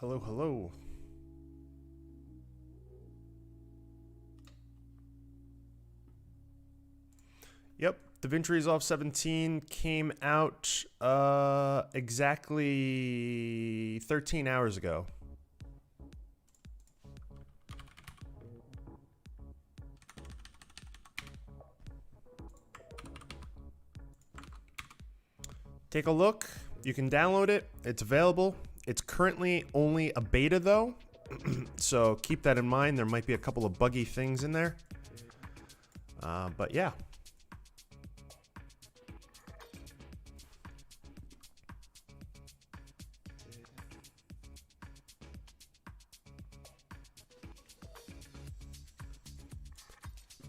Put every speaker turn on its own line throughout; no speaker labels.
Hello, hello. Yep, DaVinci Resolve 17 came out exactly 13 hours ago. Take a look. You can download it. It's available. It's currently only a beta though, so keep that in mind. There might be a couple of buggy things in there, but yeah.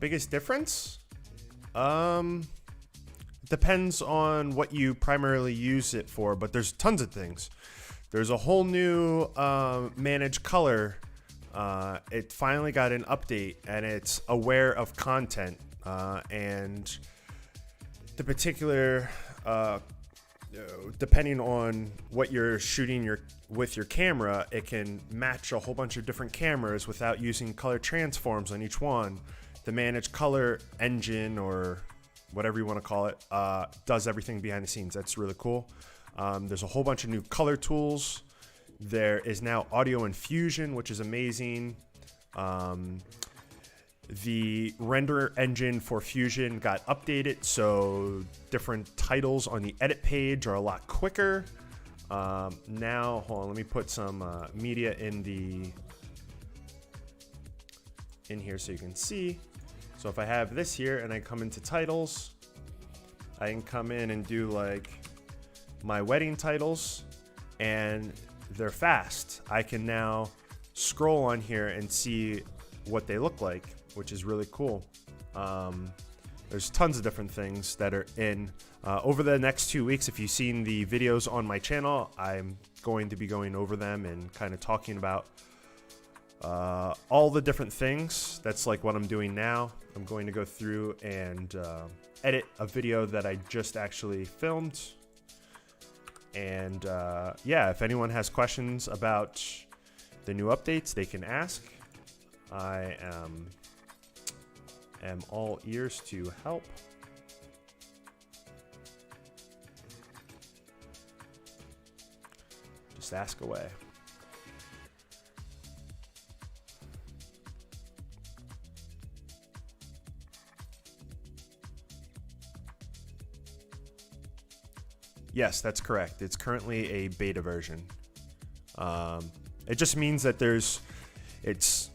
Biggest difference? Depends on what you primarily use it for, but there's tons of things. There's a whole new manage color. It finally got an update, and it's aware of content, and the particular depending on what you're shooting with your camera, it can match a whole bunch of different cameras without using color transforms on each one. The manage color engine, or whatever you want to call it, does everything behind the scenes. That's really cool. There's a whole bunch of new color tools. There is now audio infusion, which is amazing. The render engine for Fusion got updated, so different titles on the edit page are a lot quicker. Now, hold on, let me put some media in here so you can see. So if I have this here and I come into titles, I can come in and do like my wedding titles, and they're fast. I can now scroll on here and see what they look like, which is really cool. There's tons of different things that are in. Over the next 2 weeks, if you've seen the videos on my channel, I'm going to be going over them and kind of talking about all the different things. That's like what I'm doing now. I'm going to go through and edit a video that I just actually filmed. And yeah, if anyone has questions about the new updates, they can ask. I am all ears to help. Just ask away. Yes, that's correct. It's currently a beta version. It just means that it's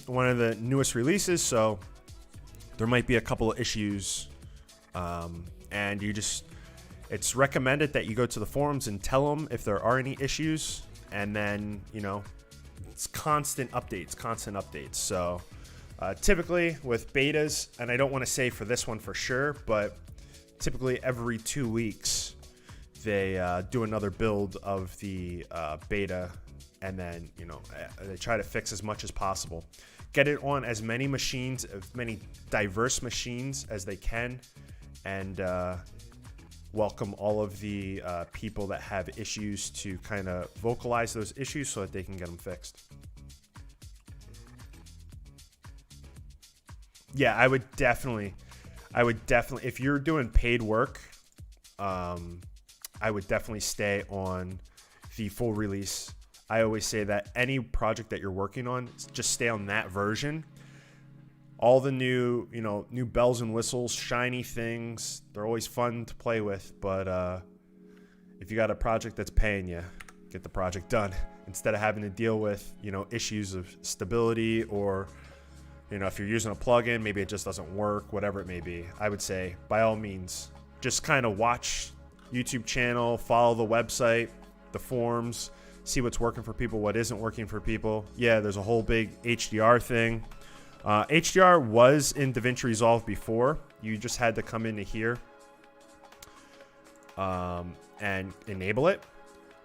one of the newest releases, so there might be a couple of issues, and it's recommended that you go to the forums and tell them if there are any issues, and then, it's constant updates. So typically with betas, and I don't want to say for this one for sure, but typically every 2 weeks, they do another build of the beta, and then they try to fix as much as possible, get it on as many machines, as many diverse machines as they can, and welcome all of the people that have issues to kind of vocalize those issues so that they can get them fixed. Yeah, I would definitely, if you're doing paid work, I would definitely stay on the full release. I always say that any project that you're working on, just stay on that version. All the new bells and whistles, shiny things, they're always fun to play with. But if you got a project that's paying you, get the project done instead of having to deal with, issues of stability, or, if you're using a plugin, maybe it just doesn't work, whatever it may be. I would say, by all means, just kind of watch YouTube channel, follow the website, the forums, see what's working for people, what isn't working for people. Yeah, there's a whole big HDR thing. HDR was in DaVinci Resolve before. You just had to come into here and enable it.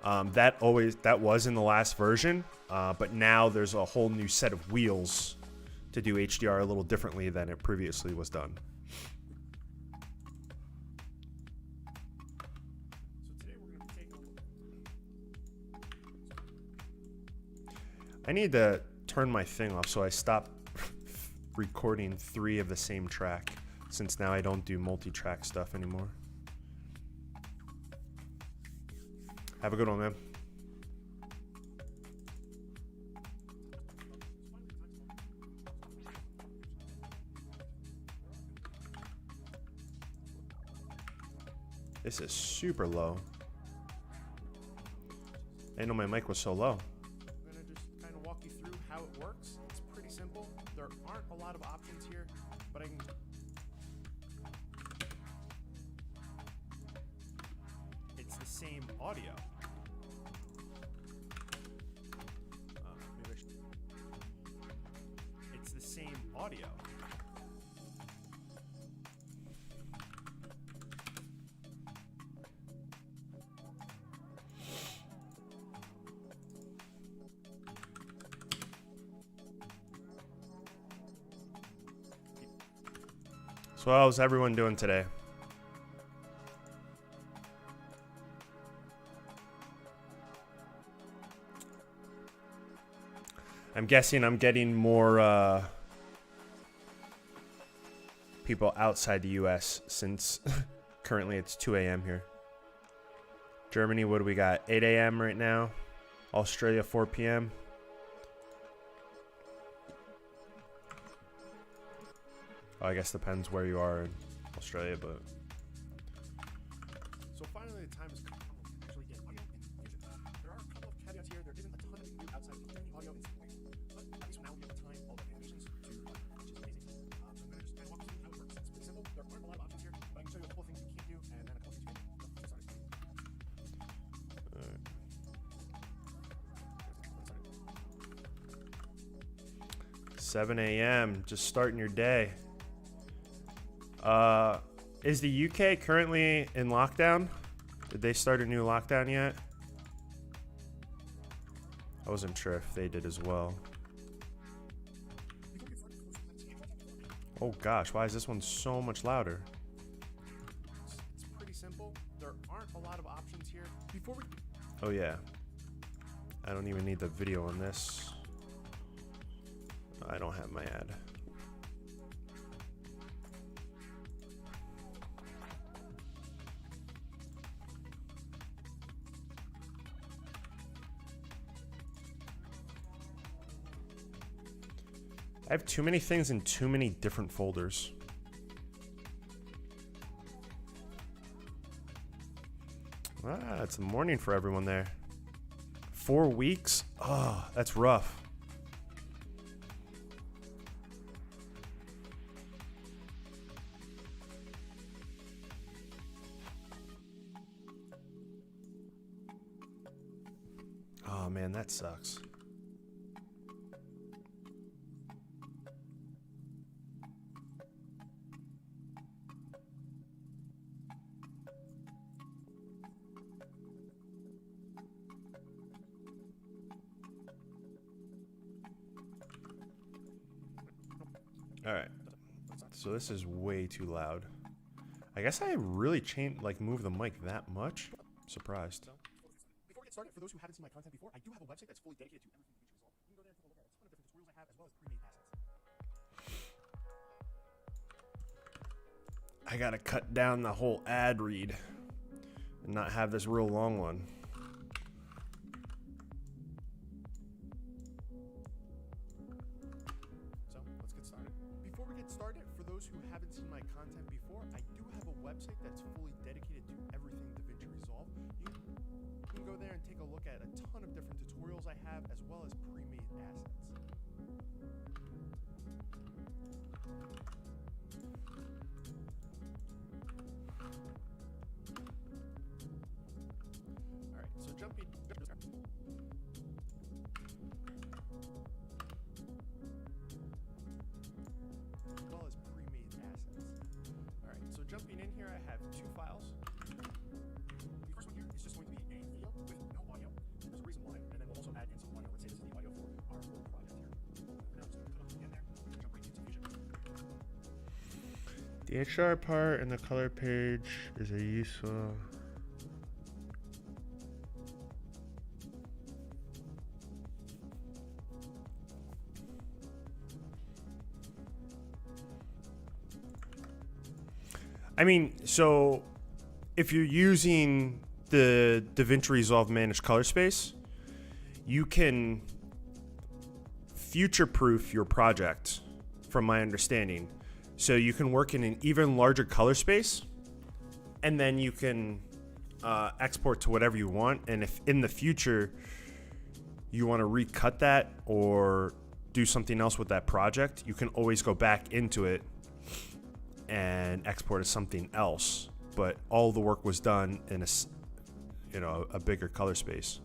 That was in the last version, but now there's a whole new set of wheels to do HDR a little differently than it previously was done. I need to turn my thing off so I stop recording 3 of the same track, since now I don't do multi-track stuff anymore. Have a good one, man. This is super low. I didn't know my mic was so low.
I'm going to just kind of walk you through how it works. It's pretty simple. There aren't a lot of options here, but I can... It's the same audio. Maybe I should... It's the same audio.
So how's everyone doing today? I'm guessing I'm getting more people outside the US since currently it's 2 a.m. here. Germany, what do we got? 8 a.m. right now. Australia, 4 p.m. Oh, I guess depends where you are in Australia, but...
So finally the time has come to actually get audio and music. There are a couple of caveats here. There isn't a ton that you can do outside of any audio in some ways. But at least for now we have the time, all the animations to which is amazing. So I'm going to just kind of walk you through how it works. It's pretty simple. There aren't a lot of options here, but I can show you a couple of things you can't do and then a couple of things you can do.
Alright. 7 a.m. Just starting your day. Is the UK currently in lockdown? Did they start a new lockdown yet? I wasn't sure if they did as well. Oh gosh, why is this one so much louder?
It's pretty simple. There aren't a lot of options here. Before we...
Oh yeah. I don't even need the video on this. I don't have my ad. I have too many things in too many different folders. Ah, it's the morning for everyone there. 4 weeks? Oh, that's rough. Oh man, that sucks. Alright, so this is way too loud. I guess I really moved the mic that much. Surprised.
Before we get started, for those who haven't seen my content before, I do have a website that's fully dedicated to everything DaVinci Resolve. You can go there and take a look at a ton of different tutorials I have, as well as pre-made assets.
I gotta cut down the whole ad read and not have this real long one.
So let's get started. Before we get started, for those who haven't seen my content before, I do have a website that's fully dedicated to everything DaVinci Resolve. You can go there and take a look at a ton of different tutorials I have, as well as pre-made assets. Alright, so jumping... as well as pre-made assets. Alright, so jumping in here, I have 2 files. The first one here is just going to be a video with no audio. There's a reason why, and then we'll also add in some audio. Let's say this is the audio for our whole project here. For now, I'm just going to put them in there, and jump right into Fusion.
The HR part and the color page is a useful... I mean, so if you're using the DaVinci Resolve managed color space, you can future-proof your project, from my understanding. So you can work in an even larger color space, and then you can export to whatever you want. And if in the future you want to recut that or do something else with that project, you can always go back into it and export as something else. But all the work was done in a bigger color space.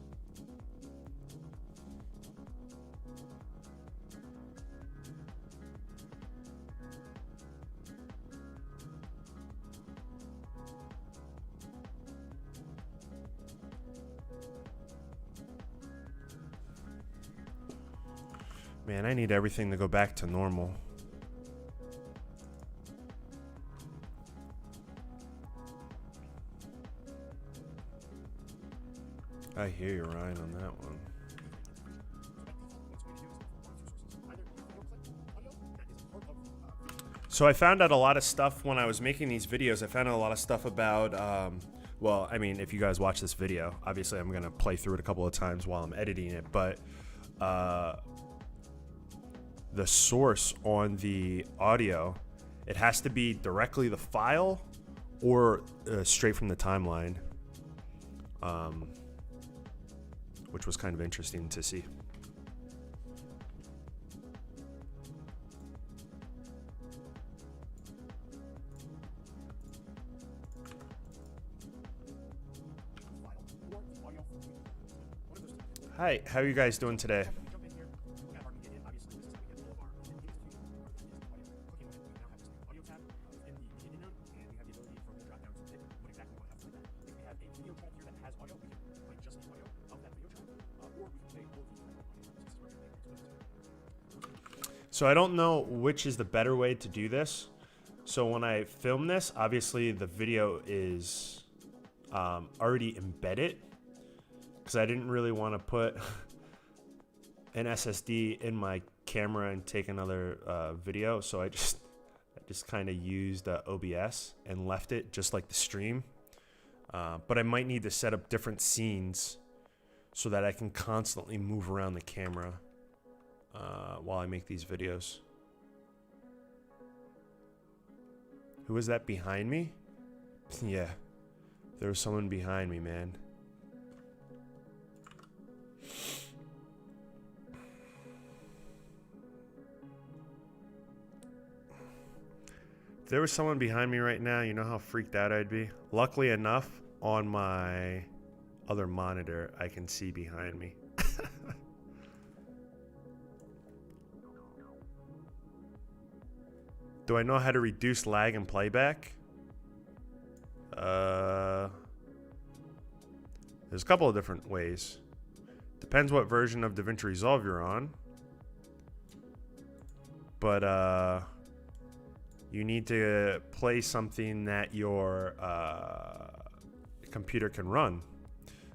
Man, I need everything to go back to normal. I hear you, Ryan, on that one. So I found out a lot of stuff when I was making these videos. I found out a lot of stuff about, well, I mean, if you guys watch this video, obviously I'm going to play through it a couple of times while I'm editing it, but the source on the audio, it has to be directly the file or straight from the timeline, which was kind of interesting to see. Hi, how are you guys doing today? So I don't know which is the better way to do this. So when I film this, obviously the video is already embedded, because I didn't really want to put an SSD in my camera and take another video. So I just kind of used OBS and left it just like the stream. But I might need to set up different scenes so that I can constantly move around the camera while I make these videos. Who is that behind me? Yeah, there was someone behind me, man. If there was someone behind me right now, you know how freaked out I'd be? Luckily enough, on my other monitor, I can see behind me. Do I know how to reduce lag and playback? There's a couple of different ways. Depends what version of DaVinci Resolve you're on. But you need to play something that your computer can run.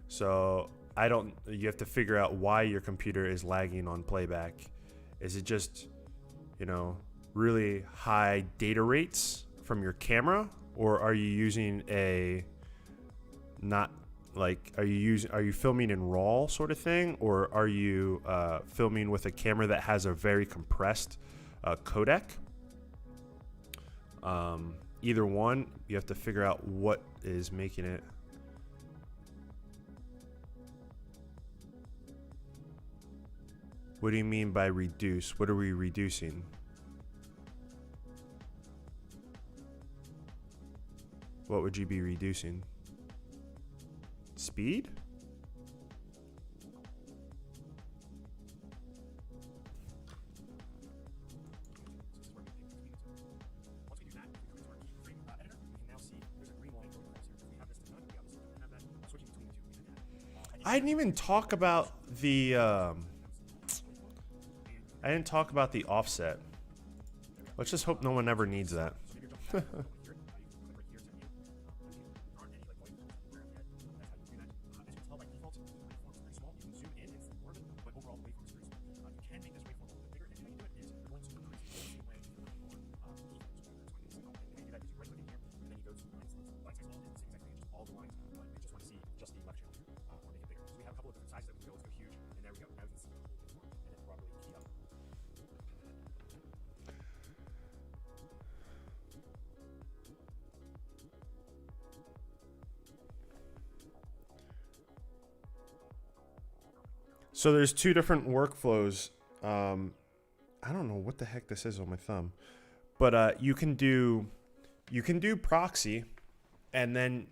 So you have to figure out why your computer is lagging on playback. Is it just, really high data rates from your camera, or are you using are you filming in RAW sort of thing, or are you filming with a camera that has a very compressed codec? Either one, you have to figure out what is making it. What do you mean by reduce? What are we reducing? What would you be reducing? Speed? I didn't even talk about the I didn't talk about the offset. Let's just hope no one ever needs that.
all is the same exact thing, just all the lines, but we just want to see just the left channel, or make it bigger. So we have a couple of different sizes that we can go. Let's go huge, and there we go. Now we can see the whole thing more, and then properly key up.
So there's two different workflows. I don't know what the heck this is on my thumb, but you can do proxy, and then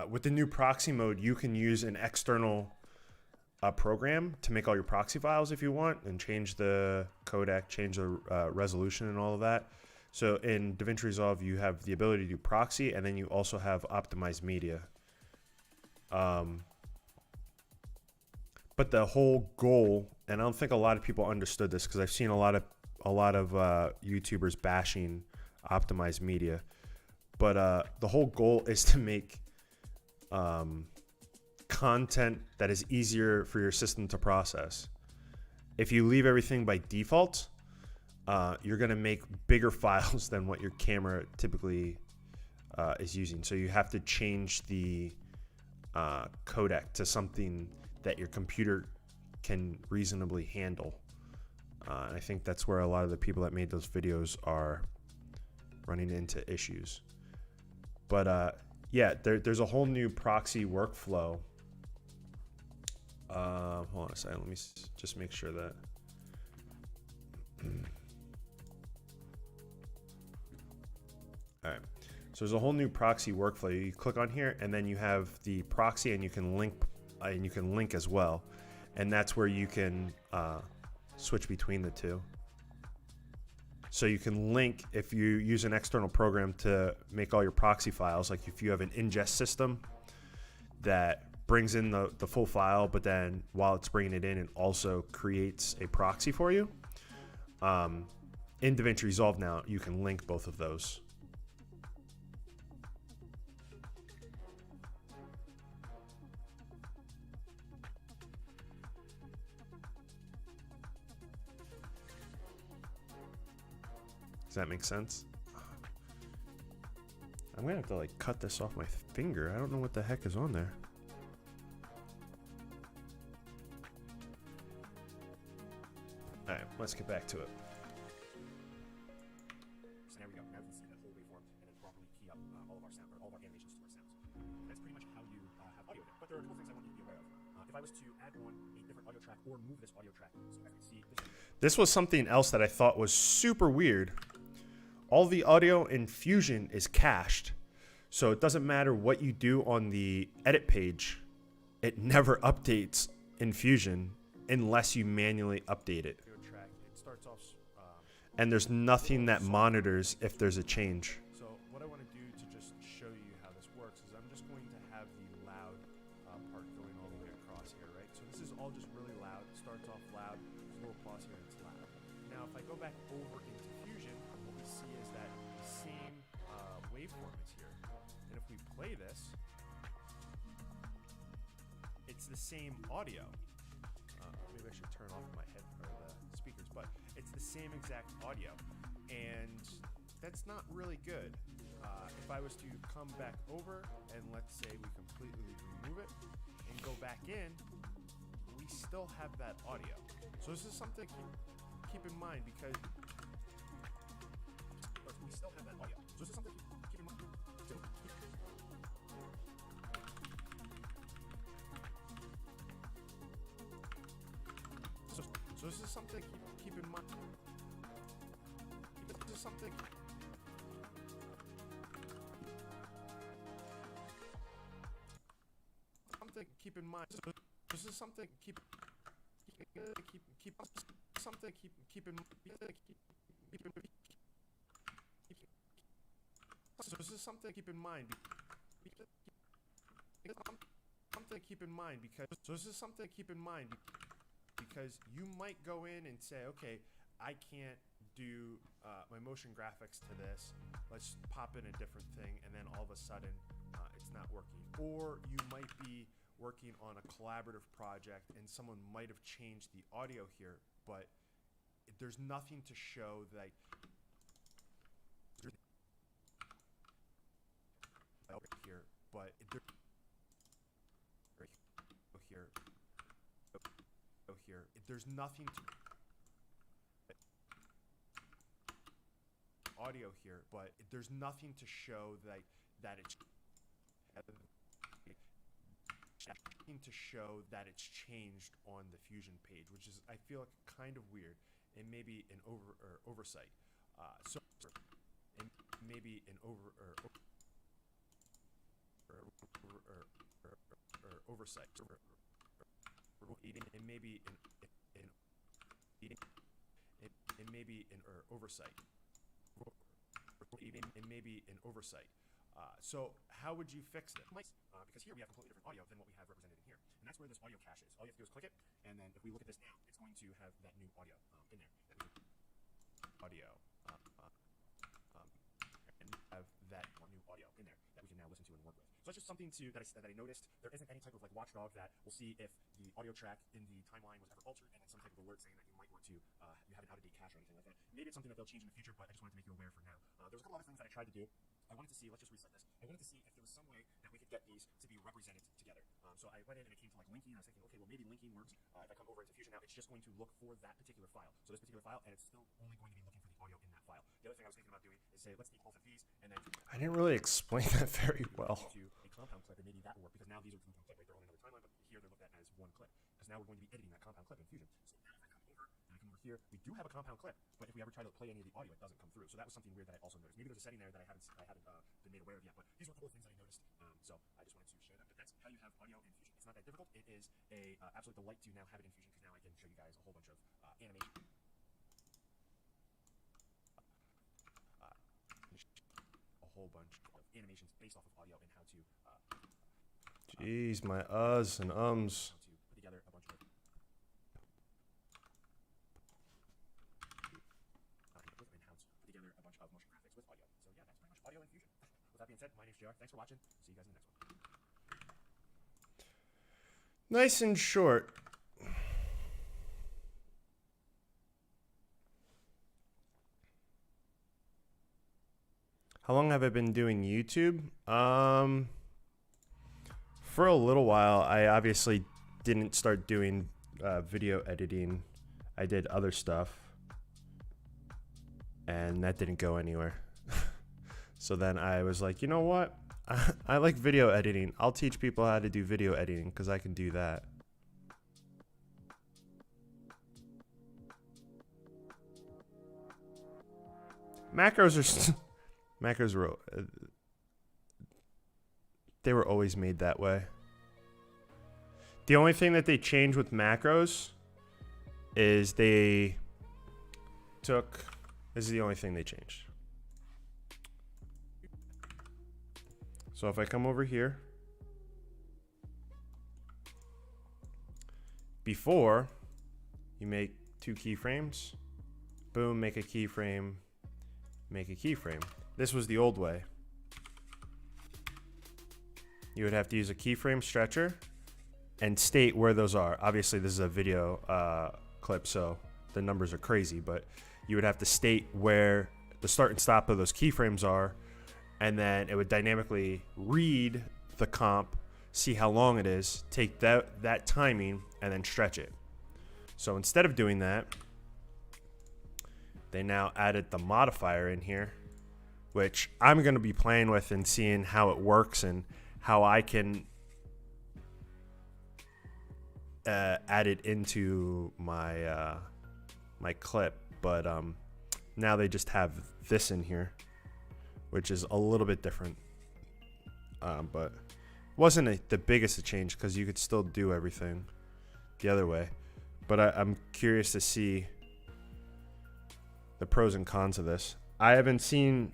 with the new proxy mode, you can use an external program to make all your proxy files if you want, and change the codec, change the resolution, and all of that. So in DaVinci Resolve, you have the ability to do proxy, and then you also have optimized media. But the whole goal, and I don't think a lot of people understood this, because I've seen a lot of YouTubers bashing optimized media. But the whole goal is to make content that is easier for your system to process. If you leave everything by default, you're going to make bigger files than what your camera typically is using. So you have to change the codec to something that your computer can reasonably handle. And I think that's where a lot of the people that made those videos are running into issues. But yeah, there's a whole new proxy workflow. Hold on a second, let me just make sure that. All right, so there's a whole new proxy workflow. You click on here, and then you have the proxy, and you can link as well, and that's where you can switch between the two. So you can link if you use an external program to make all your proxy files. Like if you have an ingest system that brings in the full file, but then while it's bringing it in, it also creates a proxy for you. In DaVinci Resolve now, you can link both of those. Does that make sense? I'm gonna have to like cut this off my finger. I don't know what the heck is on there. All right, let's get back to it.
So there we go. Now you can see that whole waveform, and then properly key up all of our sound, or all of our animations to our sounds. That's pretty much how you have audio there. But there are a couple things I want you to be aware of. If I was to add on a different audio track or move this audio track, so as you can see,
this was something else that I thought was super weird. All the audio in Fusion is cached, so it doesn't matter what you do on the edit page, it never updates in Fusion unless you manually update it.
It starts off,
and there's nothing that monitors if there's a change.
So what I want to do to just show you how this works is I'm just going to have the loud part going all the way across here, right? So this is all just really loud. It starts off loud, there's a little pause here, and it's loud. Now if I go back over into Fusion, what we see is that the same waveform is here. And if we play this, it's the same audio. Maybe I should turn off my head or the speakers, but it's the same exact audio, and that's not really good. If I was to come back over and let's say we completely remove it and go back in, we still have that audio. So this is something to keep in mind, because we still have that audio. So this is something to keep in mind. So this is something to keep in mind. This is something. Keep in mind. This is something keep something keep in so this is something keep in mind. Something keep in mind because so this is something keep in mind because you might go in and say, okay, I can't do my motion graphics to this. Let's pop in a different thing, and then all of a sudden it's not working. Or you might be working on a collaborative project and someone might have changed the audio here, but there's nothing to show that here, but there's nothing to audio here, but there's nothing to show that it's changed on the Fusion page, which is, I feel like, kind of weird and maybe an oversight. Oversight. So how would you fix this? Because here we have completely different audio than what we have represented in here, and that's where this audio cache is. All you have to do is click it, and then if we look at this now, it's going to have that new audio in there. And have that new audio in there that we can now listen to and work with. So that's just something that I noticed. There isn't any type of like watchdog that will see if the audio track in the timeline was ever altered, and then some type of alert saying that you might want to you have an out-of-date cache or anything like that. Maybe it's something that they'll change in the future, but I just wanted to make you aware for now. There was a couple other things that I tried to do. I wanted to see, let's just reset this. I wanted to see if there was some way that we could get these to be represented together. So I went in and it came to like linking, and I was thinking, okay, well maybe linking works. If I come over into Fusion now, it's just going to look for that particular file. So this particular file, and it's still only going to be looking for the audio in that file. The other thing I was thinking about doing is say, let's take both of these, and then
I didn't really explain that very well.
To a compound clip, and maybe that will work, because now these are compound clip, right? They're on another timeline, but here they're looked at as one clip. Because now we're going to be editing that compound clip in Fusion. So now if I come over, and I come over here, we do have a compound clip, but if we ever try to play any of the audio, it doesn't come through. So that was something weird that I also noticed. Maybe there's a setting there that I haven't been made aware of yet, but these were a couple of things that I noticed. So I just wanted to share that. But that's how you have audio in Fusion. It's not that difficult. It is a absolute delight to now have it in Fusion, because now I can show you guys a whole bunch of animation. A whole bunch of animations based off of audio and how to
Jeez, my uhs and ums.
put together a bunch of and how to put together a bunch of motion graphics with audio. So yeah, that's pretty much audio in Fusion. With that being said, my name's JR. Thanks for watching. See you guys in the next one.
Nice and short. How long have I been doing YouTube? For a little while. I obviously didn't start doing video editing. I did other stuff, and that didn't go anywhere. So then I was like, you know what? I like video editing. I'll teach people how to do video editing, because I can do that. Macros were they were always made that way. The only thing that they changed with macros is this is the only thing they changed. So if I come over here, before you make 2 keyframes, boom, make a keyframe, make a keyframe. This was the old way. You would have to use a keyframe stretcher and state where those are. Obviously, this is a video clip, so the numbers are crazy, but you would have to state where the start and stop of those keyframes are, and then it would dynamically read the comp, see how long it is, take that timing, and then stretch it. So instead of doing that, they now added the modifier in here, which I'm going to be playing with and seeing how it works and how I can add it into my my clip. But now they just have this in here, which is a little bit different. But wasn't the biggest of change, because you could still do everything the other way. But I'm curious to see the pros and cons of this. I haven't seen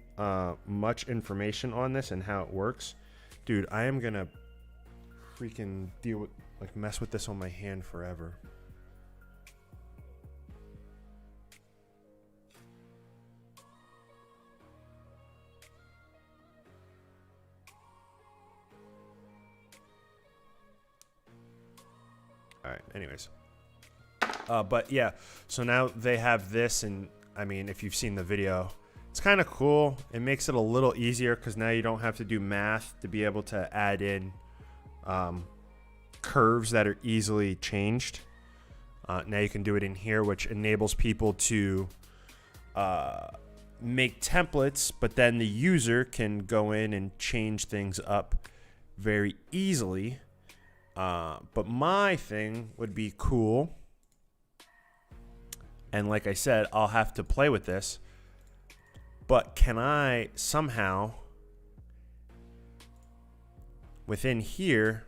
much information on this and how it works. Dude, I am gonna freaking mess with this on my hand forever. All right, anyways. But yeah, so now they have this, and I mean, if you've seen the video, It's kind of cool. It makes it a little easier because now you don't have to do math to be able to add in curves that are easily changed. Now you can do it in here, which enables people to make templates, but then the user can go in and change things up very easily. But my thing would be cool. And like I said, I'll have to play with this. But can I somehow, within here,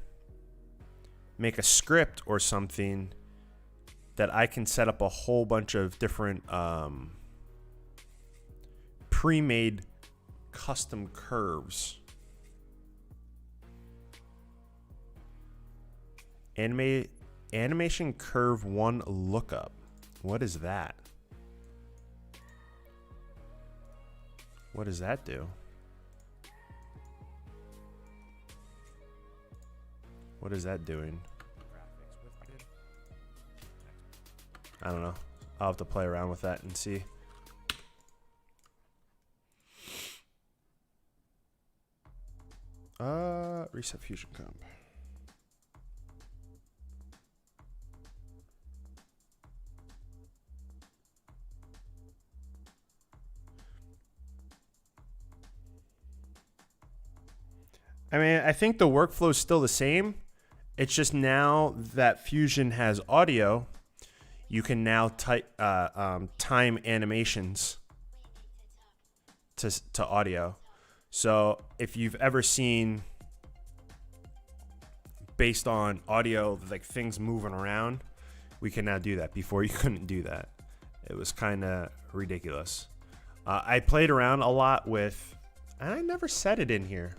make a script or something that I can set up a whole bunch of different pre-made custom curves? Animation curve 1 lookup. What is that? What does that do? What is that doing? I don't know. I'll have to play around with that and see. Reset Fusion Comp. I mean, I think the workflow is still the same. It's just now that Fusion has audio, you can now time animations to audio. So if you've ever seen, based on audio, like things moving around, we can now do that. Before you couldn't do that. It was kind of ridiculous. I played around a lot with, and I never set it in here,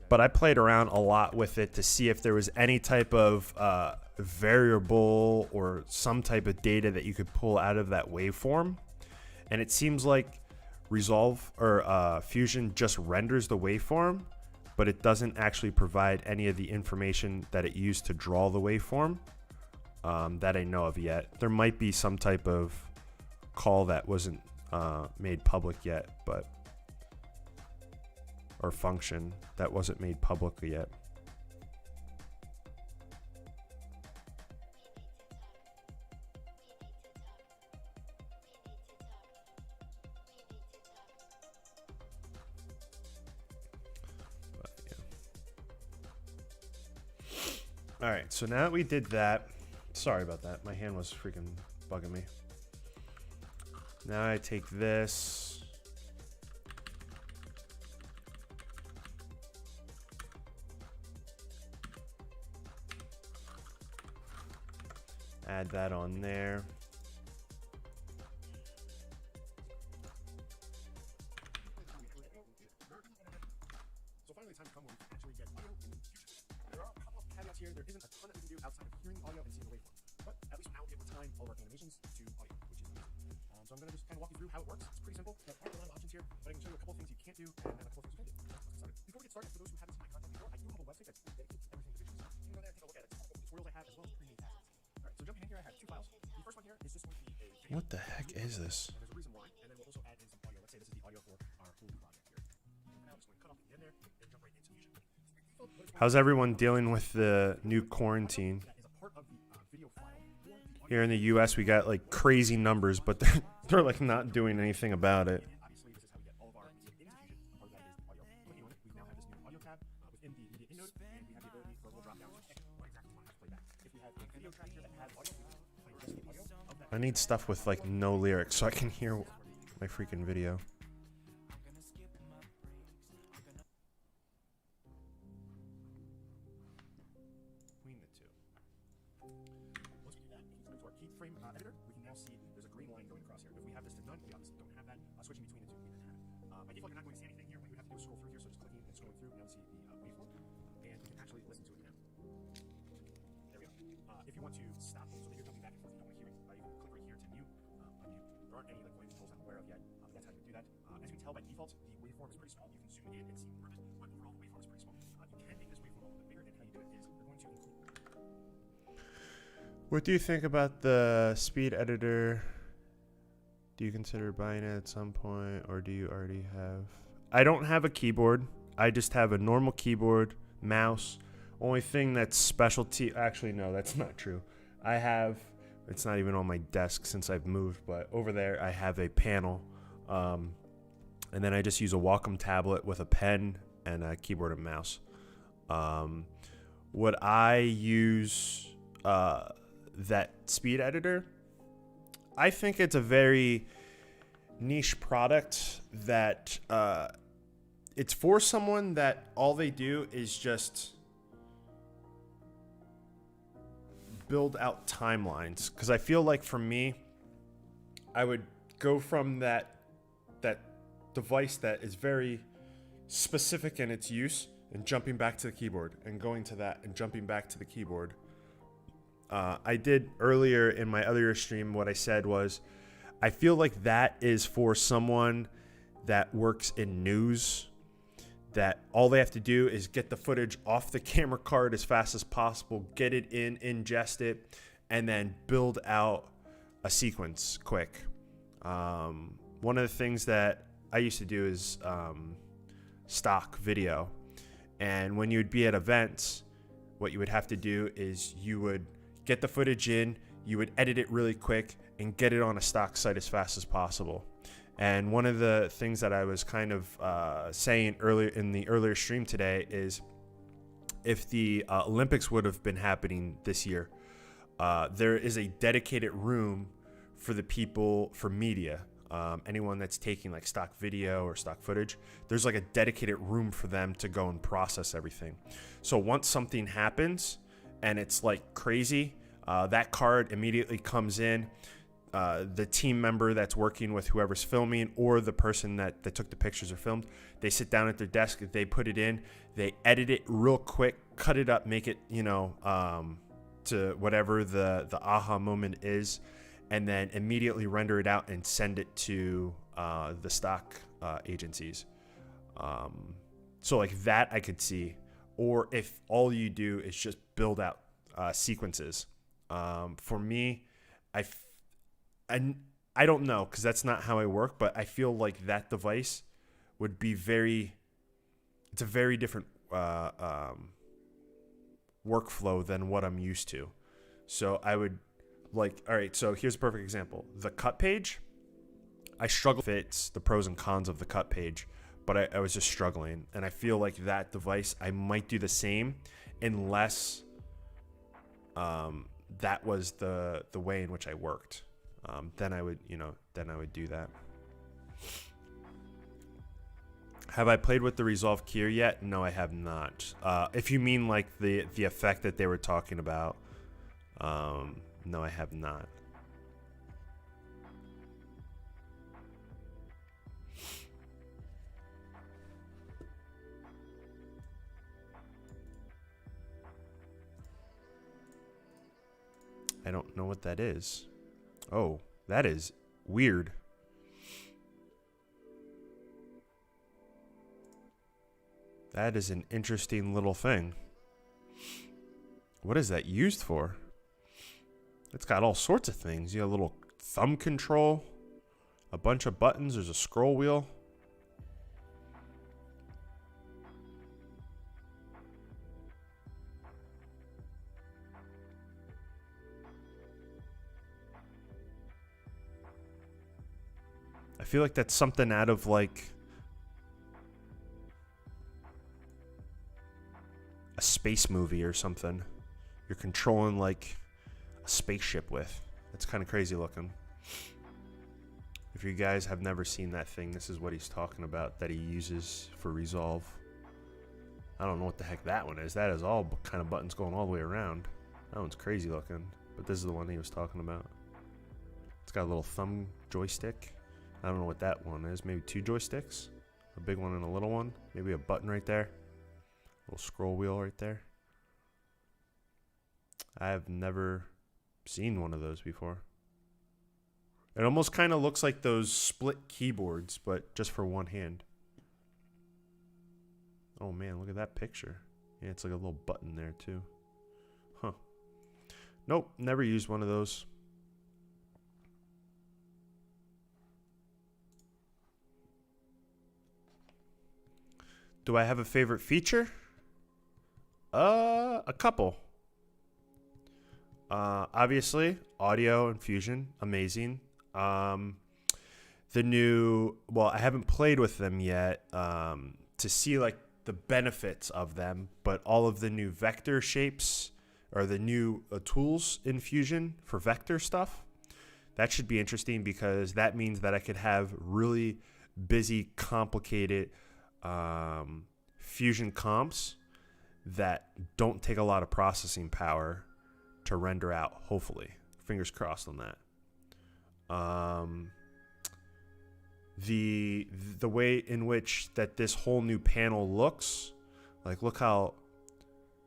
but I played around a lot with it to see if there was any type of variable or some type of data that you could pull out of that waveform. And it seems like Resolve or Fusion just renders the waveform, but it doesn't actually provide any of the information that it used to draw the waveform that I know of yet. There might be some type of call that wasn't made public yet, but or function that wasn't made public yet. But, yeah. All right, so now that we did that, sorry about that. My hand was freaking bugging me. Now I take this. Add that on there.
So finally, the time come when we can actually get audio in Fusion. There are a couple of caveats here. There isn't a ton that we can do outside of hearing audio and seeing the waveform. But at least now we'll be able to time all of our animations to audio, which is amazing. So I'm going to just kind of walk you through how it works. It's pretty simple. There aren't a lot of options here, but I can show you a couple of things you can't do and then a couple of things you can do. Let's get started. Before we get started, for those who haven't seen my content before, I do have a website that's dedicated to everything DaVinci. So you can go there and take a look at it. It's all the tutorials I have as well as pre-made assets. All right, so jumping in here, I have two files. The first one here is just going to be a video.
What the heck is this?
And there's a reason why. And then we'll also add in some audio. Let's say this is the audio for our whole project here. And now I'm just going to cut off the end there and jump right into Fusion.
How's everyone dealing with the new quarantine? Here in the US, we got like crazy numbers, but they're like not doing anything about it.
Obviously, this is how we get all of our media into Fusion. Part of that is audio. Clicking on it, we now have this new audio tab within the media in node, and we have the ability for a little drop down to pick what exactly we want to have playback. If we have a video track here that has audio, we can play just the audio of that.
I need stuff with like no lyrics so I can hear my freaking video.
Between the two. Once we do that, we can come into our keyframe editor. We can now see there's a green line going across here. If we have this to none, we obviously don't have that. Switching between the two, we then have it. By default, you're not going to see anything here. What you would have to do is scroll through here. So just clicking and scrolling through, we now see the waveform, and you can actually listen to it now. There we go. If you want to stop so that you're jumping back and forth, you don't want to hear it, you can click right here to mute, unmute. There aren't any like volume controls I'm aware of yet, but that's how you do that. As you can tell by default, the waveform is pretty small. You can zoom in and see more of it, but overall the waveform is pretty small. You can make this waveform a little bit bigger, and how you do it is we're going to include.
What do you think about the speed editor Do you consider buying it at some point, or do you already have? I don't have a keyboard. I just have a normal keyboard, mouse. Only thing that's specialty. Actually, no, that's not true. I have. It's not even on my desk since I've moved, but over there I have a panel, and then I just use a Wacom tablet with a pen and a keyboard and mouse. Would I use that speed editor? I think it's a very niche product that it's for someone that all they do is just build out timelines. Because I feel like for me, I would go from that device that is very specific in its use and jumping back to the keyboard and going to that and jumping back to the keyboard. I did earlier in my other stream, what I said was, I feel like that is for someone that works in news, that all they have to do is get the footage off the camera card as fast as possible, get it in, ingest it, and then build out a sequence quick. One of the things that I used to do is stock video. And when you would be at events, what you would have to do is you would get the footage in, you would edit it really quick, and get it on a stock site as fast as possible. And one of the things that I was kind of saying earlier in the earlier stream today is, if the Olympics would have been happening this year, there is a dedicated room for the people, for media. Anyone that's taking like stock video or stock footage, there's like a dedicated room for them to go and process everything. So once something happens and it's like crazy, that card immediately comes in. The team member that's working with whoever's filming, or the person that took the pictures or filmed, they sit down at their desk, they put it in, they edit it real quick, cut it up, make it, to whatever the aha moment is, and then immediately render it out and send it to the stock agencies. So like that I could see. Or if all you do is just build out sequences. For me, I don't know, because that's not how I work, but I feel like that device would be it's a very different workflow than what I'm used to. So I would all right, so here's a perfect example. The cut page, I struggle with it's the pros and cons of the cut page, but I was just struggling. And I feel like that device, I might do the same unless that was the way in which I worked. Then I would do that. Have I played with the Resolve keyer yet? No, I have not. If you mean like the effect that they were talking about, no, I have not. I don't know what that is. Oh, that is weird. That is an interesting little thing. What is that used for? It's got all sorts of things. You have a little thumb control, a bunch of buttons. There's a scroll wheel. I feel like that's something out of like a space movie or something. You're controlling like a spaceship with. It's kind of crazy looking. If you guys have never seen that thing, this is what he's talking about that he uses for Resolve. I don't know what the heck that one is. That is all kind of buttons going all the way around. That one's crazy looking. But this is the one he was talking about. It's got a little thumb joystick. I don't know what that one is. Maybe two joysticks. A big one and a little one. Maybe a button right there. A little scroll wheel right there. I have never seen one of those before. It almost kind of looks like those split keyboards, but just for one hand. Oh man, look at that picture. Yeah, it's like a little button there too. Huh. Nope, never used one of those. Do I have a favorite feature? A couple. Obviously, audio and Fusion, amazing. The new, well, I haven't played with them yet to see like the benefits of them, but all of the new vector shapes or the new tools in Fusion for vector stuff, that should be interesting because that means that I could have really busy, complicated Fusion comps that don't take a lot of processing power to render out, hopefully. Fingers crossed on that. The way in which that this whole new panel looks, like look how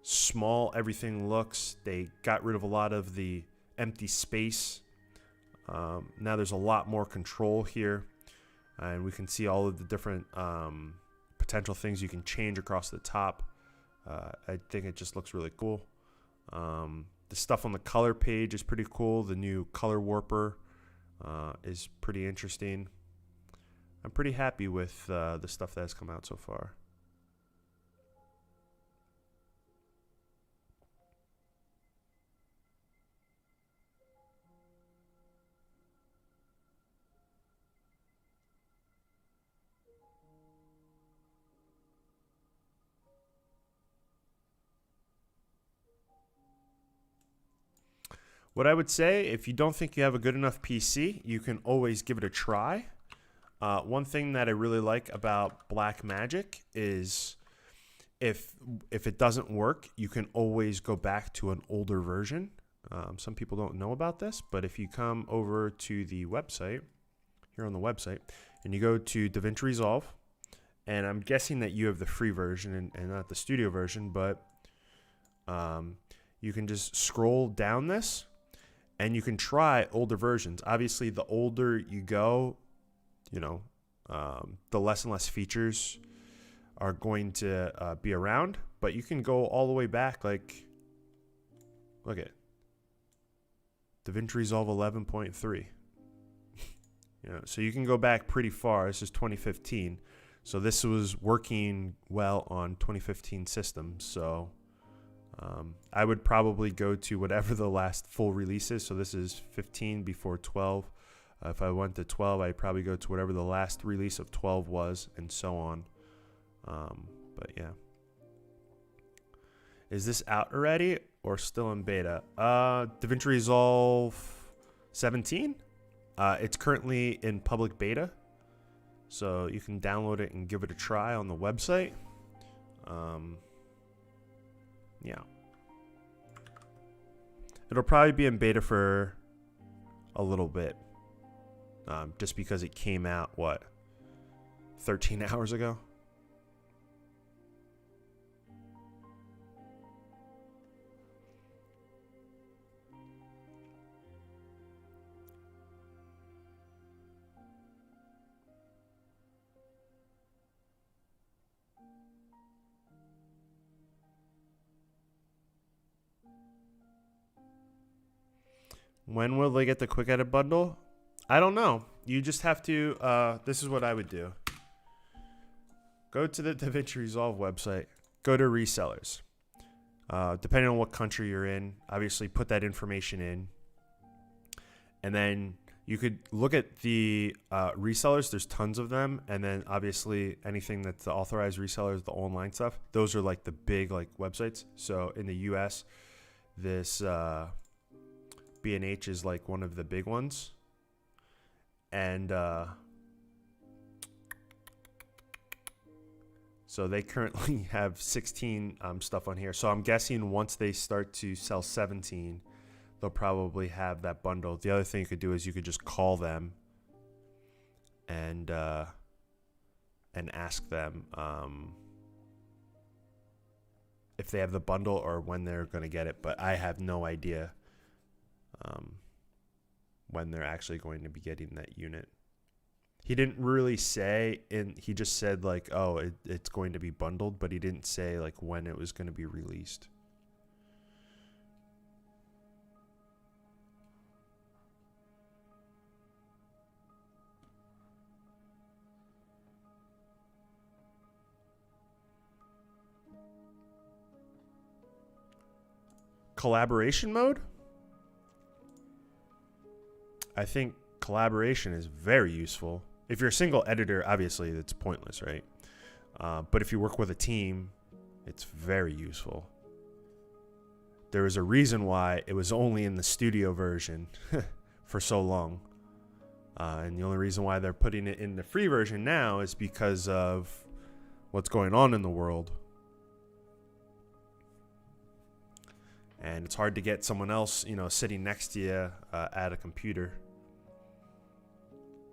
small everything looks. They got rid of a lot of the empty space. Now there's a lot more control here, and we can see all of the different potential things you can change across the top. I think it just looks really cool. The stuff on the color page is pretty cool. The new color warper is pretty interesting. I'm pretty happy with the stuff that has come out so far. What I would say, if you don't think you have a good enough PC, you can always give it a try. One thing that I really like about Blackmagic is if it doesn't work, you can always go back to an older version. Some people don't know about this, but if you come over to the website, here on the website, and you go to DaVinci Resolve, and I'm guessing that you have the free version and not the studio version, but you can just scroll down this, and you can try older versions. Obviously, the older you go, you know, the less and less features are going to be around. But you can go all the way back, like, look at DaVinci Resolve 11.3. You know, so you can go back pretty far. This is 2015. So this was working well on 2015 systems. So I would probably go to whatever the last full release is. So this is 15 before 12. If I went to 12, I'd probably go to whatever the last release of 12 was, and so on. But yeah. Is this out already or still in beta? DaVinci Resolve 17? It's currently in public beta. So you can download it and give it a try on the website. Yeah. It'll probably be in beta for a little bit. Just because it came out, 13 hours ago? When will they get the quick edit bundle? I don't know. You just have to, this is what I would do. Go to the DaVinci Resolve website. Go to resellers. Depending on what country you're in, obviously put that information in. And then you could look at the resellers. There's tons of them. And then obviously anything that's the authorized resellers, the online stuff, those are like the big like websites. So in the US, this B&H is like one of the big ones. And so they currently have 16 stuff on here. So I'm guessing once they start to sell 17, they'll probably have that bundle. The other thing you could do is you could just call them and ask them if they have the bundle or when they're going to get it. But I have no idea when they're actually going to be getting that unit. He didn't really say, he just said like, oh, it's going to be bundled, but he didn't say like when it was going to be released. Collaboration mode? I think collaboration is very useful. If you're a single editor, obviously that's pointless, right? But if you work with a team, it's very useful. There was a reason why it was only in the studio version for so long. And the only reason why they're putting it in the free version now is because of what's going on in the world. And it's hard to get someone else, sitting next to you at a computer.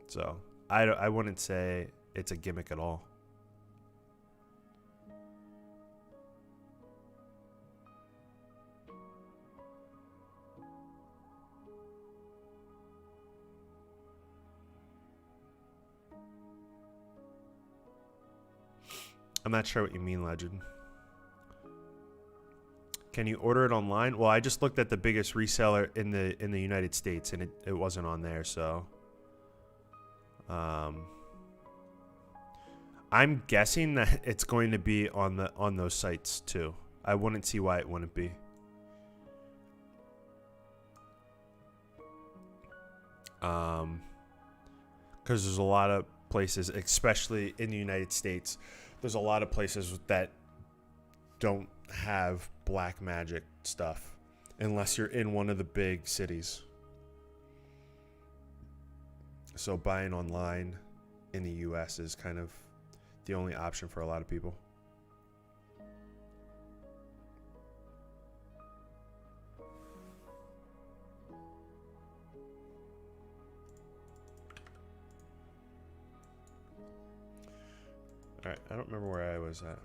So I wouldn't say it's a gimmick at all. I'm not sure what you mean, Legend. Can you order it online? Well, I just looked at the biggest reseller in the United States, and it wasn't on there. So, I'm guessing that it's going to be on those sites too. I wouldn't see why it wouldn't be. Because there's a lot of places, especially in the United States, there's a lot of places that don't have black magic stuff unless you're in one of the big cities. So buying online in the US is kind of the only option for a lot of people. All right, I don't remember where I was at.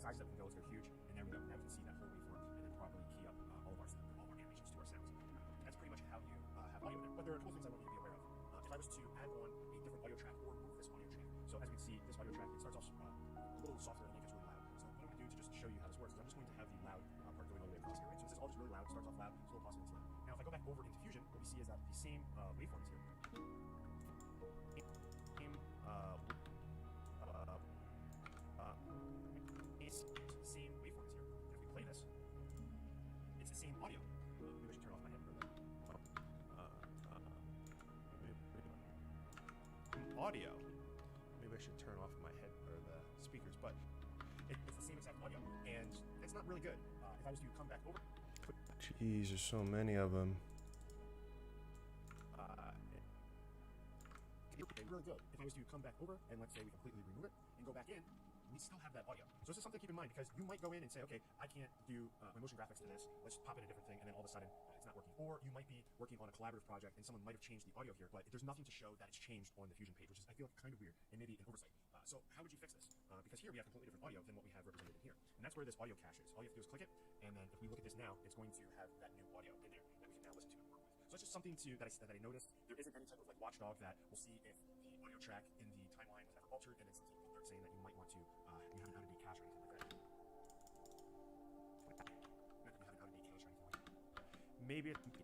Sizes that we know they're huge, and there we go. Now we can see that whole waveform and then properly key up all of our animations to our sounds. That's pretty much how you have audio there. But there are a couple things I want you to be aware of. If I was to add on a different audio track or remove this audio track, so as we can see, this audio track, it starts off a little softer and then it gets really loud. So what I'm going to do to just show you how this works is I'm just going to have the loud part going all the way across here, right? So this is all just really loud, starts off loud, slow pause, and it's loud. Now if I go back over into Fusion, what we see is that the same waveform is here.
Audio. Maybe I should turn off my head or the speakers, but
it's the same exact audio, and it's not really good. If I was to come back over,
jeez, there's so many of them.
It's really good. If I was to come back over and let's say we completely remove it and go back in, we still have that audio. So this is something to keep in mind because you might go in and say, okay, I can't do my motion graphics to this. Let's pop in a different thing, and then all of a sudden it's not working. Or you might be working on a collaborative project and someone might have changed the audio here, but there's nothing to show that it's changed on the Fusion page, which is I feel kind of weird and maybe an oversight. So how would you fix this? Because here we have completely different audio than what we have represented in here, and that's where this audio cache is. All you have to do is click it, and then if we look at this now, it's going to have that new audio in there that we can now listen to and work with. So it's just something that I noticed. There isn't any type of like watchdog that will see if the audio track in the timeline was ever altered, and then some type of alert saying that you might want to you haven't how to decache or anything like that.
Maybe it,
you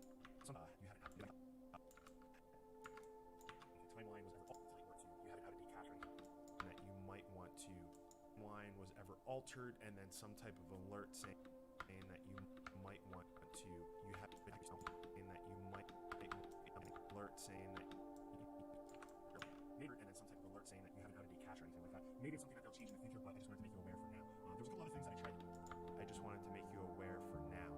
haven't how to the timeline was ever altered, you haven't how to decache or anything.
That you might want to line was ever altered, and then some type of alert saying that you might want to you have something that you might alert saying that
and then some type of alert saying that you haven't how to decache or anything like that. Maybe it's something that they'll change in the future, but I just wanted to make you aware for now. There was a couple other things that I tried to do.
I just wanted to make you aware for now.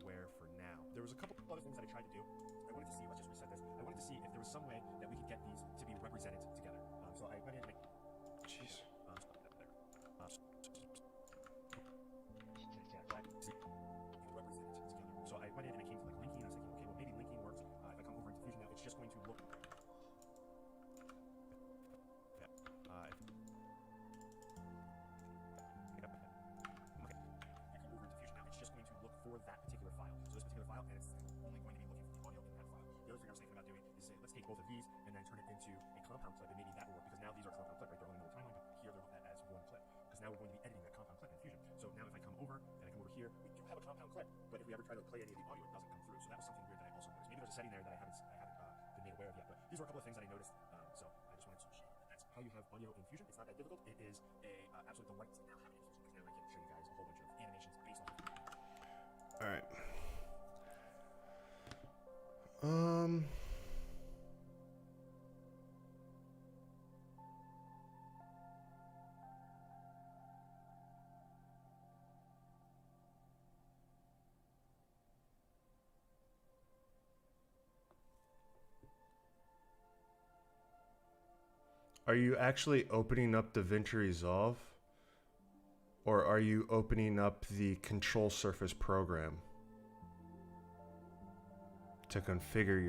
Aware for now.
There was a couple other things that I tried to do. I wanted to see, let's just reset this. I wanted to see if there was some way that we could get these to be represented together. So I went in and
jeez.
So I went in and I came to like linking, and I was like, okay, well maybe linking works. If I come over into Fusion now, it's just going to look. both of these and then turn it into a compound clip, and maybe that will work, because now these are a compound clip, right? They're only in the timeline, but here they're as one clip, because now we're going to be editing that compound clip in Fusion. So now if I come over and I come over here, we do have a compound clip, but if we ever try to play any of the audio, it doesn't come through. So that was something weird that I also noticed. Maybe there's a setting there that I haven't been made aware of yet, but these were a couple of things that I noticed. So I just wanted to share that. That's how you have audio in Fusion. It's not that difficult. It is a absolute delight to now have it in Fusion, because now I can show you guys a whole bunch of animations based on it.
All right. Are you actually opening up DaVinci Resolve, or are you opening up the control surface program to configure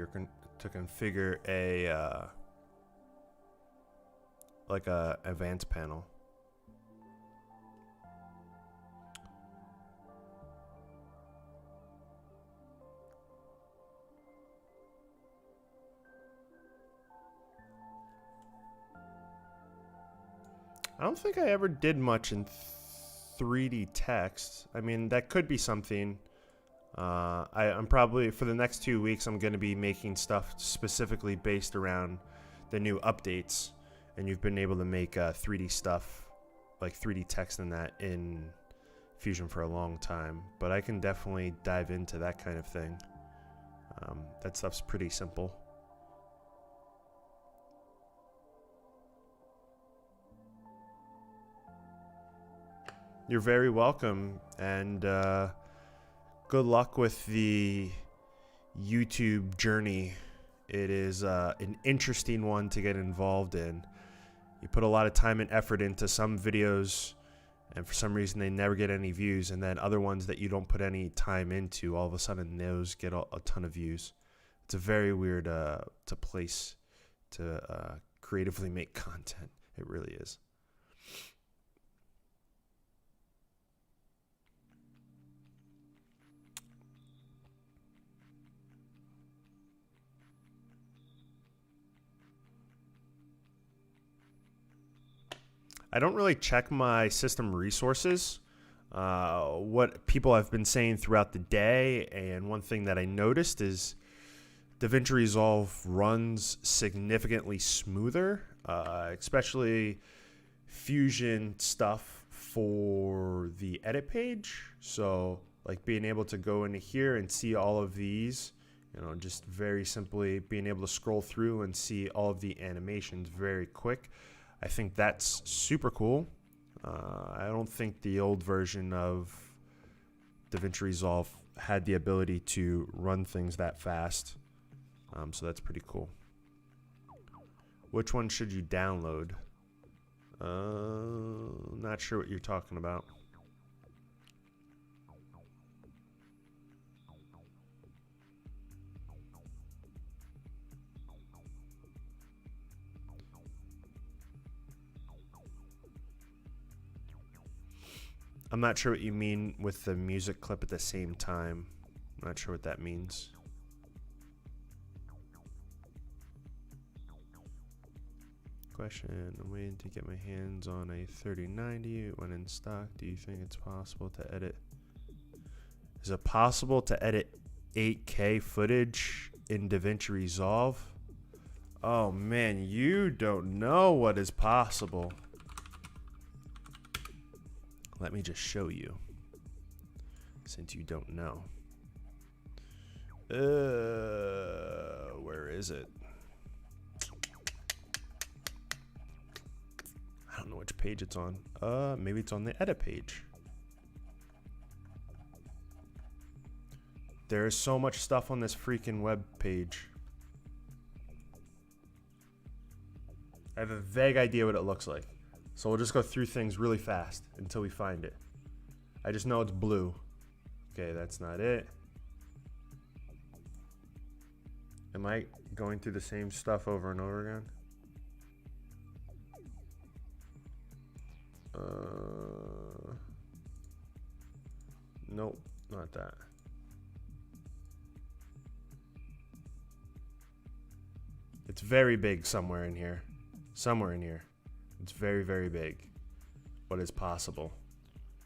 a like a advanced panel? I don't think I ever did much in 3D text. I mean, that could be something. I'm probably, for the next 2 weeks, I'm going to be making stuff specifically based around the new updates. And you've been able to make 3D stuff, like 3D text and that in Fusion for a long time. But I can definitely dive into that kind of thing. That stuff's pretty simple. You're very welcome, and good luck with the YouTube journey. It is an interesting one to get involved in. You put a lot of time and effort into some videos, and for some reason they never get any views, and then other ones that you don't put any time into, all of a sudden those get a ton of views. It's a very weird place to creatively make content. It really is. I don't really check my system resources, what people have been saying throughout the day, and one thing that I noticed is DaVinci Resolve runs significantly smoother, especially Fusion stuff for the edit page. So like being able to go into here and see all of these, you know, just very simply being able to scroll through and see all of the animations very quick. I think that's super cool. I don't think the old version of DaVinci Resolve had the ability to run things that fast. So that's pretty cool. Which one should you download? Not sure what you're talking about. I'm not sure what you mean with the music clip at the same time. I'm not sure what that means. Question: I'm waiting to get my hands on a 3090 when in stock. Do you think it's possible to edit? Is it possible to edit 8K footage in DaVinci Resolve? Oh man, you don't know what is possible. Let me just show you, since you don't know. Where is it? I don't know which page it's on. Maybe it's on the edit page. There is so much stuff on this freaking web page. I have a vague idea what it looks like. So we'll just go through things really fast until we find it. I just know it's blue. Okay, that's not it. Am I going through the same stuff over and over again? Nope, not that. It's very big somewhere in here. Somewhere in here. It's very, very big. What is possible?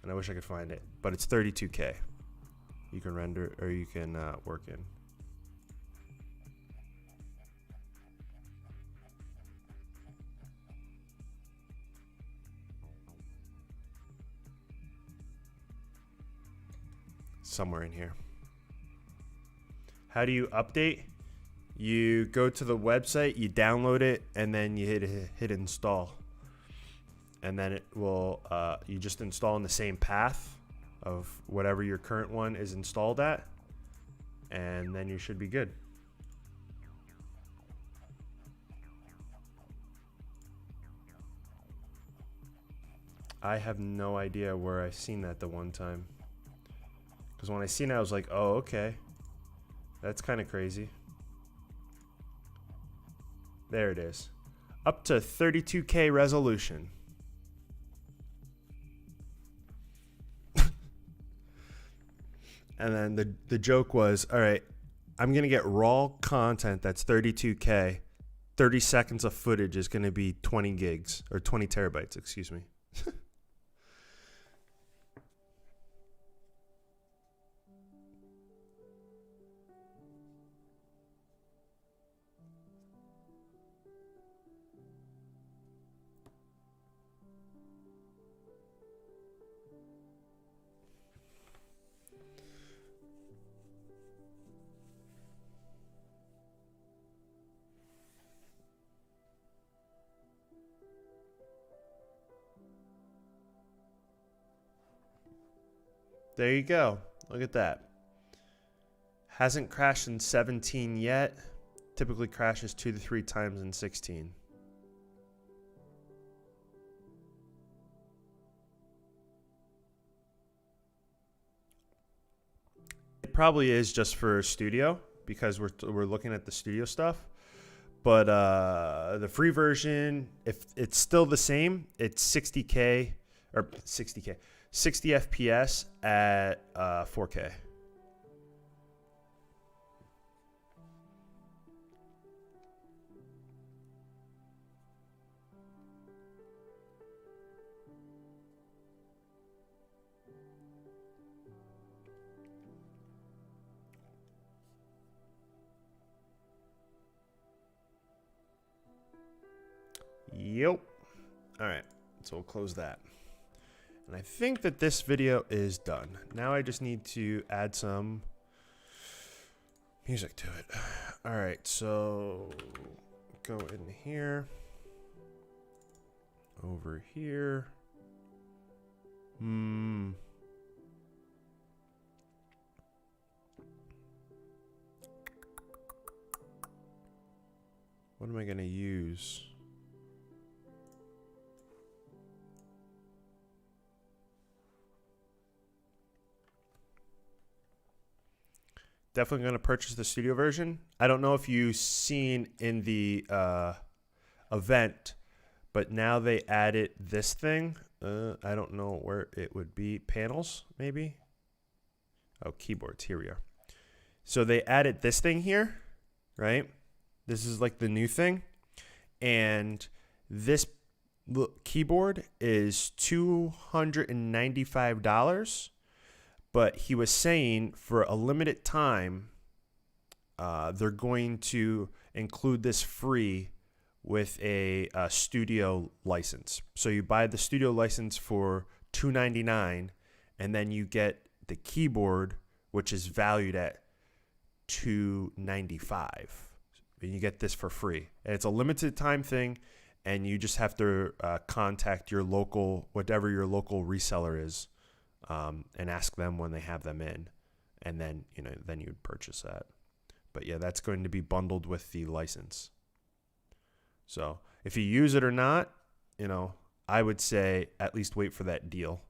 And I wish I could find it. But it's 32K. You can render, or you can work in. Somewhere in here. How do you update? You go to the website, you download it, and then you hit install. And then it will, you just install in the same path of whatever your current one is installed at. And then you should be good. I have no idea where I've seen that the one time. Because when I seen it, I was like, oh, okay. That's kind of crazy. There it is. Up to 32K resolution. And then the joke was, all right, I'm going to get raw content that's 32K. 30 seconds of footage is going to be 20 gigs, or 20 terabytes, excuse me. There you go. Look at that. Hasn't crashed in 17 yet. Typically crashes 2 to 3 times in 16. It probably is just for studio because we're looking at the studio stuff. But the free version, if it's still the same, it's 60K or 60K. 60 FPS at 4K. Yep. All right, so we'll close that. And I think that this video is done. Now I just need to add some music to it. All right, so go in here, over here. What am I gonna use? Definitely going to purchase the studio version. I don't know if you've seen in the event, but now they added this thing. I don't know where it would be. Panels, maybe? Oh, keyboards. Here we are. So they added this thing here, right? This is like the new thing. And this keyboard is $295. But he was saying for a limited time, they're going to include this free with a studio license. So you buy the studio license for $299, and then you get the keyboard, which is valued at $295. And you get this for free. And it's a limited time thing, and you just have to contact your local, whatever your local reseller is. And ask them when they have them in, and then then you'd purchase that. But yeah, that's going to be bundled with the license. So if you use it or not, I would say at least wait for that deal.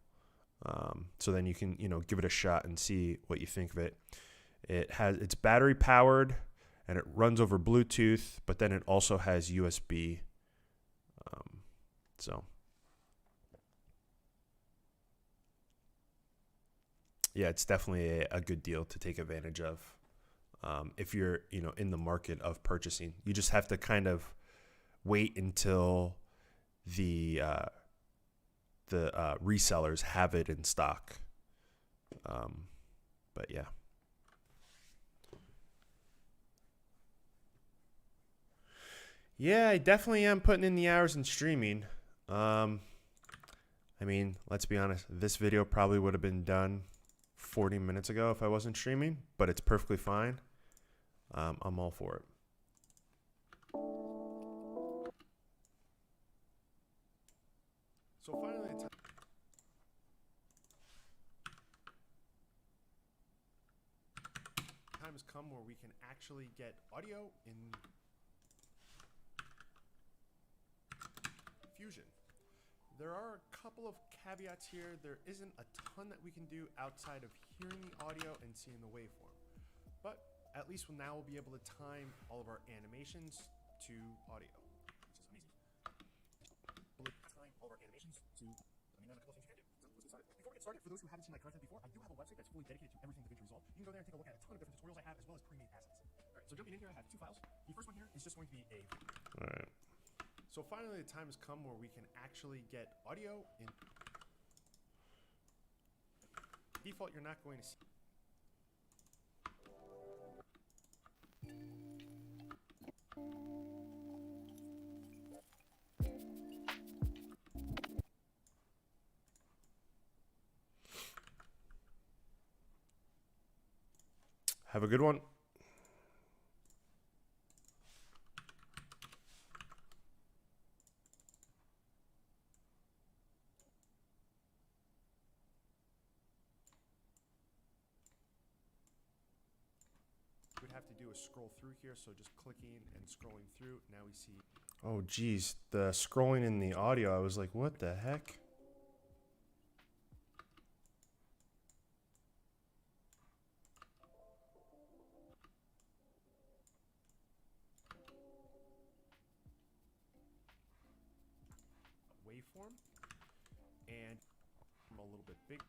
So then you can give it a shot and see what you think of it. It's battery powered and it runs over Bluetooth, but then it also has USB. Yeah, it's definitely a good deal to take advantage of. if you're, in the market of purchasing. You just have to kind of wait until the resellers have it in stock. But yeah. Yeah, I definitely am putting in the hours in streaming. I mean, let's be honest. This video probably would have been done 40 minutes ago if I wasn't streaming, but it's perfectly fine. I'm all for it.
So finally, time has come where we can actually get audio in Fusion. There are a couple of caveats here. There isn't a ton that we can do outside of hearing the audio and seeing the waveform. But at least now we'll be able to time all of our animations to audio, which is amazing. Time all of our animations to, there's a couple of things you can do. So let's get started. Before we get started, for those who haven't seen my content before, I do have a website that's fully dedicated to everything DaVinci Resolve. You can go there and take a look at a ton of different tutorials I have, as well as pre-made assets. All right, so jumping in here, I have two files. The first one here is just going to be a...
All right.
So finally, the time has come where we can actually get audio in... Default, you're not going to see...
Have a good one.
We'd have to do a scroll through here, so just clicking and scrolling through. Now we see...
Oh, geez. The scrolling in the audio, I was like, what the heck?
waveform and a little bit big.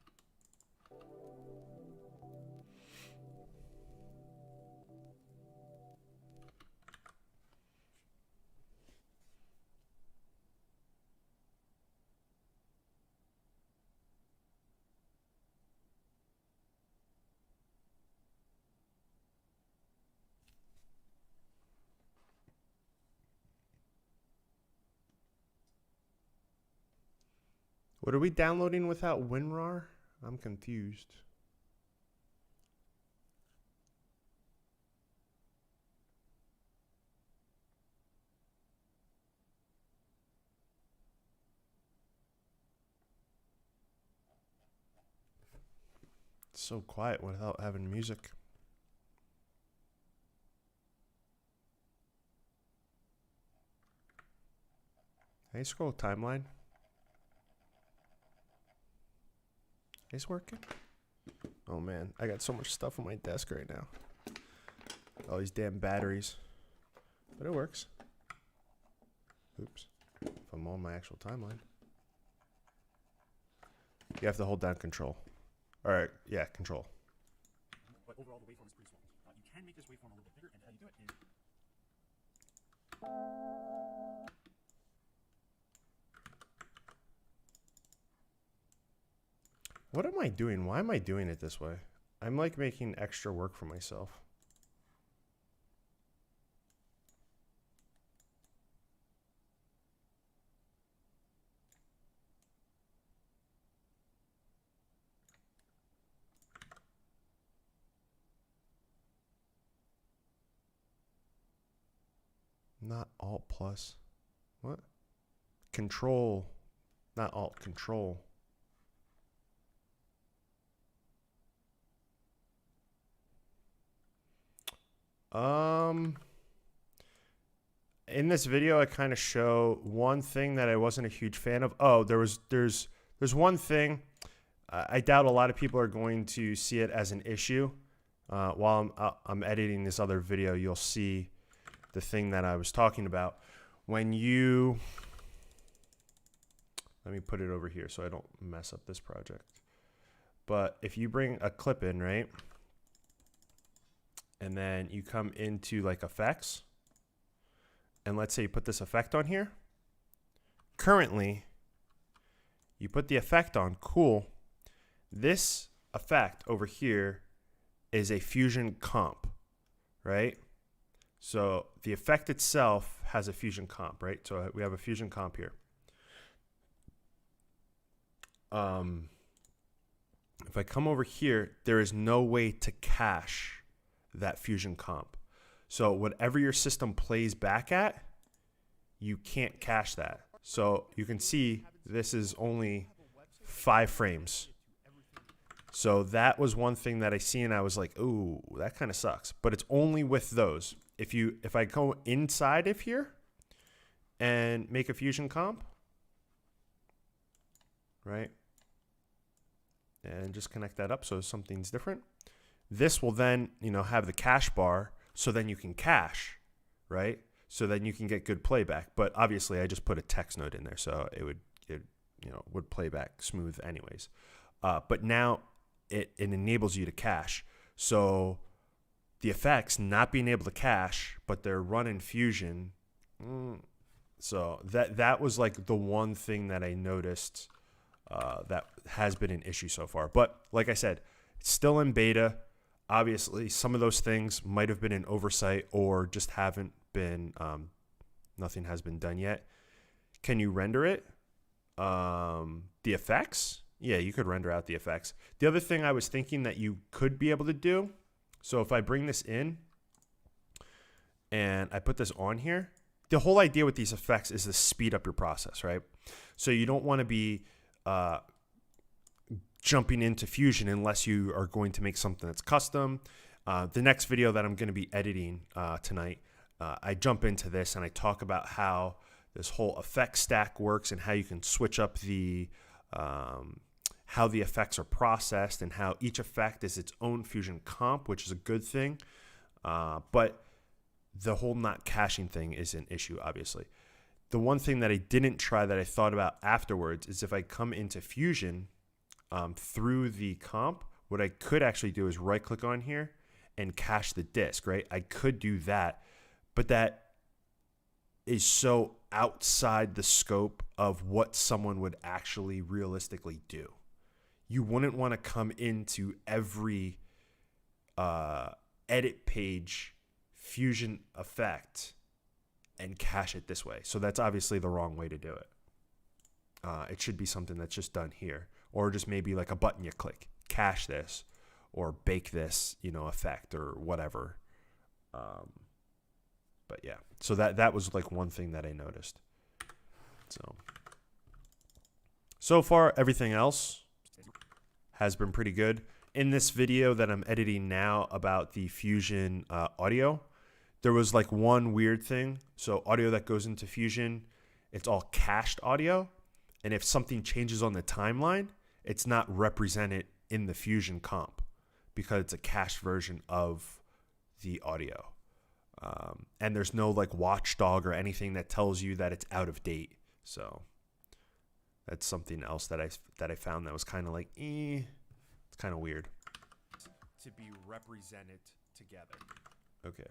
What are we downloading without WinRAR? I'm confused. It's so quiet without having music. Hey, scroll timeline. Is working? Oh man, I got so much stuff on my desk right now. All these damn batteries. But it works. Oops. If I'm on my actual timeline. You have to hold down control. Alright, yeah, control.
But overall, the waveform is pretty small. You can make this waveform a little bit bigger, and how you do it is...
What am I doing? Why am I doing it this way? I'm like making extra work for myself. Not Alt plus. What? Control. Not Alt, Control. In this video, I kind of show one thing that I wasn't a huge fan of. Oh, there's one thing. I doubt a lot of people are going to see it as an issue. While I'm editing this other video, you'll see the thing that I was talking about. When you, let me put it over here so I don't mess up this project. But if you bring a clip in, right? and then you come into like effects, and let's say you put this effect on here. Currently, you put the effect on, cool. This effect over here is a fusion comp, right? So the effect itself has a fusion comp, right? So we have a fusion comp here. If I come over here, there is no way to cache that fusion comp. So whatever your system plays back at, you can't cache that. So you can see this is only 5 frames. So that was one thing that I see and I was like, ooh, that kind of sucks. But it's only with those. If I go inside of here and make a fusion comp, right? And just connect that up so something's different. This will then, have the cache bar, so then you can cache, right? So then you can get good playback. But obviously, I just put a text node in there, so it would playback smooth anyways. But now it enables you to cache. So the effects not being able to cache, but they're running Fusion. So that was like the one thing that I noticed that has been an issue so far. But like I said, it's still in beta. Obviously, some of those things might have been an oversight or just haven't been, nothing has been done yet. Can you render it? The effects? Yeah, you could render out the effects. The other thing I was thinking that you could be able to do, so if I bring this in and I put this on here, the whole idea with these effects is to speed up your process, right? So you don't want to be jumping into Fusion unless you are going to make something that's custom. The next video that I'm going to be editing tonight, I jump into this and I talk about how this whole effect stack works and how you can switch up the how the effects are processed and how each effect is its own Fusion comp, which is a good thing. But the whole not caching thing is an issue, obviously. The one thing that I didn't try that I thought about afterwards is if I come into Fusion through the comp, what I could actually do is right click on here and cache the disk, right? I could do that, but that is so outside the scope of what someone would actually realistically do. You wouldn't want to come into every edit page Fusion effect and cache it this way. So that's obviously the wrong way to do it. It should be something that's just done here, or just maybe like a button you click, cache this, or bake this, effect or whatever. But yeah, so that was like one thing that I noticed. So far, everything else has been pretty good. In this video that I'm editing now about the Fusion audio, there was like one weird thing. So audio that goes into Fusion, it's all cached audio. And if something changes on the timeline, it's not represented in the Fusion comp because it's a cached version of the audio. And there's no like watchdog or anything that tells you that it's out of date. So that's something else that I found that was kind of like, it's kind of weird. To be represented together. Okay.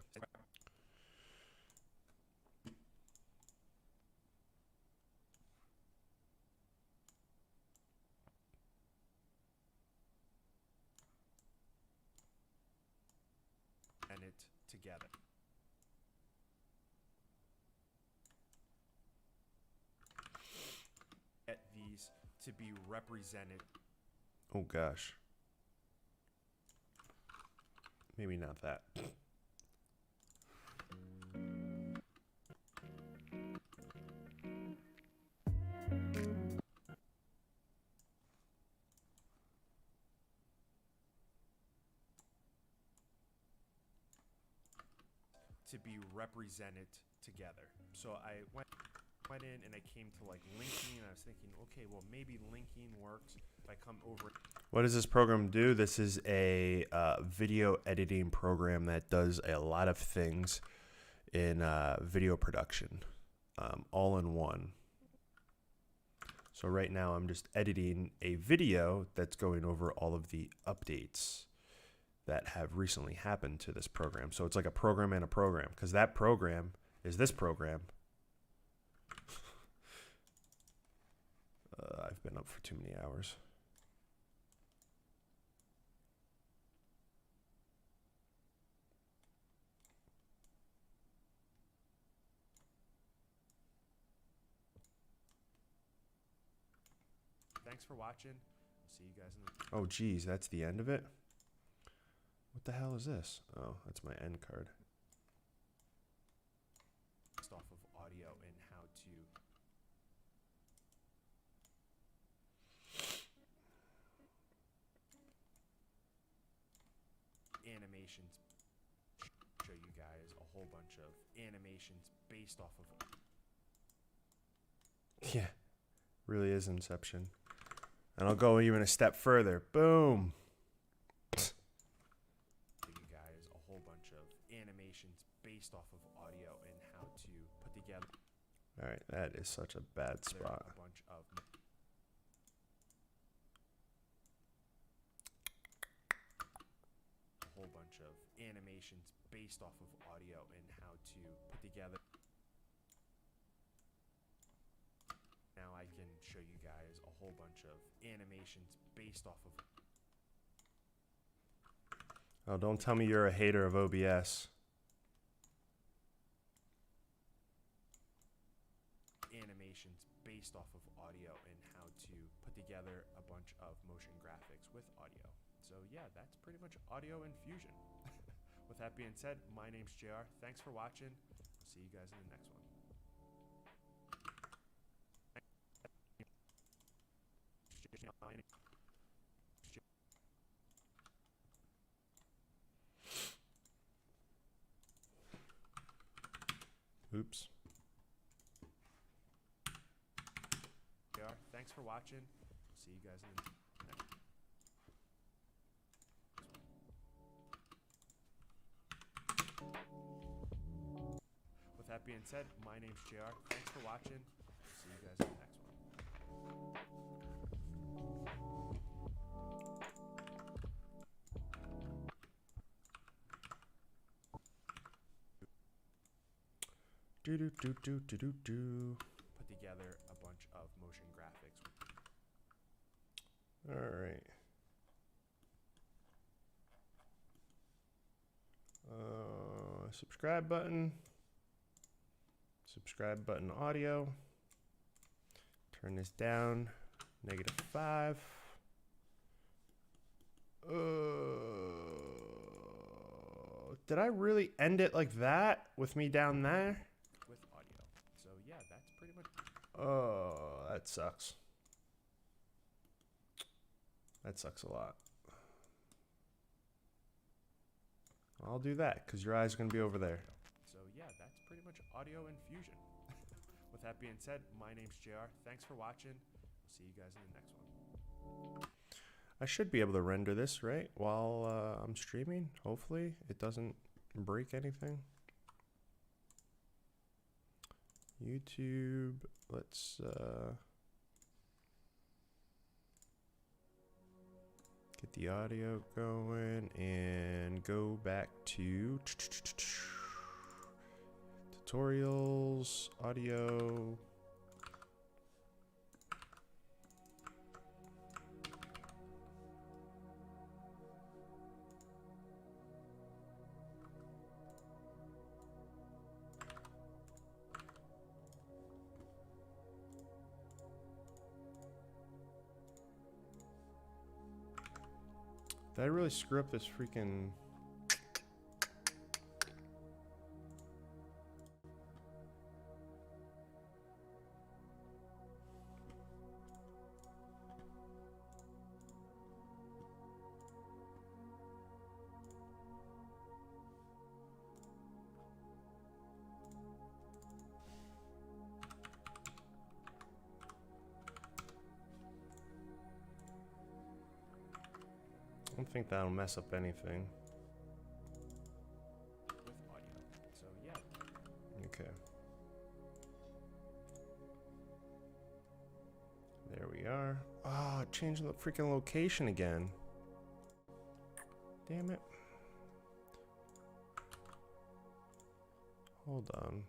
And it together. Get these to be represented. Oh gosh. Maybe not that. To be represented together. So I went in and I came to like linking and I was thinking, okay, well maybe linking works if I come over. What does this program do? This is a video editing program that does a lot of things in video production, all in one. So right now I'm just editing a video that's going over all of the updates that have recently happened to this program. So it's like a program and a program, because that program is this program. I've been up for too many hours.
Thanks for watching. I'll see you guys in the...
Oh, geez, that's the end of it? What the hell is this? Oh, that's my end card.
Off of audio and how to animations. Show you guys a whole bunch of animations based off of...
Yeah, really is Inception. And I'll go even a step further. Boom.
Show you guys a whole bunch of animations based off of audio and how to put together...
All right, that is such a bad spot.
A bunch of... A whole bunch of animations based off of audio and how to put together... Now I can show you guys a whole bunch of animations based off of...
Oh, don't tell me you're a hater of OBS.
Animations based off of audio and how to put together a bunch of motion graphics with audio. So yeah, that's pretty much audio and Fusion. With that being said, my name's JR. Thanks for watching. I'll see you guys in the next one.
Oops.
JR, thanks for watching. I'll see you guys in the next one. With that being said, my name's JR. Thanks for watching. I'll see you guys in the next one.
Do do do do do do do.
Put together a bunch of motion graphics.
All right. Subscribe button. Subscribe button audio. Turn this down. -5. Did I really end it like that with me down there?
With audio. So yeah, that's pretty much...
Oh, that sucks. That sucks a lot. I'll do that because your eyes are going to be over there.
So yeah, that's pretty much audio and Fusion. With that being said, my name's JR. Thanks for watching. I'll see you guys in the next one.
I should be able to render this, right, while I'm streaming. Hopefully it doesn't break anything. YouTube, let's get the audio going and go back to tutorials, audio. Did I really screw up this freaking... I don't think that'll mess up anything.
With audio. So yeah.
Okay. There we are. Ah, oh, changing the freaking location again. Damn it. Hold on.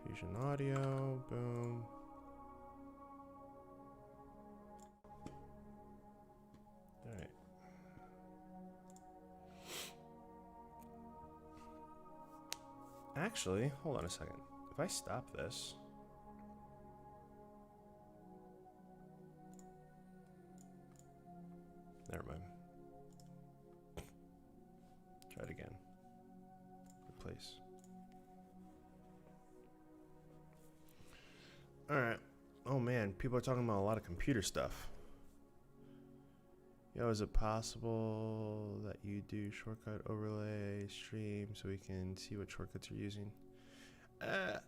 Fusion audio, boom. All right. Actually, hold on a second. If I stop this. Never mind. Try it again. Replace. Alright. Oh man, people are talking about a lot of computer stuff. Yo, is it possible that you do shortcut overlay stream so we can see what shortcuts you're using?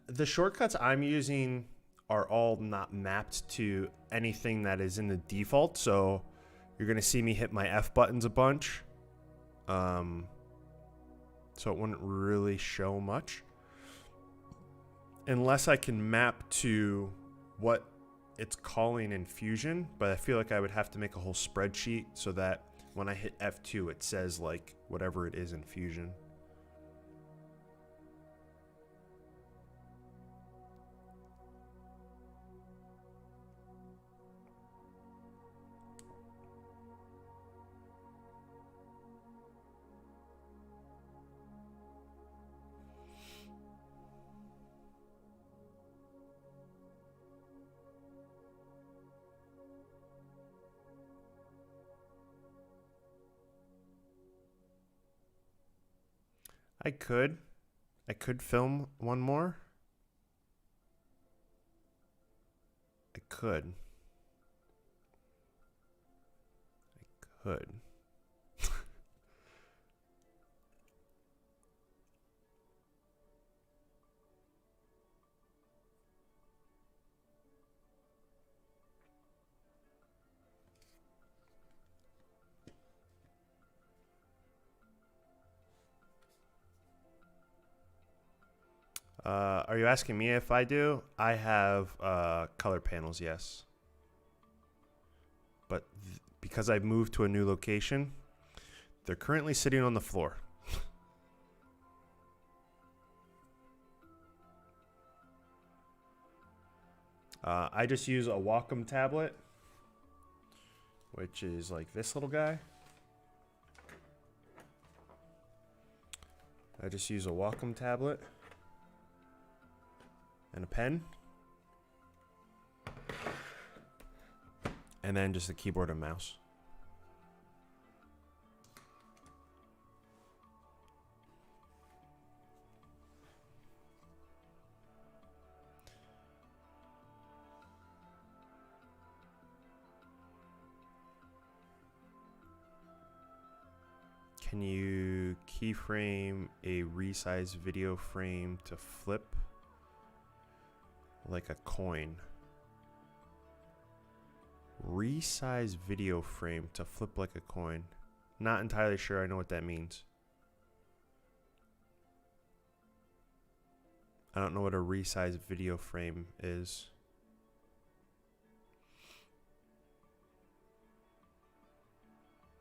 The shortcuts I'm using are all not mapped to anything that is in the default, so you're going to see me hit my F buttons a bunch. So it wouldn't really show much. Unless I can map to what it's calling in Fusion, but I feel like I would have to make a whole spreadsheet so that when I hit F2, it says like whatever it is in Fusion. I could film one more. I could. Are you asking me if I do? I have color panels, yes. But because I've moved to a new location, they're currently sitting on the floor. I just use a Wacom tablet, which is like this little guy. I just use a Wacom tablet and a pen, and then just a keyboard and mouse. Can you keyframe a resize video frame to flip like a coin? Resize video frame to flip like a coin. Not entirely sure I know what that means. I don't know what a resize video frame is.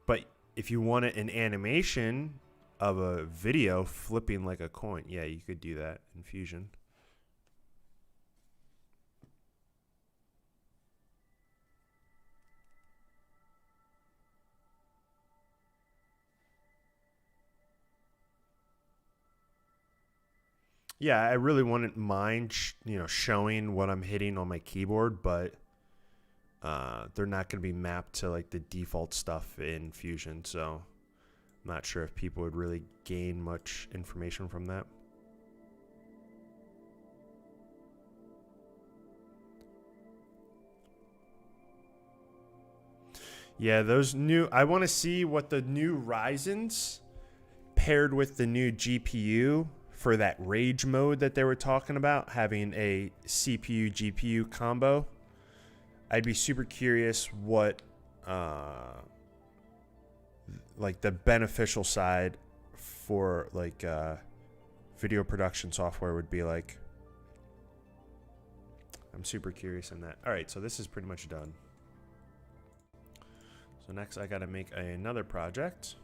But if you wanted an animation of a video flipping like a coin, yeah, you could do that in Fusion. Yeah, I really wouldn't mind, showing what I'm hitting on my keyboard, but they're not going to be mapped to like the default stuff in Fusion, so I'm not sure if people would really gain much information from that. Yeah, I want to see what the new Ryzen's paired with the new GPU for that rage mode that they were talking about, having a CPU GPU combo. I'd be super curious what like the beneficial side for like video production software would be like. I'm super curious in that. All right, so this is pretty much done. So next I got to make another project.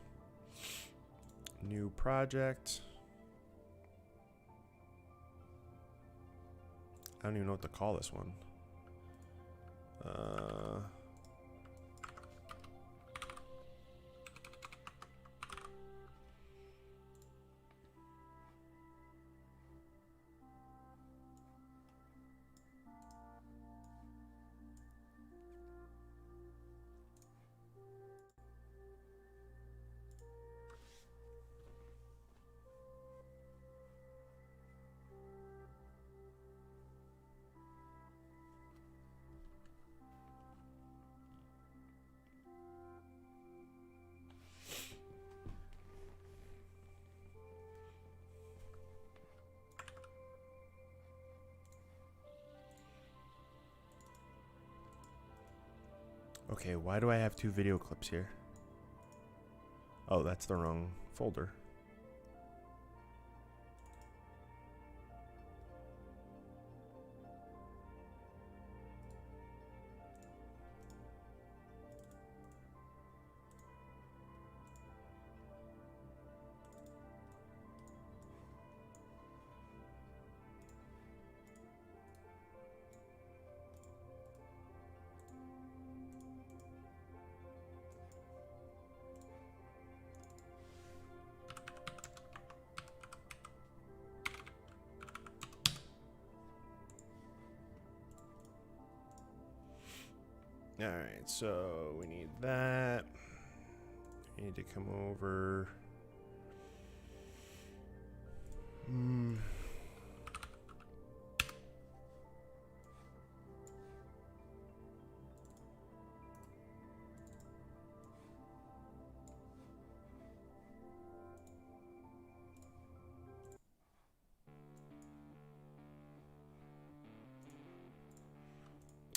New project. I don't even know what to call this one. Okay, why do I have 2 video clips here? Oh, that's the wrong folder. All right, so we need that. We need to come over.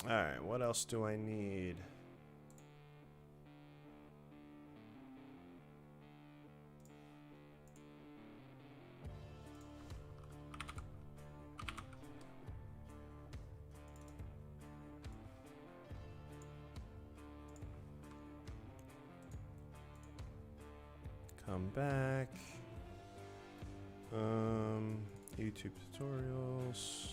All right, what else do I need? Come back. YouTube tutorials.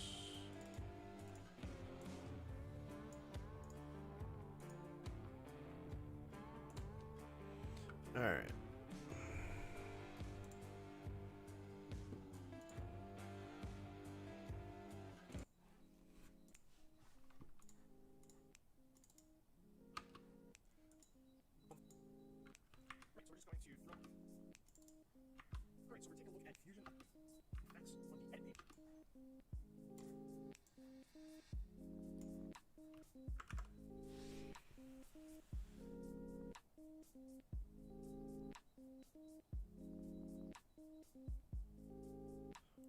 All right.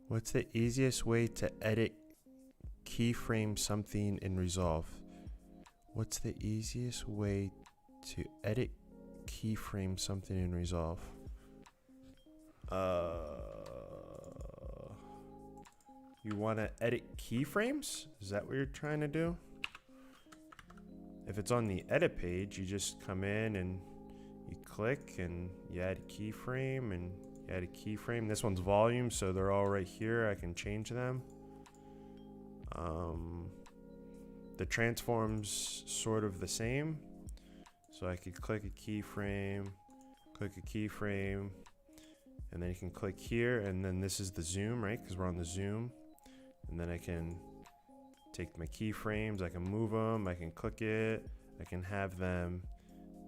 What's the easiest way to edit keyframe something in Resolve? What's the easiest way to edit keyframe something in Resolve? You want to edit keyframes? Is that what you're trying to do? If it's on the edit page, you just come in and you click and you add a keyframe and you add a keyframe. This one's volume, so they're all right here. I can change them. The transform's sort of the same. So I could click a keyframe, and then you can click here, and then this is the zoom, right? Because we're on the zoom. And then I can take my keyframes, I can move them, I can click it, I can have them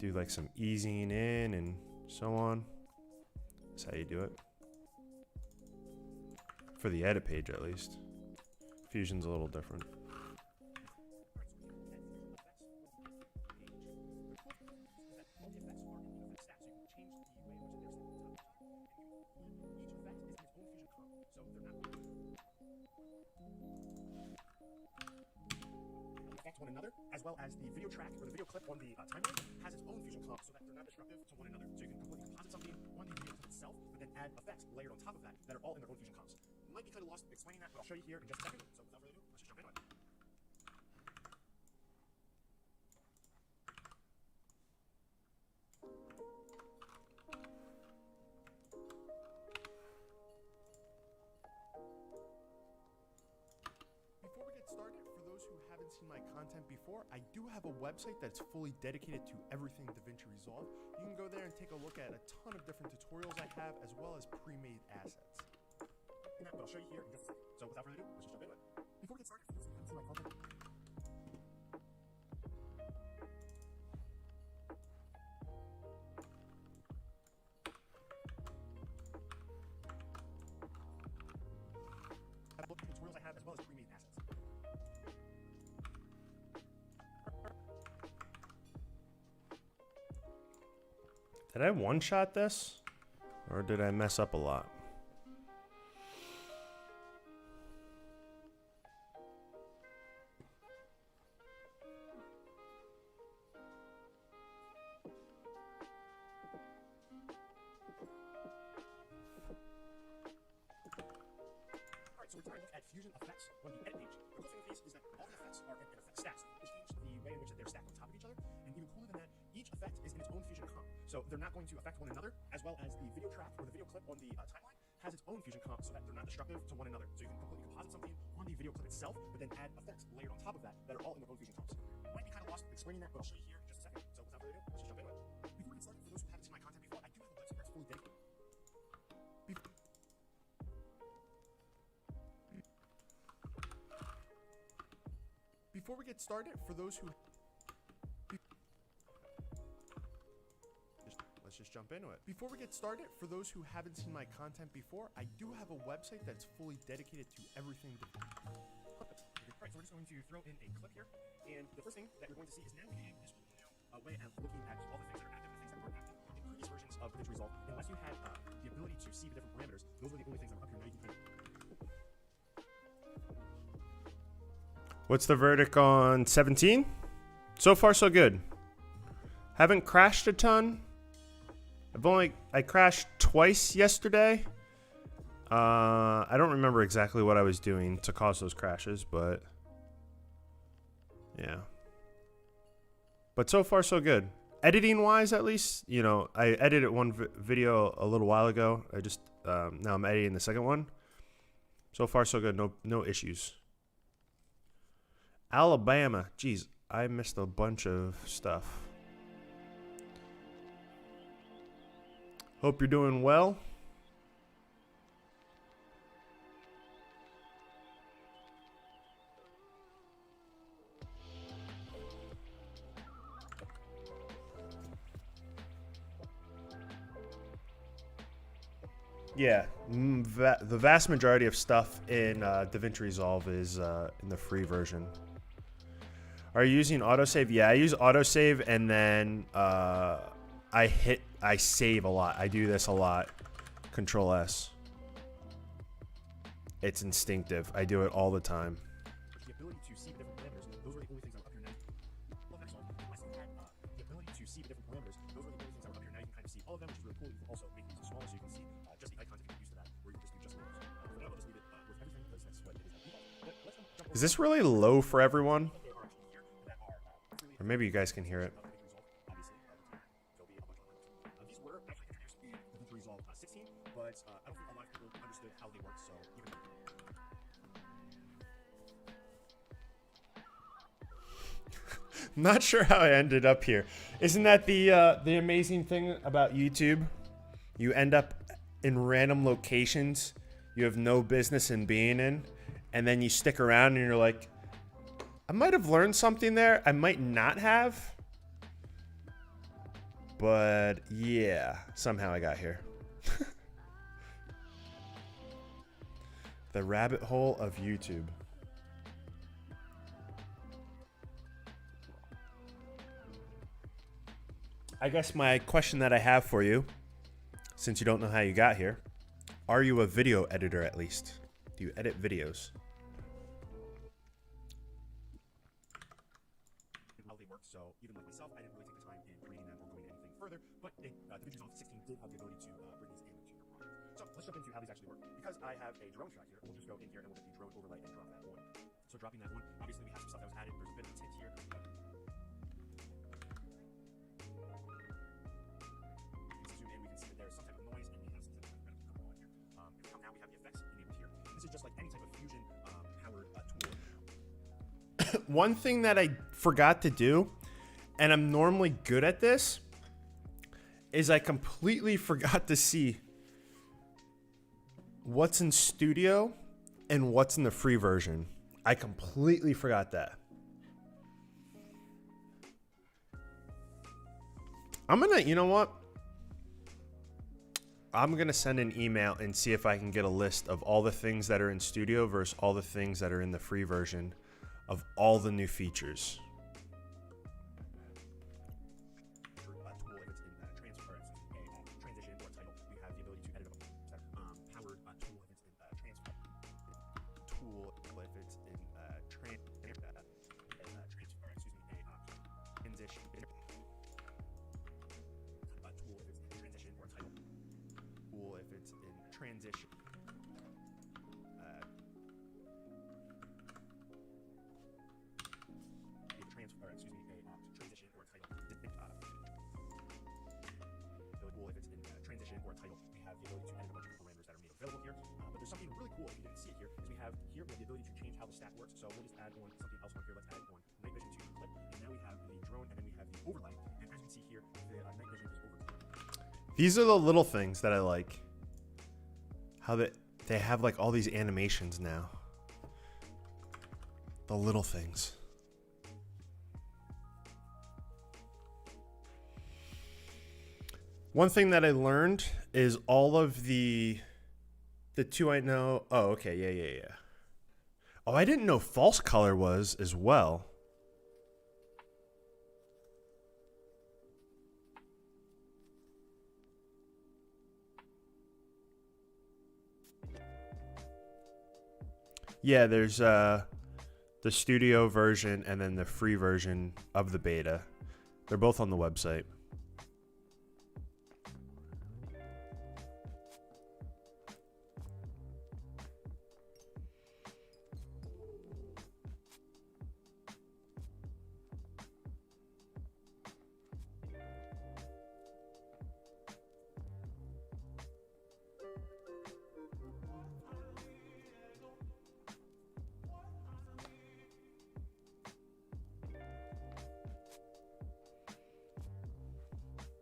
do like some easing in and so on. That's how you do it. For the edit page, at least. Fusion's a little different.
One another, as well as the video track or the video clip on the timeline has its own fusion comp so that they're not destructive to one another. So you can completely composite something on the video clip itself, but then add effects layered on top of that are all in their own fusion comps. You might be kind of lost explaining that, but I'll show you here in just a second. So without further ado, let's just jump into it. seen my content before, I do have a website that's fully dedicated to everything DaVinci Resolve. You can go there and take a look at a ton of different tutorials I have, as well as pre-made assets. But I'll show you here in just a second. So without further ado, let's just jump into it. Before we get started, if you haven't seen my content, have a look at the tutorials I have, as well as pre-made assets.
Did I one-shot this? Or did I mess up a lot?
Alright, so we're taking a look at Fusion effects on the edit page. The cool thing with these is that all the effects are in effect stacks, which change the way in which they're stacked on top of each other. And even cooler than that, each effect is in its own Fusion comp. So they're not going to affect one another, as well as the video track or the video clip on the timeline has its own Fusion comp so that they're not destructive to one another. So you can completely composite something on the video clip itself, but then add effects layered on top of that are all in their own Fusion comps. You might be kind of lost explaining that, but I'll show you here in just a second. So without further ado, let's just jump into it. Before we get started, for those who haven't seen my content before, I do have a website that's fully dedicated. Before we get started, for those who let's just jump into it. Before we get started, for those who haven't seen my content before, I do have a website that's fully dedicated to everything. Alright, so we're just going to throw in a clip here, and the first thing that you're going to see is now we have this whole new way of looking at all the things that are active and things that weren't active in previous versions of DaVinci Resolve. Unless you had the ability to see the different parameters, those were the only things that were up here. Now you can
What's the verdict on 17? So far, so good. Haven't crashed a ton. I crashed twice yesterday. I don't remember exactly what I was doing to cause those crashes, but yeah. But so far, so good. Editing wise, at least, you know, I edited one video a little while ago. Now I'm editing the second one. So far, so good. No issues. Alabama. Jeez, I missed a bunch of stuff. Hope you're doing well. Yeah, the vast majority of stuff in DaVinci Resolve is in the free version. Are you using autosave? Yeah, I use autosave, and then I save a lot. I do this a lot. Control S. It's instinctive. I do it all the time.
the ability to see the different parameters, those were the only things that were up here now. Well, that's all. Unless you had the ability to see the different parameters, those were the only things that were up here now. You can kind of see all of them, which is really cool. You can also make these smaller so you can see just the icons if you're used to that, or you can just do just labels. For now, I'll just leave it with everything because that's what it is by default. But let's jump over.
Is this really low for everyone?
There are actually here that are
Or maybe you guys can hear it.
Obviously, there'll be a bunch of them. These were actually introduced in DaVinci Resolve 16, but I don't think a lot of people understood how they work, so even
Not sure how I ended up here. Isn't that the amazing thing about YouTube? You end up in random locations you have no business in being in, and then you stick around and you're like, I might have learned something there. I might not have. But yeah, somehow I got here. The rabbit hole of YouTube. I guess my question that I have for you, since you don't know how you got here, are you a video editor at least? Do you edit videos?
how they work. So even like myself, I didn't really take the time in creating them or going anything further. But DaVinci Resolve 16 did have the ability to bring these into your project. So let's jump into how these actually work. Because I have a drone shot here, we'll just go in here and we'll get the drone overlay and drop that one. So dropping that one, obviously we have some stuff that was added. There's a bit of a tint here. You can zoom in, we can see that there's some type of noise, and we have some type of going on here. Now we have the effects enabled here. This is just like any type of Fusion powered tool.
one thing that I forgot to do, and I'm normally good at this, is I completely forgot to see what's in Studio and what's in the free version. I completely forgot that. I'm gonna, you know what? I'm gonna send an email and see if I can get a list of all the things that are in Studio versus all the things that are in the free version of all the new features.
Transition. Transfer, transition or title. If it's in transition or title, we have the ability to edit a bunch of parameters that are made available here. But there's something really cool if you didn't see it here. Is we have the ability to change how the stack works. So we'll just add on something else on here. Let's add on night vision to the clip, and now we have the drone, and then we have the overlay. And as you can see here, the night vision is overlaid.
These are the little things that I like. How they have like all these animations now. The little things. One thing that I learned is all of the two I know. Oh, okay, yeah. Oh, I didn't know false color was as well. Yeah, there's the studio version and then the free version of the beta. They're both on the website.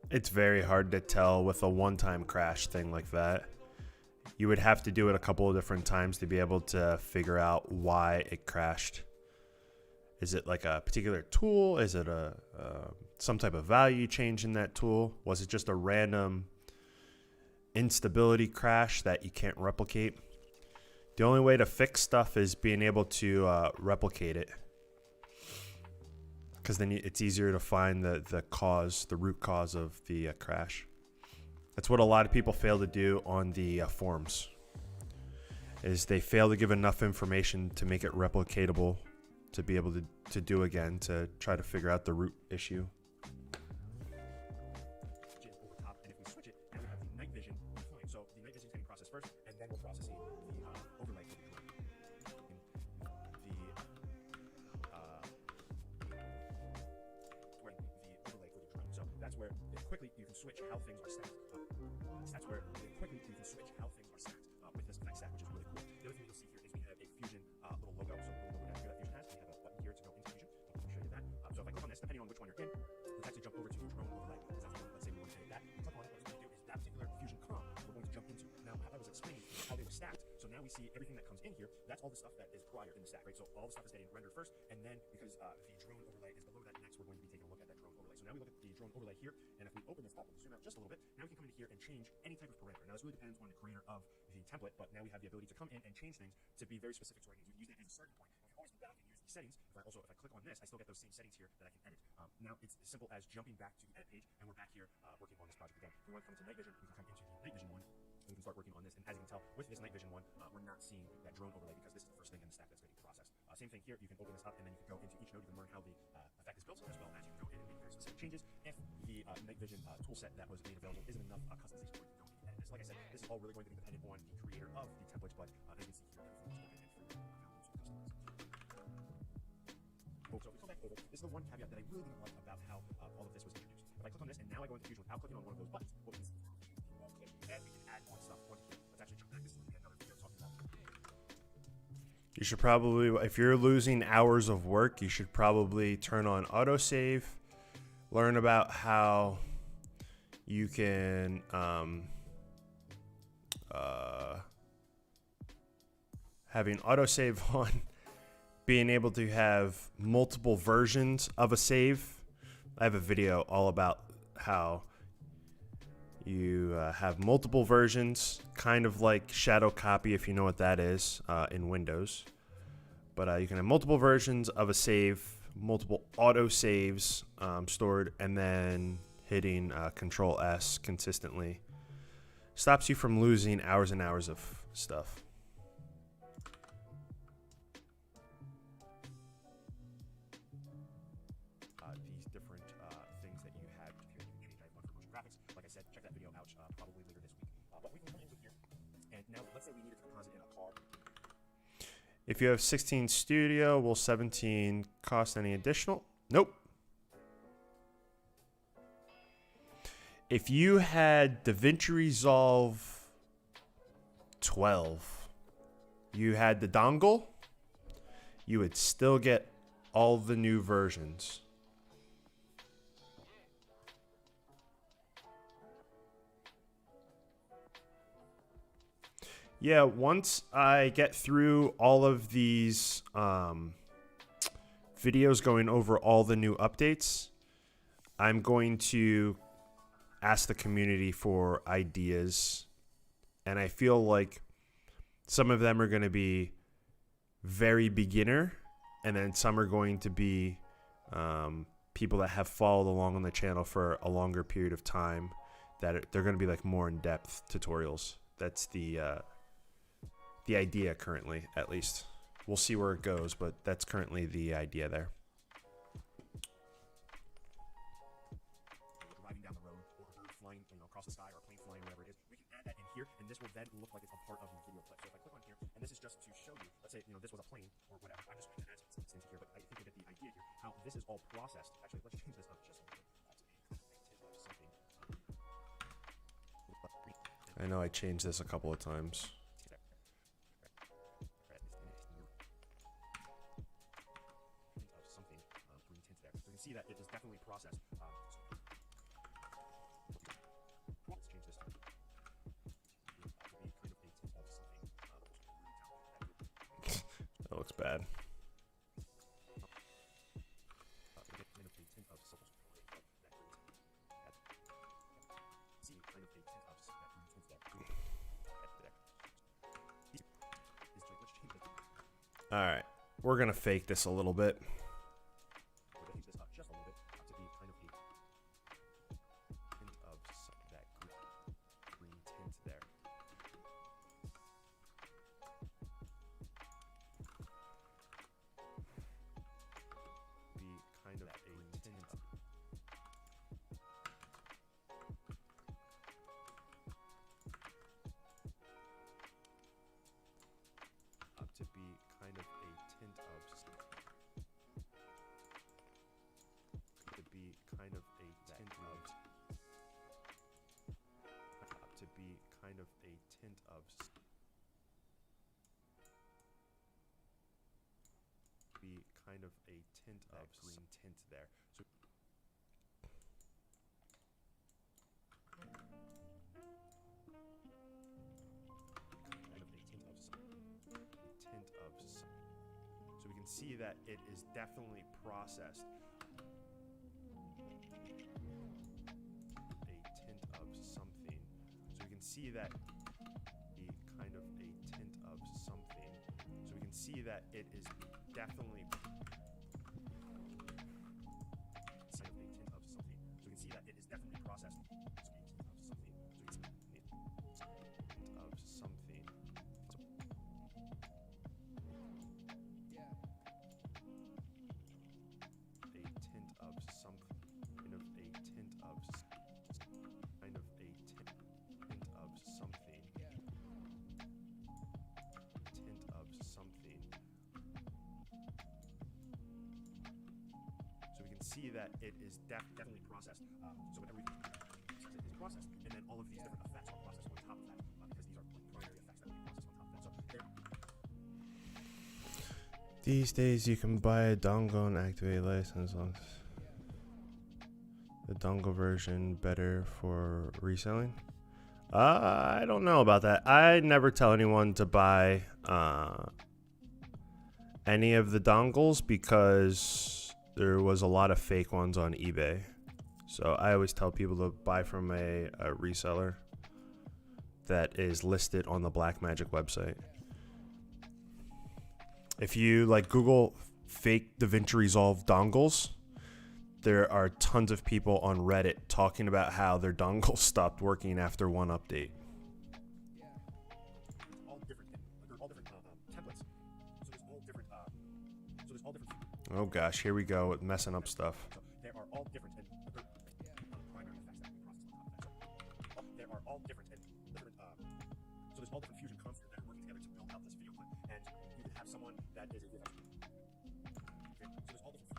It's very hard to tell with a one-time crash thing like that. You would have to do it a couple of different times to be able to figure out why it crashed. Is it like a particular tool? Is it some type of value change in that tool? Was it just a random instability crash that you can't replicate? The only way to fix stuff is being able to replicate it. Because then it's easier to find the root cause of the crash. That's what a lot of people fail to do on the forums. Is they fail to give enough information to make it replicatable to be able to do again, to try to figure out the root issue.
Over top, and if we switch it, now we have the night vision deploying. So the night vision is getting processed first, and then we're processing the overlay for the drone. So that's where quickly you can switch how things are stacked. That's where quickly you can switch how things are stacked with this effect stack, which is really cool. The other thing you'll see here is we have a Fusion little logo. So the little logo down here that Fusion has, we have a button here to go into Fusion. I'll show you that. So if I click on this, depending on which one you're in, let's actually jump over to the drone overlay. Because that's one, let's say we want to edit that. Click on it. What we're going to do is that particular Fusion comp we're going to jump into. Now, how I was explaining how they were stacked. So now we see everything that comes in here. That's all the stuff that is prior in the stack, right? So all the stuff is getting rendered first, and then because the drone overlay is below that, next we're going to be taking a look at that drone overlay. So now we look at the drone overlay here, and if we open this up, we'll zoom out just a little bit. Now we can come in here and change any type of parameter. Now this really depends on the creator of the template, but now we have the ability to come in and change things to be very specific to our needs. We use that as a starting point. We can always go back and use the settings. If I click on this, I still get those same settings here that I can edit. Now it's as simple as jumping back to the edit page, and we're back here working on this project again. If we want to come to night vision, we can come into the night vision one, and we can start working on this. And as you can tell, with this night vision one, we're not seeing that drone overlay because this is the first thing in the stack that's getting processed. Same thing here. You can open this up, and then you can go into each node. You can learn how the effect is built, as well as you can go in and make very specific changes. If the night vision tool set that was made available isn't enough customization, where you don't need to edit this. Like I said, this is all really going to be dependent on the creator of the templates, but as you can see here, everything is spoken and free available to customers. So if we come back over, this is the one caveat that I really didn't like about how all of this was introduced. If I click on this, and now I go into Fusion without clicking on one of those buttons, what we can see and we can add more stuff onto here. Let's actually jump back. This is another video talking about.
You should probably, if you're losing hours of work, you should probably turn on autosave, learn about how you can having autosave on, being able to have multiple versions of a save. I have a video all about how you have multiple versions, kind of like shadow copy, if you know what that is, in Windows. But you can have multiple versions of a save, multiple auto saves stored, and then hitting Control S consistently stops you from losing hours and hours of stuff. These different things that you have here, you can change. I have one for motion graphics. Like I said, check that video out probably later this week. But we can come into here, and now let's say we needed to composite in a car. If you have 16 Studio, will 17 cost any additional? Nope. If you had DaVinci Resolve 12, you had the dongle, you would still get all the new versions. Yeah, once I get through all of these videos going over all the new updates, I'm going to ask the community for ideas. And I feel like some of them are going to be very beginner, and then some are going to be people that have followed along on the channel for a longer period of time, that they're going to be like more in-depth tutorials. That's the idea currently, at least. We'll see where it goes, but that's currently the idea there. Driving down the road, or a bird flying, across the sky, or a plane flying, whatever it is, we can add that in here, and this will then look like it's a part of the video clip. So if I click on here, and this is just to show you, let's say, this was a plane or whatever. I'm just going to add some into here, but I think you get the idea here, how this is all processed. Actually, let's change this up just a little bit. I know I changed this a couple of times. See that it is definitely processed. Let's change this to be kind of a tint of something. That looks bad. Kind of a tint of something. See, kind of a tint of that green tint there. All right, we're gonna fake this a little bit. To be kind of a tint of to be kind of a tint of to be kind of a tint of be kind of a tint of green tint there. So so we can see that it is definitely processed. A tint of something. So we can see that the kind of a tint of something. So we can see that it is definitely kind of a tint of something. So we can see that it is definitely processed. See that it is definitely processed. So whenever we process it, it's processed, and then all of these different effects are processed on top of that, because these are like primary effects that we process on top of that. So These days you can buy a dongle and activate a license. The dongle version better for reselling? I don't know about that. I never tell anyone to buy any of the dongles because there was a lot of fake ones on eBay. So I always tell people to buy from a reseller that is listed on the Blackmagic website. If you like Google fake DaVinci Resolve dongles, there are tons of people on Reddit talking about how their dongles stopped working after one update.
All different, they're all different templates. So there's all different. So there's all different.
Oh gosh, here we go with messing up stuff.
So there are all different primary effects that we process on top of that. So there are all different different. So there's all different fusion concepts that are working together to build out this video clip, and you could have someone that is a VFX. Okay, so there's all different.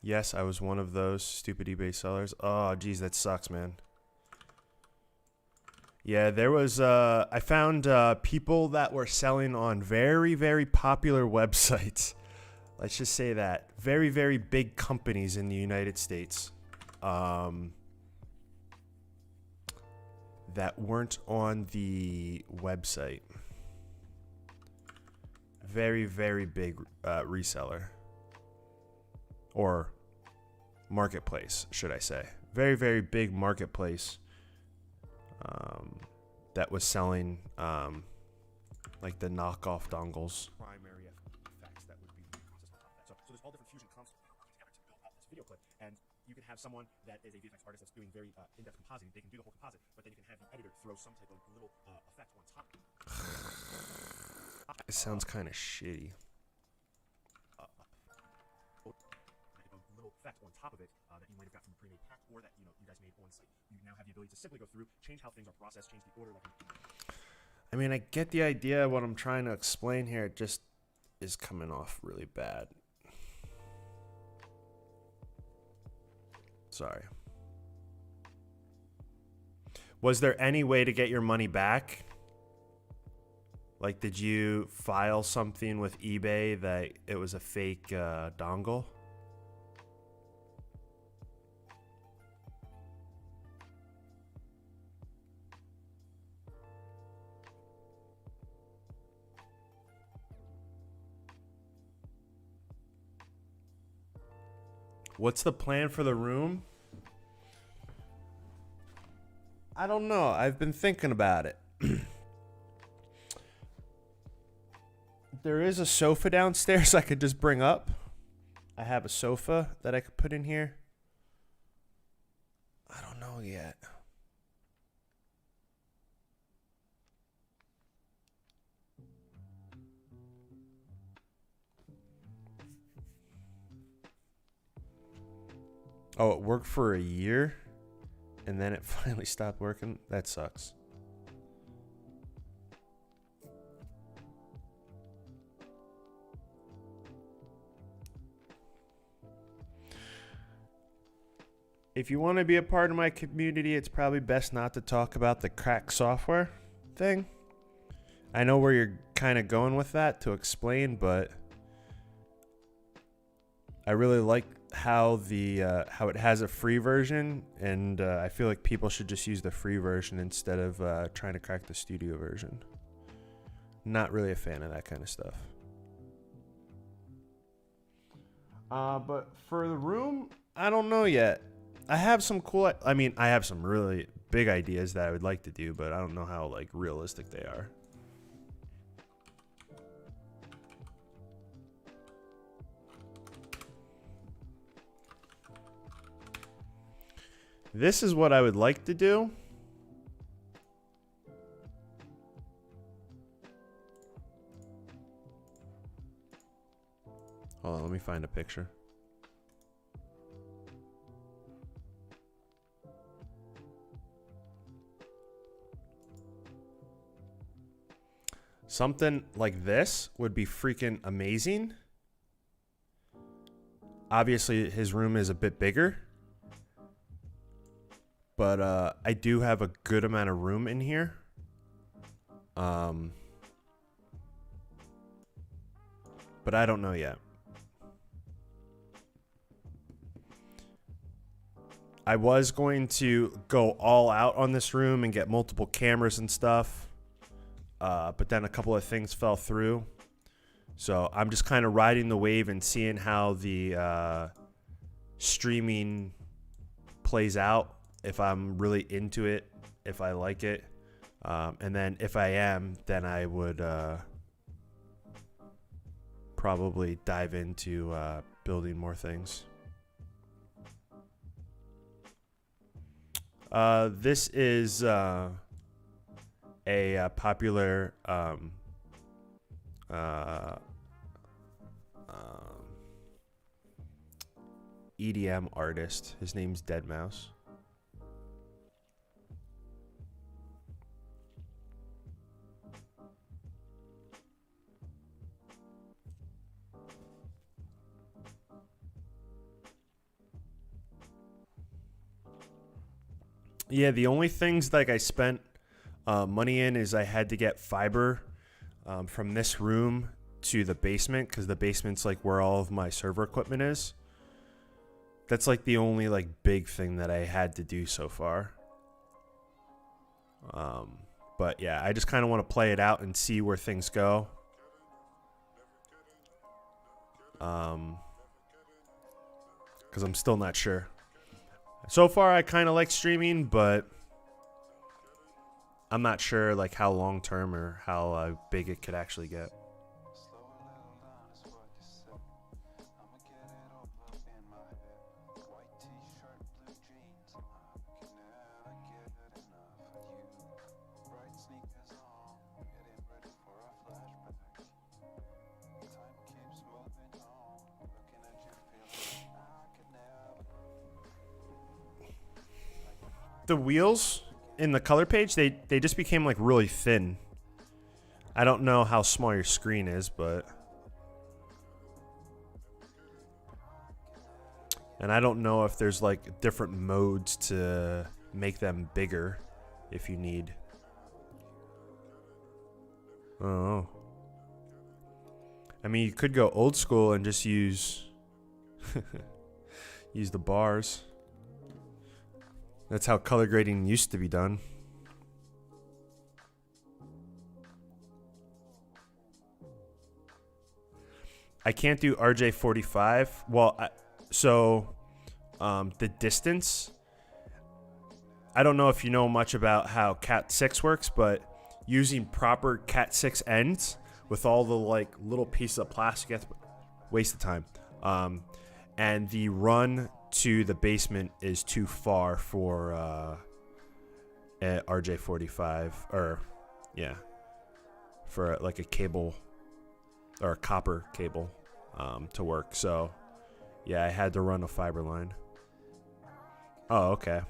Yes, I was one of those stupid eBay sellers. Oh, geez, that sucks, man. Yeah, there was, I found people that were selling on very, very popular websites. Let's just say that. Very, very big companies in the United States. That weren't on the website. Very, very big reseller. Or marketplace, should I say. Very, very big marketplace that was selling like the knockoff dongles.
Primary effects that would be processed on top of that. So there's all different fusion concepts that are working together to build out this video clip, and you can have someone that is a VFX artist that's doing very in-depth compositing. They can do the whole composite, but then you can have the editor throw some type of little effect on top.
It sounds kind of shitty.
Little effect on top of it that you might have got from a pre-made pack, or that you guys made on site. You now have the ability to simply go through, change how things are processed, change the order.
I mean, I get the idea of what I'm trying to explain here. It just is coming off really bad. Sorry. Was there any way to get your money back? Like, did you file something with eBay that it was a fake dongle? What's the plan for the room? I don't know. I've been thinking about it. There is a sofa downstairs I could just bring up. I have a sofa that I could put in here. I don't know yet. Oh, it worked for a year and then it finally stopped working? That sucks. If you want to be a part of my community, it's probably best not to talk about the crack software thing. I know where you're kind of going with that to explain, but I really like how how it has a free version, and I feel like people should just use the free version instead of trying to crack the studio version. Not really a fan of that kind of stuff. But for the room, I don't know yet. I have some cool, I have some really big ideas that I would like to do, but I don't know how like realistic they are. This is what I would like to do. Hold on, let me find a picture. Something like this would be freaking amazing. Obviously, his room is a bit bigger. But I do have a good amount of room in here. But I don't know yet. I was going to go all out on this room and get multiple cameras and stuff. But then a couple of things fell through. So I'm just kind of riding the wave and seeing how the streaming plays out. If I'm really into it, if I like it. And then if I am, then I would probably dive into building more things. This is a popular EDM artist. His name's Deadmau5. Yeah, the only things like I spent money in is I had to get fiber from this room to the basement, because the basement's like where all of my server equipment is. That's like the only like big thing that I had to do so far. But yeah, I just kind of want to play it out and see where things go. Because I'm still not sure. So far, I kind of like streaming, but I'm not sure like how long term or how big it could actually get. The wheels in the color page, they just became like really thin. I don't know how small your screen is, but... And I don't know if there's like different modes to make them bigger if you need. Oh. I mean, you could go old school and just use use the bars. That's how color grading used to be done. I can't do RJ45. Well, the distance. I don't know if you know much about how Cat 6 works, but using proper Cat 6 ends with all the like little pieces of plastic, that's a waste of time. And the run to the basement is too far for RJ45, or yeah, for like a cable or a copper cable to work. So yeah, I had to run a fiber line. Oh, okay.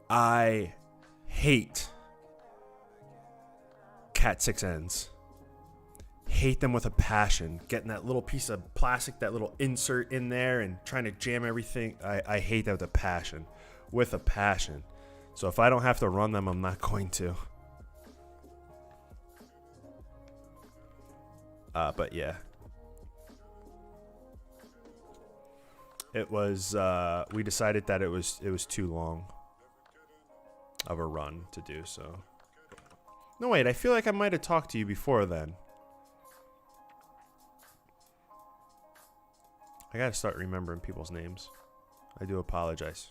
I hate Cat 6 ends. Hate them with a passion. Getting that little piece of plastic, that little insert in there and trying to jam everything. I hate that with a passion. With a passion. So if I don't have to run them, I'm not going to. But yeah. It was, we decided that it was too long of a run to do, so. No, wait, I feel like I might have talked to you before then. I gotta start remembering people's names. I do apologize.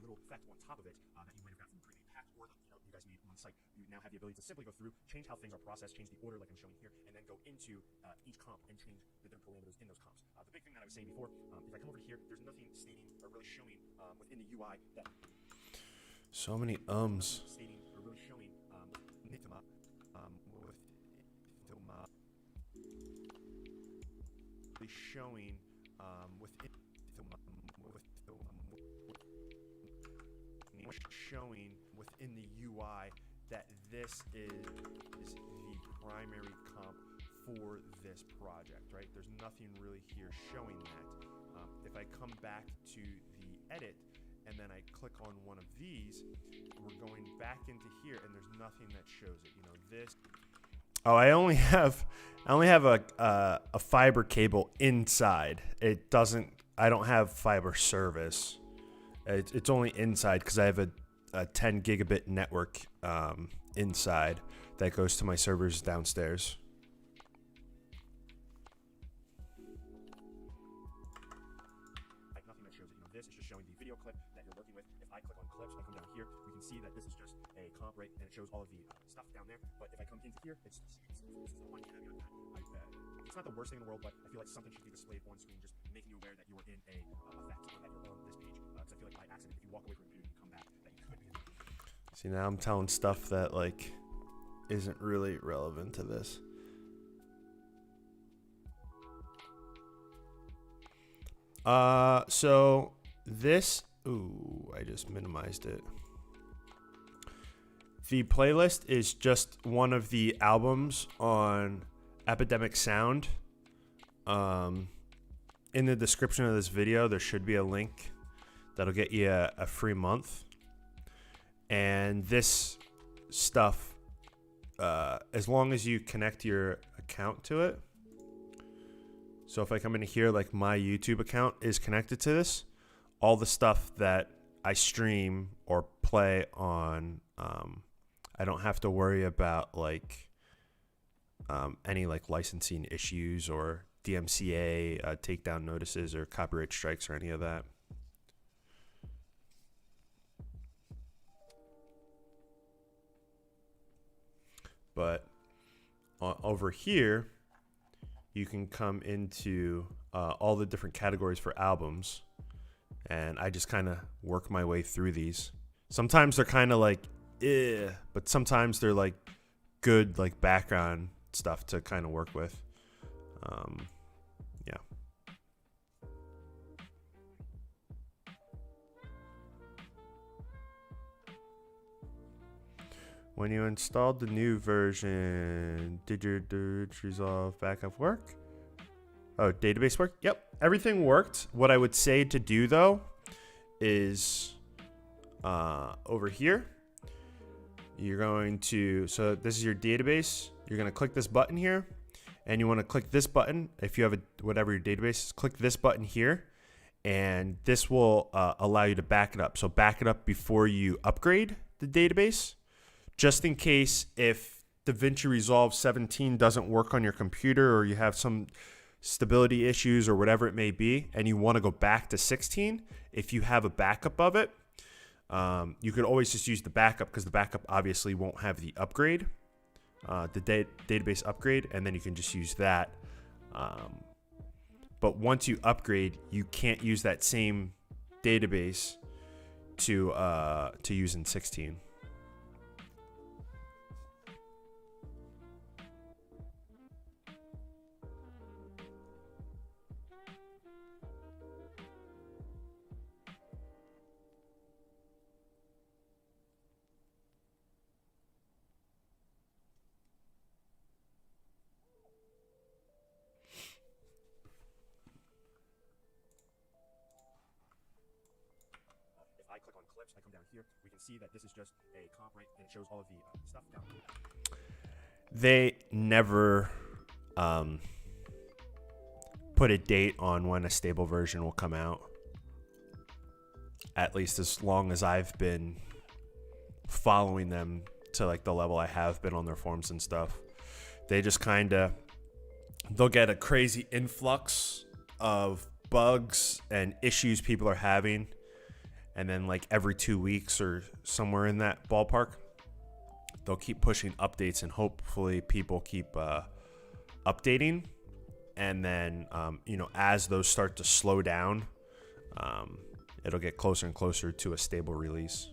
Little effect on top of it that you might have got from pre-made packs, or you guys need on site. You now have the ability to simply go through, change how things are processed, change the order like I'm showing here, and then go into each comp and change the different parameters in those comps. The big thing that I was saying before, if I come over to here, there's nothing stating or really showing within the UI that.
So many ums.
Stating or really showing Nitama showing showing within the UI that this is the primary comp
for this project, right? There's nothing really here showing that. If I come back to the edit and then I click on one of these, we're going back into here and there's nothing that shows it. You know, this. Oh, I only have a fiber cable inside. It doesn't. I don't have fiber service. It's only inside because I have a 10 gigabit network inside that goes to my servers downstairs.
Like nothing that shows it. You know, this is just showing the video clip that you're working with. If I click on clips, I come down here, we can see that this is just a comp rate and it shows all of the stuff down there. But if I come into here, it's the one caveat that it's not the worst thing in the world, but I feel like something should be displayed on screen, just making you aware that you are in a effect or that you're on this page. Because I feel like by accident, if you walk away from a computer and you come back, that you could be in.
See, now I'm telling stuff that like isn't really relevant to this. So this, ooh, I just minimized it. The playlist is just one of the albums on Epidemic Sound. In the description of this video, there should be a link that'll get you a free month. And this stuff, as long as you connect your account to it. So if I come into here, like my YouTube account is connected to this, all the stuff that I stream or play on, I don't have to worry about like any like licensing issues or DMCA takedown notices or copyright strikes or any of that. But over here, you can come into all the different categories for albums, and I just kind of work my way through these. Sometimes they're kind of like, but sometimes they're like good, like background stuff to kind of work with. Yeah. When you installed the new version, did your DaVinci Resolve backup work? Oh, database work? Yep, everything worked. What I would say to do though is over here, you're going to, so this is your database. You're going to click this button here, and you want to click this button. If you have whatever your database is, click this button here, and this will allow you to back it up. So back it up before you upgrade the database. Just in case if DaVinci Resolve 17 doesn't work on your computer or you have some stability issues or whatever it may be, and you want to go back to 16, if you have a backup of it, you could always just use the backup because the backup obviously won't have the upgrade, the database upgrade, and then you can just use that. But once you upgrade, you can't use that same database to use in 16.
I click on clips, I come down here, we can see that this is just a comp rate and it shows all of the stuff down here.
They never put a date on when a stable version will come out. At least as long as I've been following them to like the level I have been on their forums and stuff. They just kind of, they'll get a crazy influx of bugs and issues people are having. And then like every 2 weeks or somewhere in that ballpark, they'll keep pushing updates and hopefully people keep updating. And then, as those start to slow down, it'll get closer and closer to a stable release.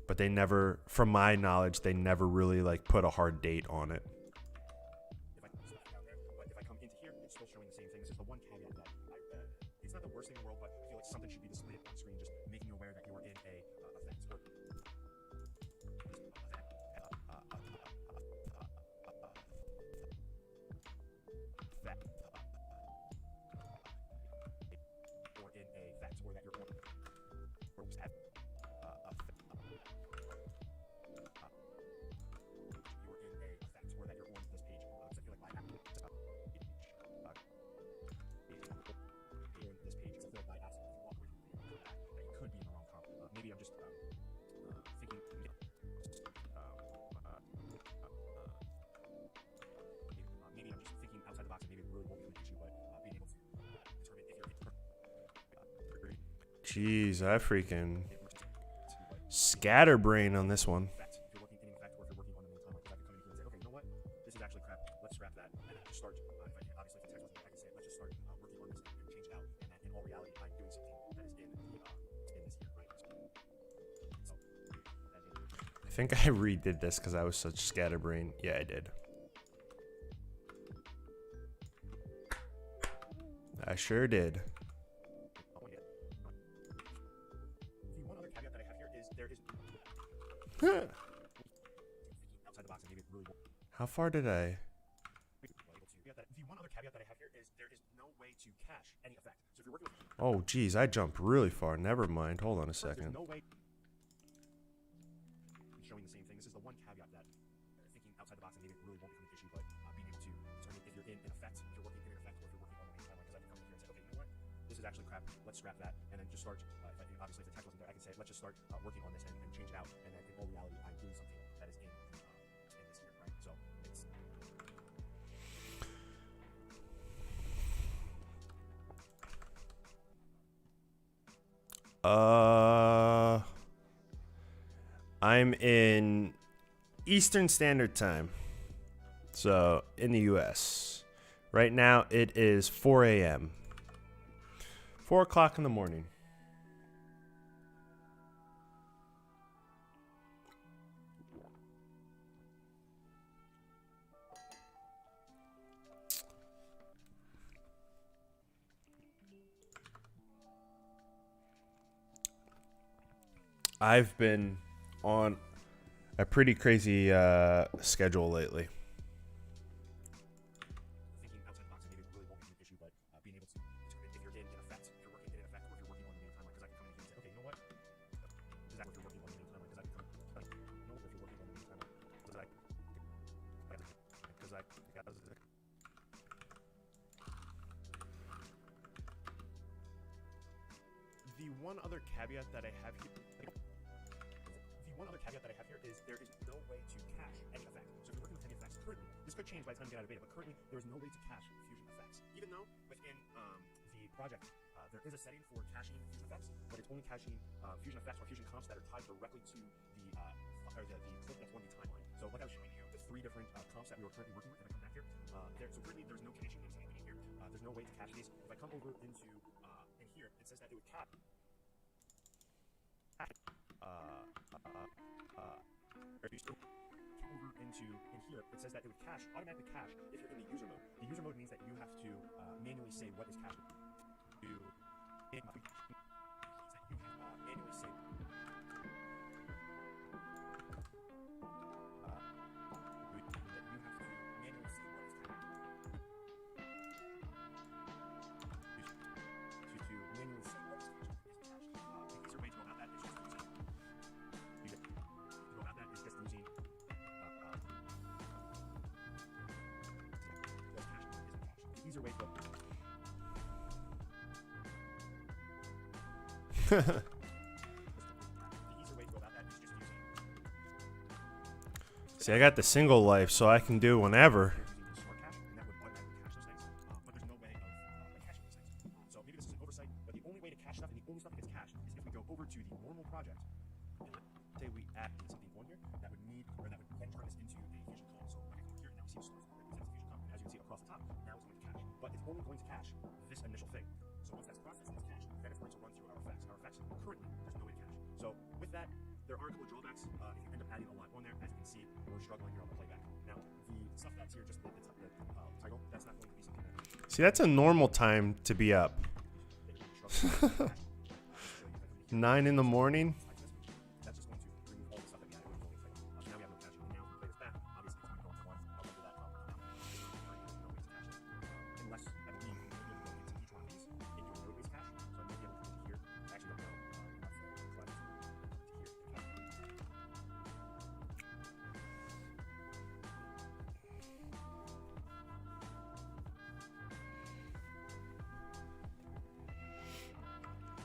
But they never, from my knowledge, they never really like put a hard date on it.
If I down there, but if I come into here, it's still showing the same thing. This is the one caveat that it's not the worst thing in the world, but I feel like something should be displayed on screen, just making you aware that you are in a effect.
Jeez, I freaking scatterbrain on this one.
Effect, if you're working in effect, or if you're working on the main timeline, because I can come in here and say, okay, you know what? This is actually crap. Let's scrap that and just start. Obviously, if the text wasn't there, I can say, let's just start working on this and change it out. And then in all reality, I'm doing something that is in this here, right? So,
I think I redid this because I was such scatterbrain. Yeah, I did. I sure did.
the one other caveat that I have here is there is outside the box, and maybe it really won't.
How far did I?
The one other caveat that I have here is there is no way to cache any effect. So if you're working with
Oh, geez, I jumped really far. Never mind. Hold on a second.
there's no way showing the same thing. This is the one caveat that thinking outside the box and maybe it really won't become an issue, but being able to determine if you're in effect, if you're working in effect, or if you're working on the main timeline, because I can come in here and say, okay, you know what, this is actually crap. Let's scrap that, and then just start. Obviously, if the text wasn't there, I can say, let's just start working on this and change it out, and then in all reality, I'm doing something that is in this here, right? So it's
I'm in Eastern Standard Time. So, in the US. Right now, it is 4 a.m. 4 o'clock in the morning. I've been on a pretty crazy schedule lately.
thinking outside the box and maybe it really won't be an issue, but being able to determine if you're in effect, if you're working in effect, or if you're working on the main timeline, because I can come in here and say, okay, you know what? Is that if you're working on the main timeline? Because I can come, you know, if you're working on the main timeline, The one other caveat that I have here. The one other caveat that I have here is there is no way to cache any effect. So if you're working with any effects currently, this could change by the time we get out of beta, but currently there is no way to cache fusion effects. Even though within the project there is a setting for caching fusion effects, but it's only caching fusion effects or fusion comps that are tied directly to the clip that's on the timeline. So like I was showing you, the three different comps that we were currently working with, if I come back here, so currently there's no caching into anything here. There's no way to cache these. If I come over into in here, it says that it would cache. Over into in here, it says that it would cache, automatically cache if you're in the user mode. The user mode means that you have to manually say what is cached. Manually say. The easier way to go about that is just using.
See, I got the single life, so I can do whenever.
Smart cache, and that would automatically cache those things. But there's no way of caching those things. So maybe this is an oversight, but the only way to cache stuff and the only stuff that gets cached is if we go over to the normal project and say we add something on here that would need, or that would then turn this into a fusion column. So I can come here and now we see a source that represents a fusion column. And as you can see across the top, now it's going to cache. But it's only going to cache this initial thing. So once that's processed and it's cached, then it's going to run through our effects. Our effects currently, there's no way to cache. So with that, there are a couple of drawbacks. If you end up adding a lot on there, as you can see, we're struggling here on the playback. Now, the stuff that's here, just the title, that's not going to be something that...
See, that's a normal time to be up. 9 in the morning.
That's just going to remove all the stuff that we added with the only thing. So now we have no caching. And now if we play this back, obviously it's going to go into one. I'll go through that problem now. Unless, I believe, you'll be able to go into each one of these into a node-based cache. So I might be able to come into here. I actually don't know.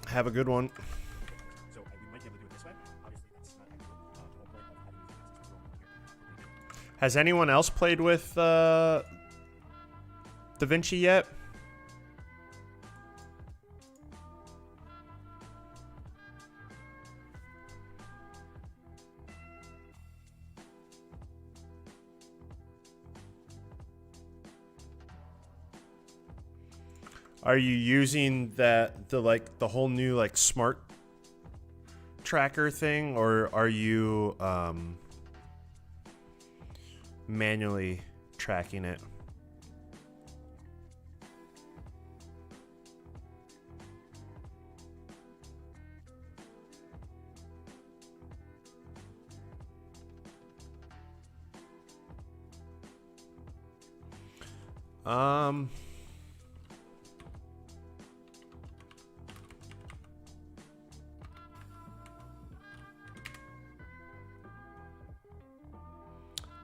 Have a good one.
So we might be able to do it this way. Obviously, that's not ideal. The whole point of having these access control here.
Has anyone else played with DaVinci yet? Are you using the whole new like smart tracker thing, or are you manually tracking it?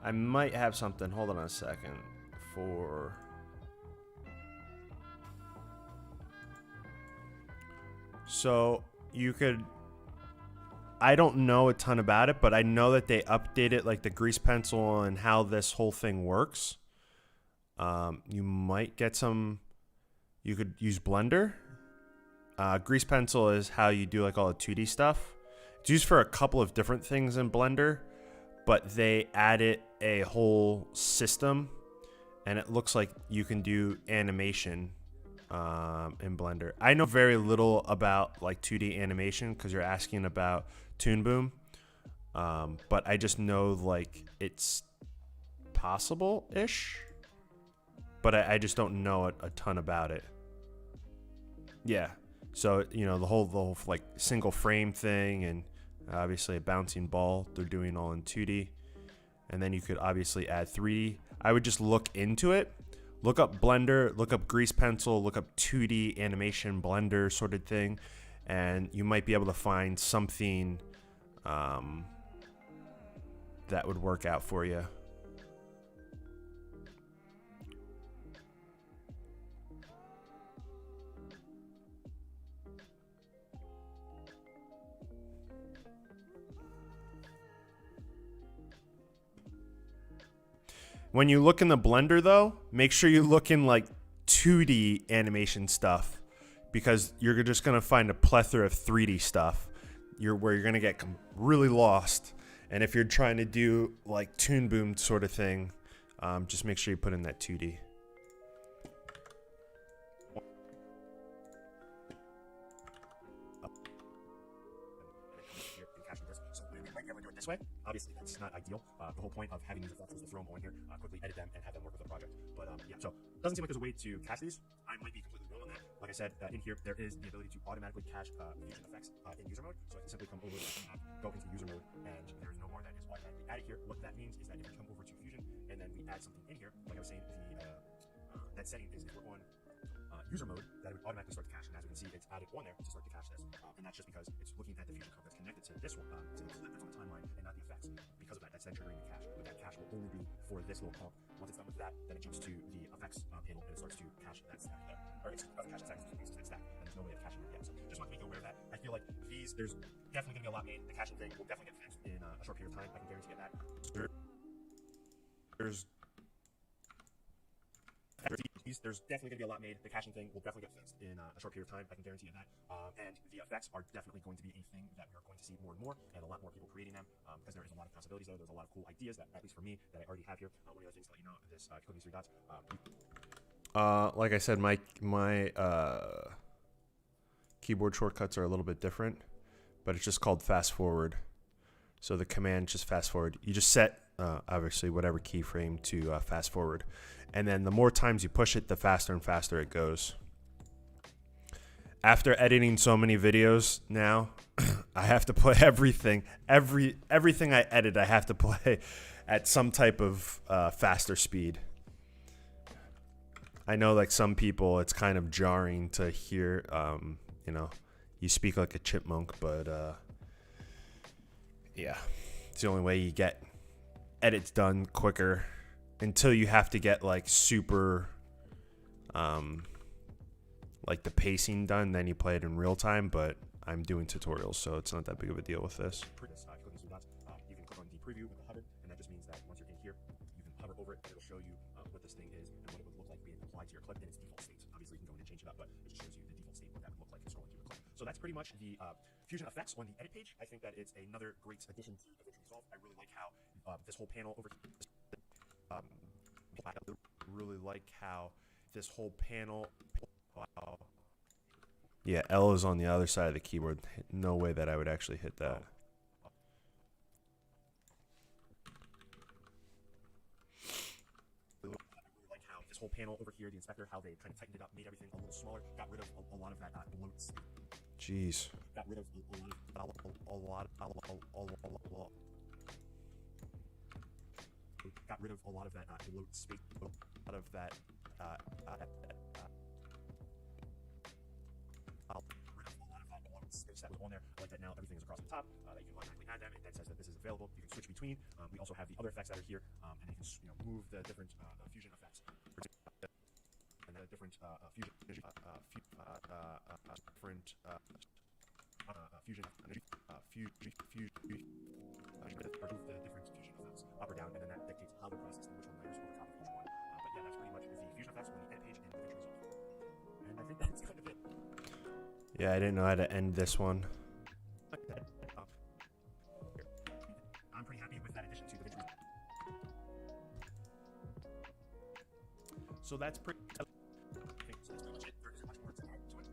I might have something. Hold on a second. So you could. I don't know a ton about it, but I know that they updated like the grease pencil and how this whole thing works. You might get some. You could use Blender. Grease pencil is how you do like all the 2D stuff. It's used for a couple of different things in Blender, but they added a whole system, and it looks like you can do animation in Blender. I know very little about like 2D animation because you're asking about Toon Boom, but I just know like it's possible-ish, but I just don't know a ton about it. Yeah, so you know the whole like single frame thing, and obviously a bouncing ball. They're doing all in 2D, and then you could obviously add 3D. I would just look into it. Look up Blender, look up Grease Pencil, look up 2D animation Blender sort of thing, and you might be able to find something that would work out for you. When you look in the Blender, though, make sure you look in like 2D animation stuff, because you're just gonna find a plethora of 3D stuff. Where you're gonna get really lost. And if you're trying to do like Toon Boom sort of thing, just make sure you put in that 2D.
This way. Obviously, that's not ideal. The whole point of having these effects is to throw them on here, quickly edit them, and have them work with the project. But yeah, so it doesn't seem like there's a way to cache these. I might be completely wrong on that. Like I said, in here there is the ability to automatically cache fusion effects in user mode. So I can simply come over to the app, go into user mode, and there's no more that is automatically added here. What that means is that if we come over to Fusion and then we add something in here, like I was saying, that setting is if we're on user mode, that it would automatically start to cache. And as we can see, it's added on there to start to cache this. And that's just because it's looking at the Fusion code that's connected to this one, to the clip that's on the timeline, and not the effects. Because of that, that's then triggering the cache. But that cache will only be for this little comp. Once it's done with that, then it jumps to the effects panel and it starts to cache that stack there. Or it doesn't cache that stack, it that stack. And there's no way of caching it yet. So just want to make you aware of that. I feel like there's definitely going to be a lot made. The caching thing will definitely get fixed in a short period of time. I can guarantee you that. There's definitely going to be a lot made. The caching thing will definitely get fixed in a short period of time. I can guarantee you that. And the effects are definitely going to be a thing that we're going to see more and more, and a lot more people creating them, because there is a lot of possibilities there. There's a lot of cool ideas that, at least for me, that I already have here. One of the other things to let you know, this click these 3 dots.
Like I said, my keyboard shortcuts are a little bit different, but it's just called fast forward. So the command just fast forward. You just set obviously whatever keyframe to fast forward, and then the more times you push it, the faster and faster it goes. After editing so many videos now, I have to play everything I edit. I have to play at some type of faster speed. I know, like some people, it's kind of jarring to hear, you know, you speak like a chipmunk, but yeah, it's the only way you get edits done quicker, until you have to get like super, like the pacing done, then you play it in real time. But I'm doing tutorials, so it's not that big of a deal with this.
You can click on the preview with the hover, and that just means that once you're in here, you can hover over it, and it'll show you what this thing is and what it would look like being applied to your clip in its default state. Obviously, you can go in and change it up, but it just shows you the default state, what that would look like scrolling through your clip. So that's pretty much the Fusion effects on the edit page. I think that it's another great addition to DaVinci Resolve. I really like how this whole panel over here. I really like how this whole panel.
Yeah, L is on the other side of the keyboard. No way that I would actually hit that.
Like how this whole panel over here, the inspector, how they kind of tightened it up, made everything a little smaller, got rid of a lot of that bloats.
Jeez.
Got rid of got rid of a lot of that bloat space, a lot of that space that was on there. I like that now everything is across the top. That you can automatically add them. It then says that this is available. You can switch between. We also have the other effects that are here, and you can move the different fusion effects. And the different fusion energy, remove the different fusion effects up or down, and then that dictates how they're processed and which one layers over top of each one. But yeah, that's pretty much the fusion effects on the edit page and DaVinci Resolve. And I think that's kind of it.
Yeah, I didn't know how to end this one.
I'm pretty happy with that addition to DaVinci Resolve. So that's pretty. So that's pretty much it. There isn't much more to add to it.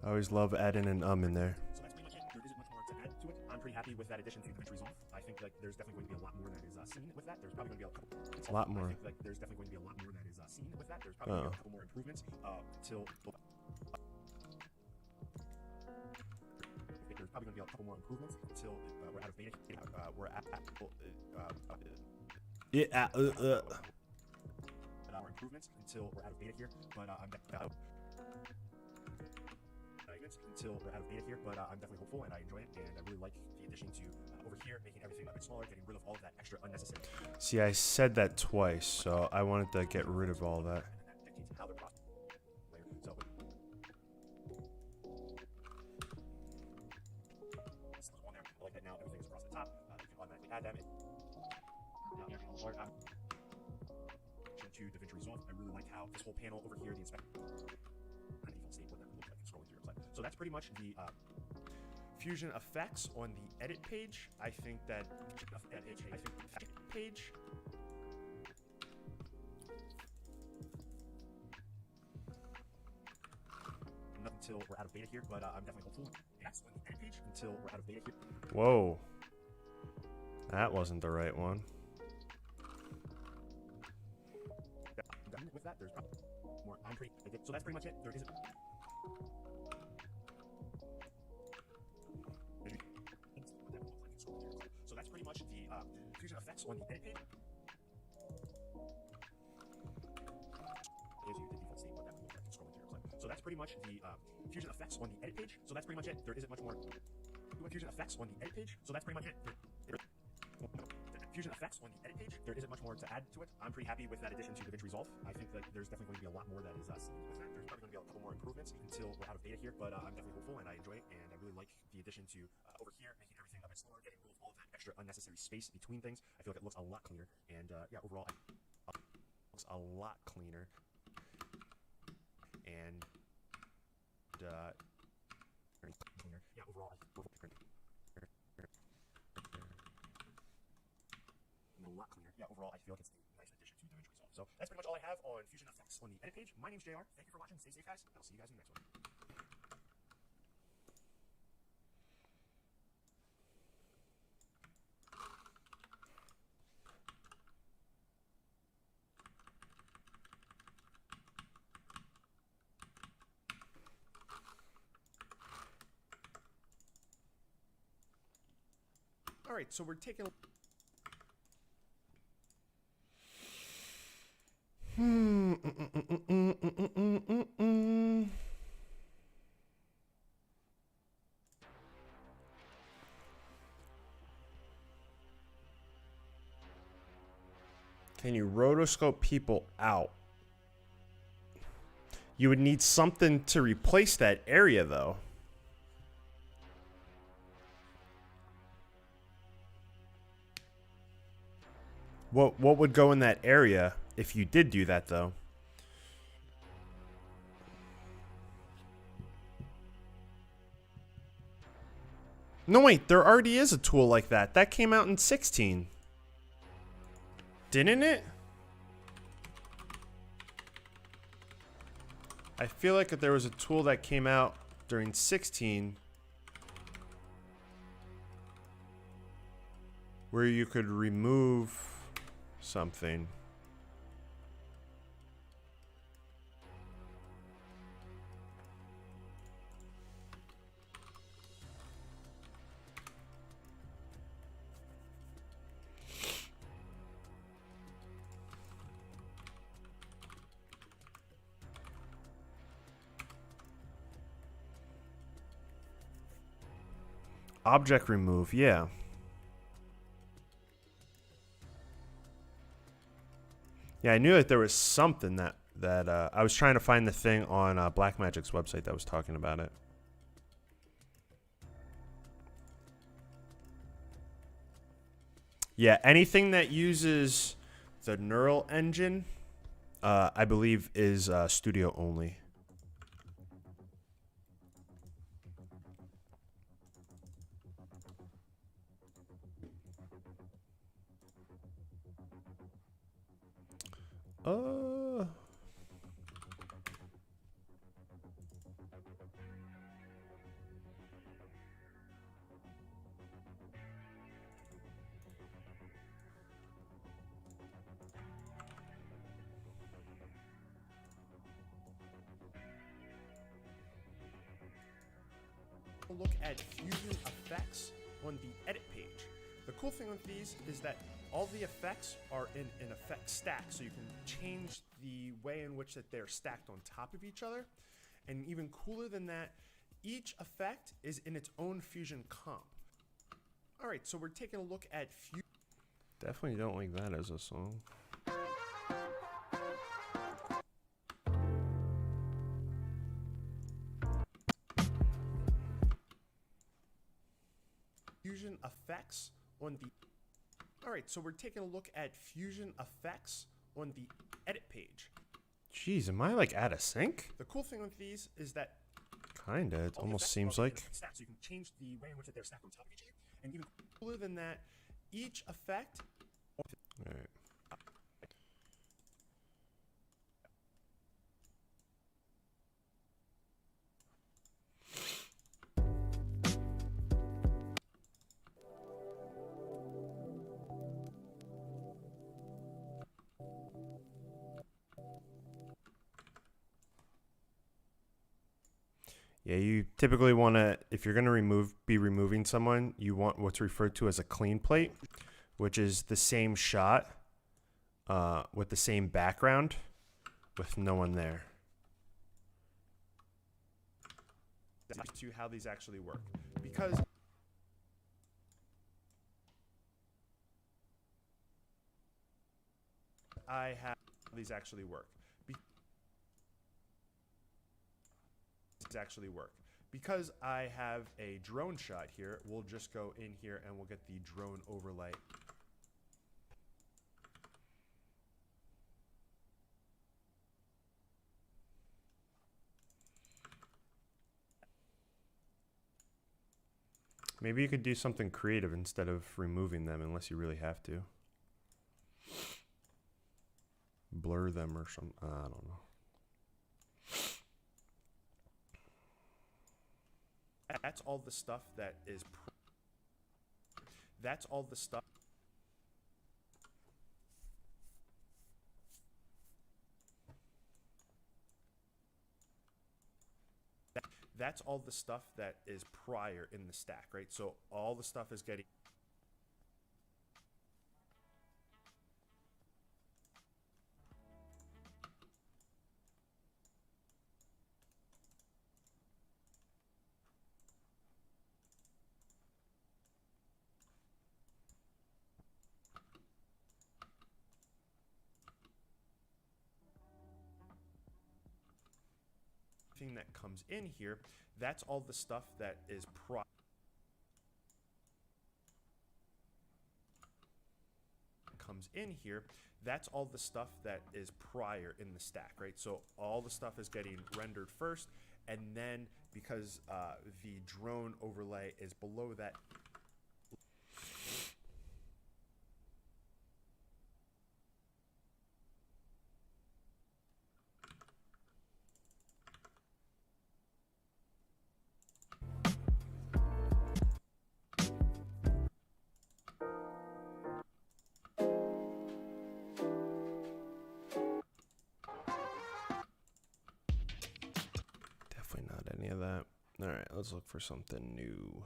I always love adding an in there.
So that's pretty much it. There isn't much more to add to it. I'm pretty happy with that addition to DaVinci Resolve. I think like there's definitely going to be a lot more that is seen with that. There's probably going to be a couple.
A lot more.
I think like there's definitely going to be a lot more that is seen with that. There's probably going to be a couple more improvements until. There's probably going to be a couple more improvements until we're out of beta. We're at our improvements until we're out of beta here. But I'm definitely hopeful and I enjoy it, and I really like the addition to over here, making everything a bit smaller, getting rid of all of that extra unnecessary.
See, I said that twice, so I wanted to get rid of all that.
And that dictates how they're processed. So this was on there. I like that now everything is across the top. You can automatically add them. To DaVinci Resolve, I really like how this whole panel over here, the inspector, kind of default state what that looks like scrolling through your clip. So that's pretty much the fusion effects on the edit page. I think that page. Not until we're out of beta here, but I'm definitely hopeful. Yes, on the edit page until we're out of beta here.
Whoa. That wasn't the right one.
With that, there's probably more. So that's pretty much it. There isn't. So that's pretty much the fusion effects on the edit page. Gives you the default state what that looks like scrolling through your clip. So that's pretty much the fusion effects on the edit page. So that's pretty much it. There isn't much more. Fusion effects on the edit page. So that's pretty much it. Fusion effects on the edit page. There isn't much more to add to it. I'm pretty happy with that addition to DaVinci Resolve. I think that there's definitely going to be a lot more that is seen with that. There's probably going to be a couple more improvements until we're out of beta here, but I'm definitely hopeful and I enjoy it, and I really like the addition to over here, making everything a bit smaller, getting rid of all of that extra unnecessary space between things. I feel like it looks a lot cleaner, and yeah, overall, it looks a lot cleaner. And yeah, overall, a lot cleaner. Yeah, overall, I feel like it's a nice addition to DaVinci Resolve. So that's pretty much all I have on fusion effects on the edit page. My name's JR. Thank you for watching. Stay safe, guys. I'll see you guys in the next one. All right, so we're taking.
Can you rotoscope people out? You would need something to replace that area, though. What would go in that area if you did do that, though? No, wait, there already is a tool like that. That came out in 16. Didn't it? I feel like if there was a tool that came out during 16 where you could remove something. Object remove, yeah. Yeah, I knew that there was something that I was trying to find the thing on Blackmagic's website that was talking about it. Yeah, anything that uses the neural engine, I believe, is studio only.
Look at fusion effects on the edit page. The cool thing with these is that all the effects are in an effect stack, so you can change the way in which that they're stacked on top of each other. And even cooler than that, each effect is in its own fusion comp. All right, so we're taking a look at
Definitely don't like that as a song.
fusion effects on the. All right, so we're taking a look at fusion effects on the edit page.
Jeez, am I like out of sync?
The cool thing with these is that
Kinda. It almost seems
are in
like.
effect stack, so you can change the way in which that they're stacked on top of each other. And even cooler than that, each effect.
All right. Yeah, you typically want to, if you're going to be removing someone, you want what's referred to as a clean plate, which is the same shot with the same background with no one there.
To how these actually work, because I have these actually work. Because I have a drone shot here, we'll just go in here and we'll get the drone overlay.
Maybe you could do something creative instead of removing them, unless you really have to. Blur them or something. I don't know.
That's all the stuff that is. That's all the stuff. That's all the stuff that is prior in the stack, right? So all the stuff is getting. That comes in here, that's all the stuff that is that's all the stuff that is prior in the stack, right? So all the stuff is getting rendered first, and then because the drone overlay is below that.
any of that. All right, let's look for something new.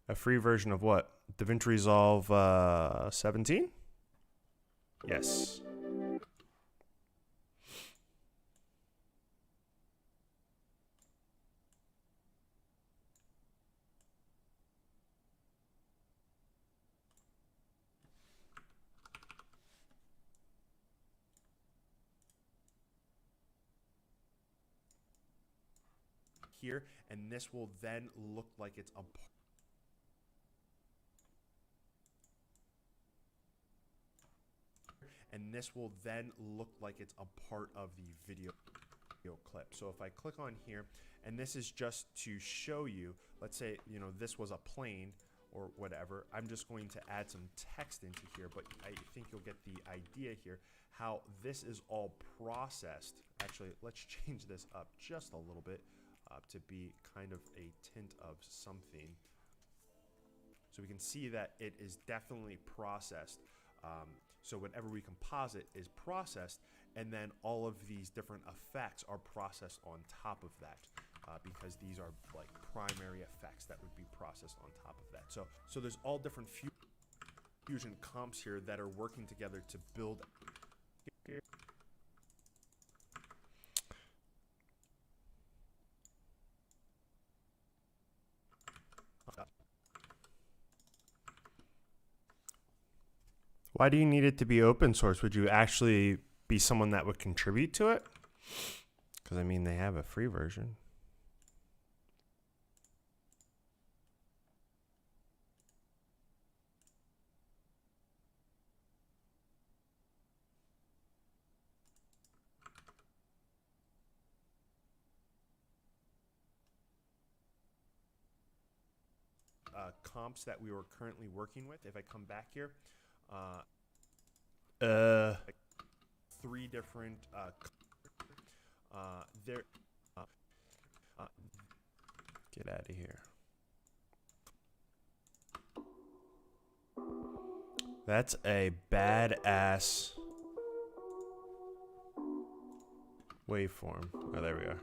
A free version of what? DaVinci Resolve 17? Yes. Here, and this will then look like it's a part of the video clip. So if I click on here, and this is just to show you, let's say, you know, this was a plane or whatever, I'm just going to add some text into here, but I think you'll get the idea here, how this is all processed. Actually, let's change this up just a little bit to be kind of a tint of something. So we can see that it is definitely processed. So whenever we composite is processed, and then all of these different effects are processed on top of that, because these are like primary effects that would be processed on top of that. So there's all different fusion comps here that are working together to build. Why do you need it to be open source? Would you actually be someone that would contribute to it? Because, I mean, they have a free version. Comps that we were currently working with. If I come back here, three different there. Get out of here. That's a badass waveform. Oh, there we are.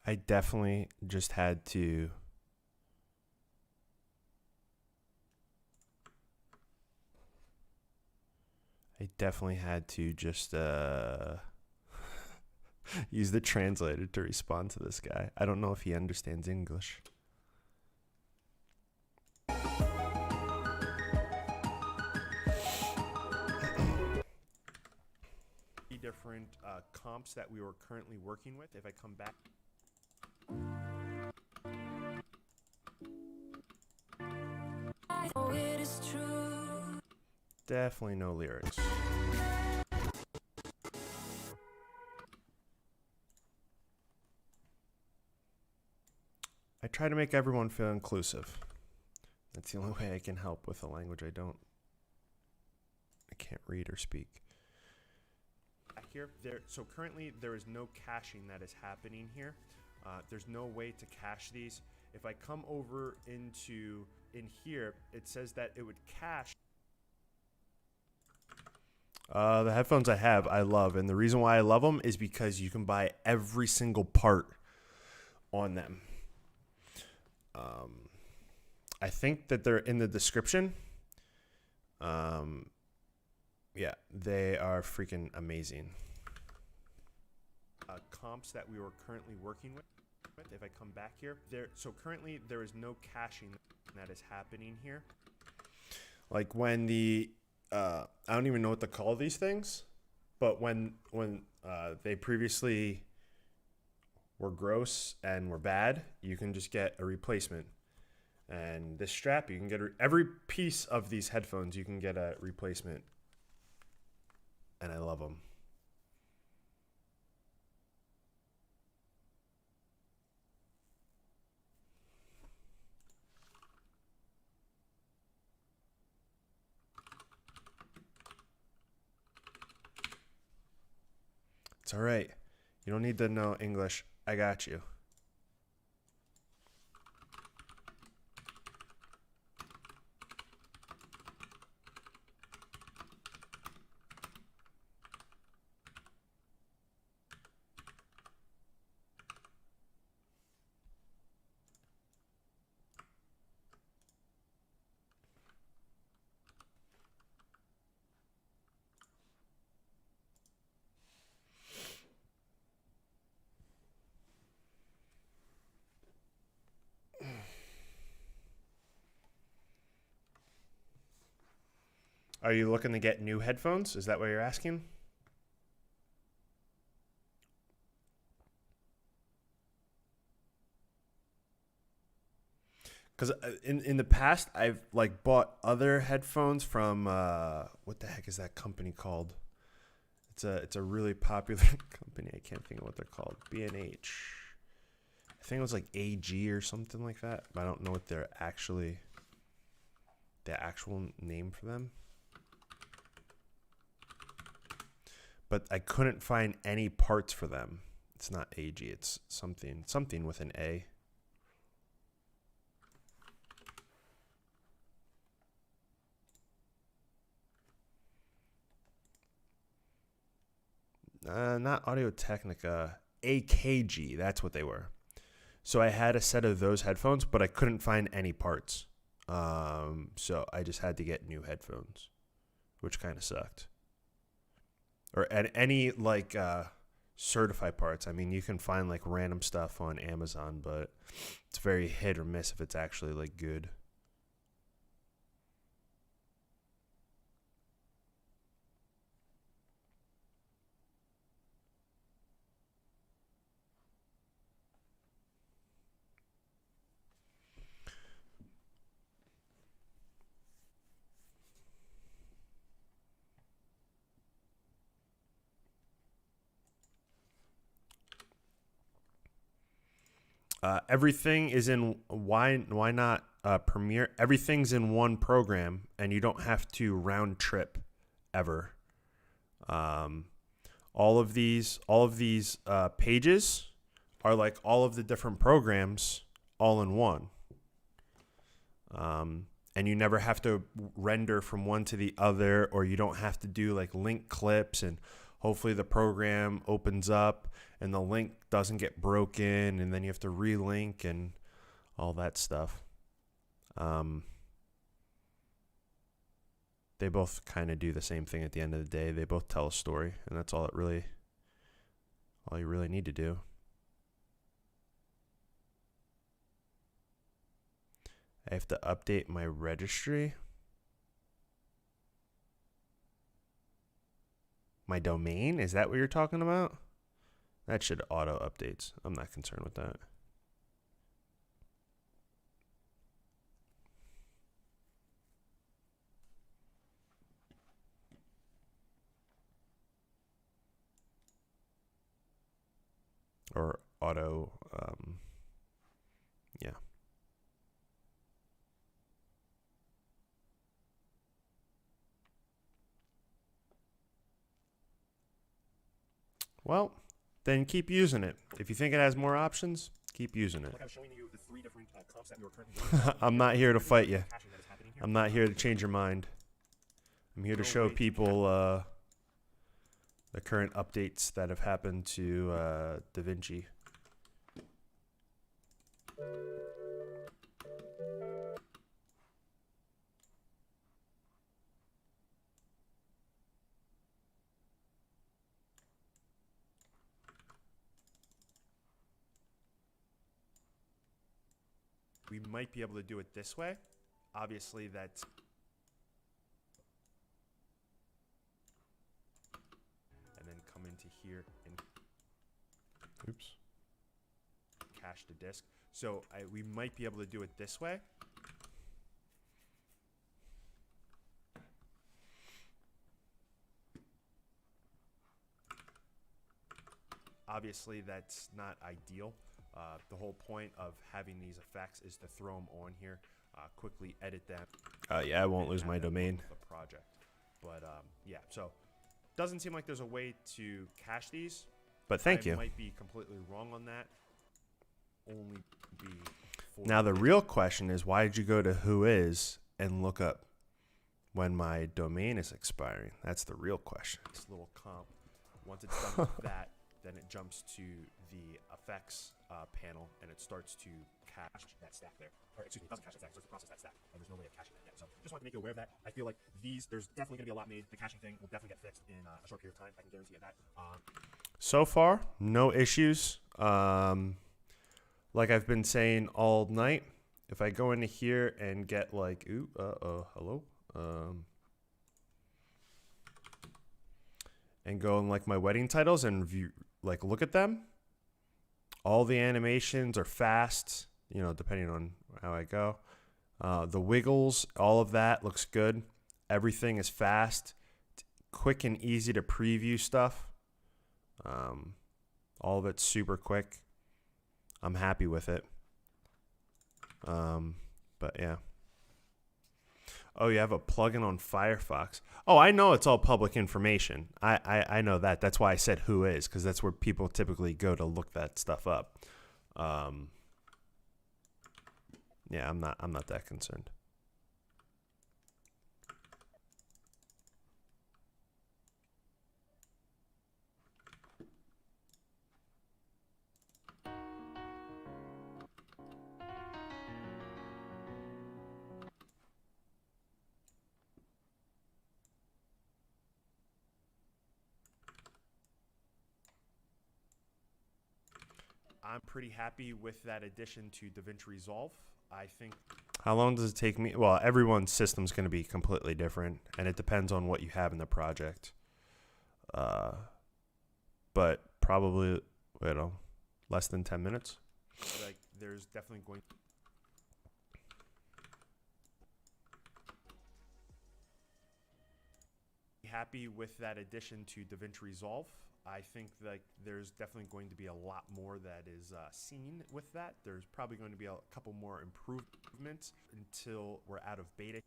I definitely just had to just use the translator to respond to this guy. I don't know if he understands English. Different comps that we were currently working with. If I come back. Oh, it is true. Definitely no lyrics. I try to make everyone feel inclusive. That's the only way I can help with a language I can't read or speak. Here, so currently there is no caching that is happening here. There's no way to cache these. If I come over in here, it says that it would cache. The headphones I love, and the reason why I love them is because you can buy every single part on them. I think that they're in the description. Yeah, they are freaking amazing. Comps that we were currently working with. If I come back here, so currently there is no caching that is happening here. Like when the I don't even know what to call these things, but when they previously were gross and were bad, you can just get a replacement. And this strap, you can get every piece of these headphones, you can get a replacement. And I love them. It's all right. You don't need to know English. I got you. Are you looking to get new headphones? Is that what you're asking? Because in the past, I've like bought other headphones from what the heck is that company called? It's a really popular company. I can't think of what they're called. B&H. I think it was like AG or something like that. But I don't know what the actual name for them. But I couldn't find any parts for them. It's not AG. It's something with an A. Not Audio-Technica. AKG. That's what they were. So I had a set of those headphones, but I couldn't find any parts. So I just had to get new headphones, which kind of sucked. Or at any like certified parts. I mean, you can find like random stuff on Amazon, but it's very hit or miss if it's actually like good. Everything is in why not Premiere? Everything's in one program, and you don't have to round trip ever. All of these pages are like all of the different programs all in one. And you never have to render from one to the other, or you don't have to do like link clips, and hopefully the program opens up and the link doesn't get broken, and then you have to relink and all that stuff. They both kind of do the same thing at the end of the day. They both tell a story, and that's all you really need to do. I have to update my registry. My domain? Is that what you're talking about? That should auto updates. I'm not concerned with that. Or auto, yeah. Well, then keep using it. If you think it has more options, keep using it.
Like I was showing you the three different comps that we were currently
I'm not here to fight you. I'm not here to change your mind. I'm here to show people the current updates that have happened to DaVinci. we might be able to do it this way. Obviously, that's and then come into here and cache the disk. So we might be able to do it this way. Obviously, that's not ideal. The whole point of having these effects is to throw them on here, quickly edit them. Yeah, I won't lose my domain. The project, but yeah. So doesn't seem like there's a way to cache these. But thank you. I might be completely wrong on that. Only be now the real question is, why did you go to whois and look up when my domain is expiring? That's the real question. This little comp. Once it's done with that, then it jumps to the effects panel and it starts to cache that stack there. Or excuse me, it doesn't cache that stack, it starts to process that stack. And there's no way of caching that yet. So just wanted to make you aware of that. I feel like there's definitely going to be a lot made. The caching thing will definitely get fixed in a short period of time. I can guarantee you that. So far, no issues. Like I've been saying all night, if I go into here and get like, hello? And go in like my wedding titles and view, like look at them. All the animations are fast, you know, depending on how I go. The wiggles, all of that looks good. Everything is fast, quick and easy to preview stuff. All of it's super quick. I'm happy with it. But yeah. Oh, you have a plugin on Firefox. Oh, I know it's all public information. I know that. That's why I said whois, because that's where people typically go to look that stuff up. Yeah, I'm not that concerned. I'm pretty happy with that addition to DaVinci Resolve. I think. How long does it take me? Well, everyone's system's going to be completely different, and it depends on what you have in the project. But probably, less than 10 minutes. Like, there's definitely going. Happy with that addition to DaVinci Resolve. I think like there's definitely going to be a lot more that is seen with that. There's probably going to be a couple more improvements until we're out of beta.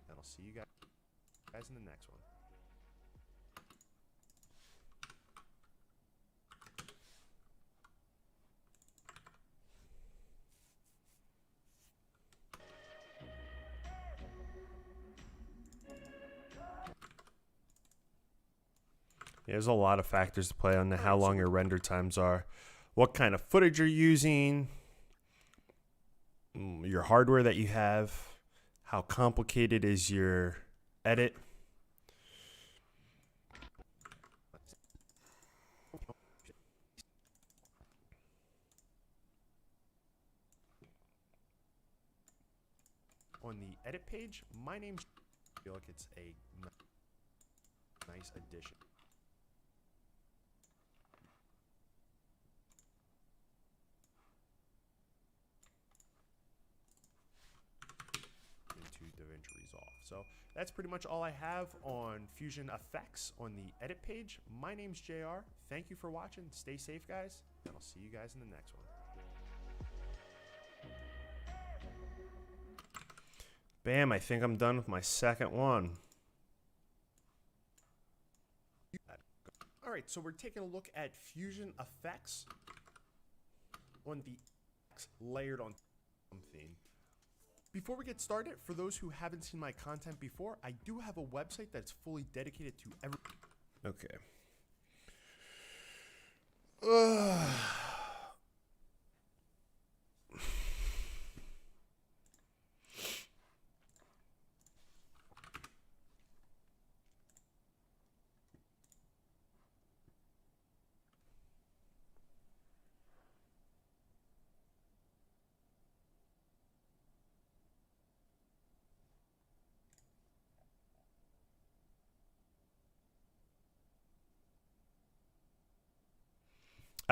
And I'll see you guys in the next one. There's a lot of factors to play on how long your render times are, what kind of footage you're using, your hardware that you have, how complicated is your edit. On the edit page, my name's I feel like it's a nice addition. DaVinci Resolve. So that's pretty much all I have on Fusion Effects on the edit page. My name's JR. Thank you for watching. Stay safe, guys, and I'll see you guys in the next one. Bam, I think I'm done with my second one. All right, so we're taking a look at Fusion Effects on the layered on theme. Before we get started, for those who haven't seen my content before, I do have a website that's fully dedicated to every. Okay.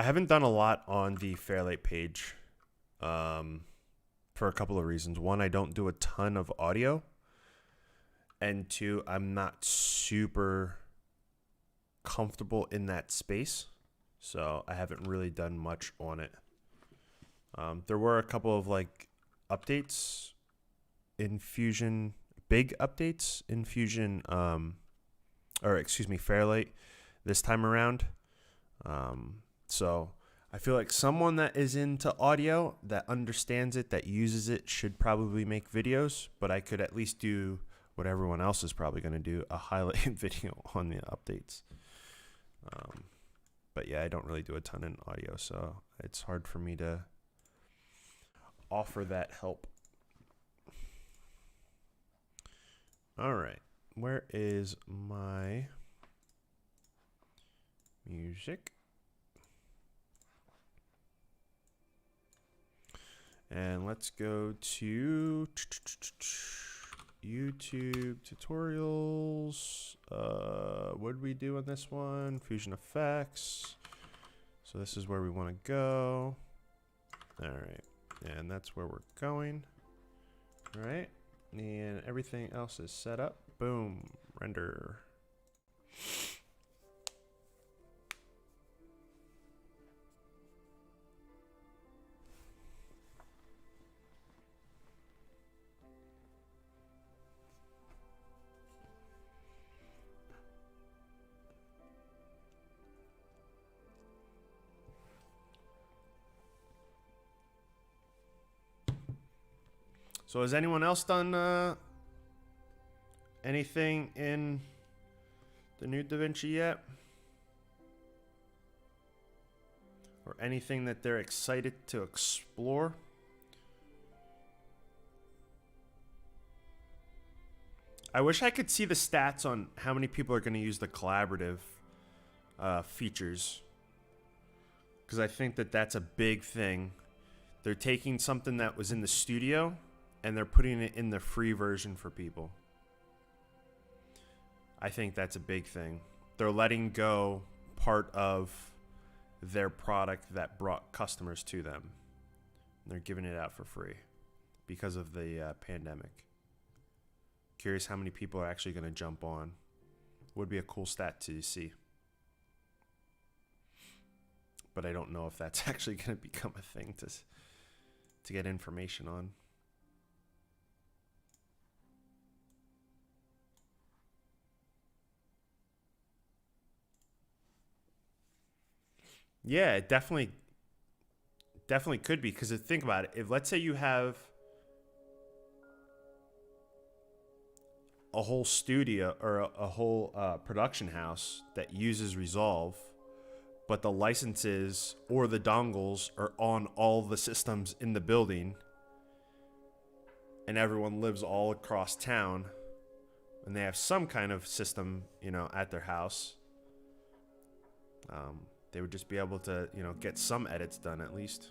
I haven't done a lot on the Fairlight page for a couple of reasons. One, I don't do a ton of audio. And two, I'm not super comfortable in that space. So I haven't really done much on it. There were a couple of like updates in Fusion, big updates in Fusion, Fairlight this time around. So I feel like someone that is into audio, that understands it, that uses it, should probably make videos, but I could at least do what everyone else is probably going to do, a highlight video on the updates. But yeah, I don't really do a ton in audio, so it's hard for me to offer that help. All right, where is my music? And let's go to YouTube tutorials. What did we do on this one? Fusion effects. So this is where we want to go. All right, and that's where we're going. All right, and everything else is set up. Boom, render. So has anyone else done anything in the new DaVinci yet? Or anything that they're excited to explore? I wish I could see the stats on how many people are going to use the collaborative features. Because I think that that's a big thing. They're taking something that was in the studio and they're putting it in the free version for people. I think that's a big thing. They're letting go part of their product that brought customers to them. They're giving it out for free because of the pandemic. Curious how many people are actually going to jump on. Would be a cool stat to see. But I don't know if that's actually going to become a thing to get information on. Yeah, it definitely could be, because think about it. If let's say you have a whole studio or a whole production house that uses Resolve, but the licenses or the dongles are on all the systems in the building, and everyone lives all across town, and they have some kind of system, at their house. They would just be able to, get some edits done at least.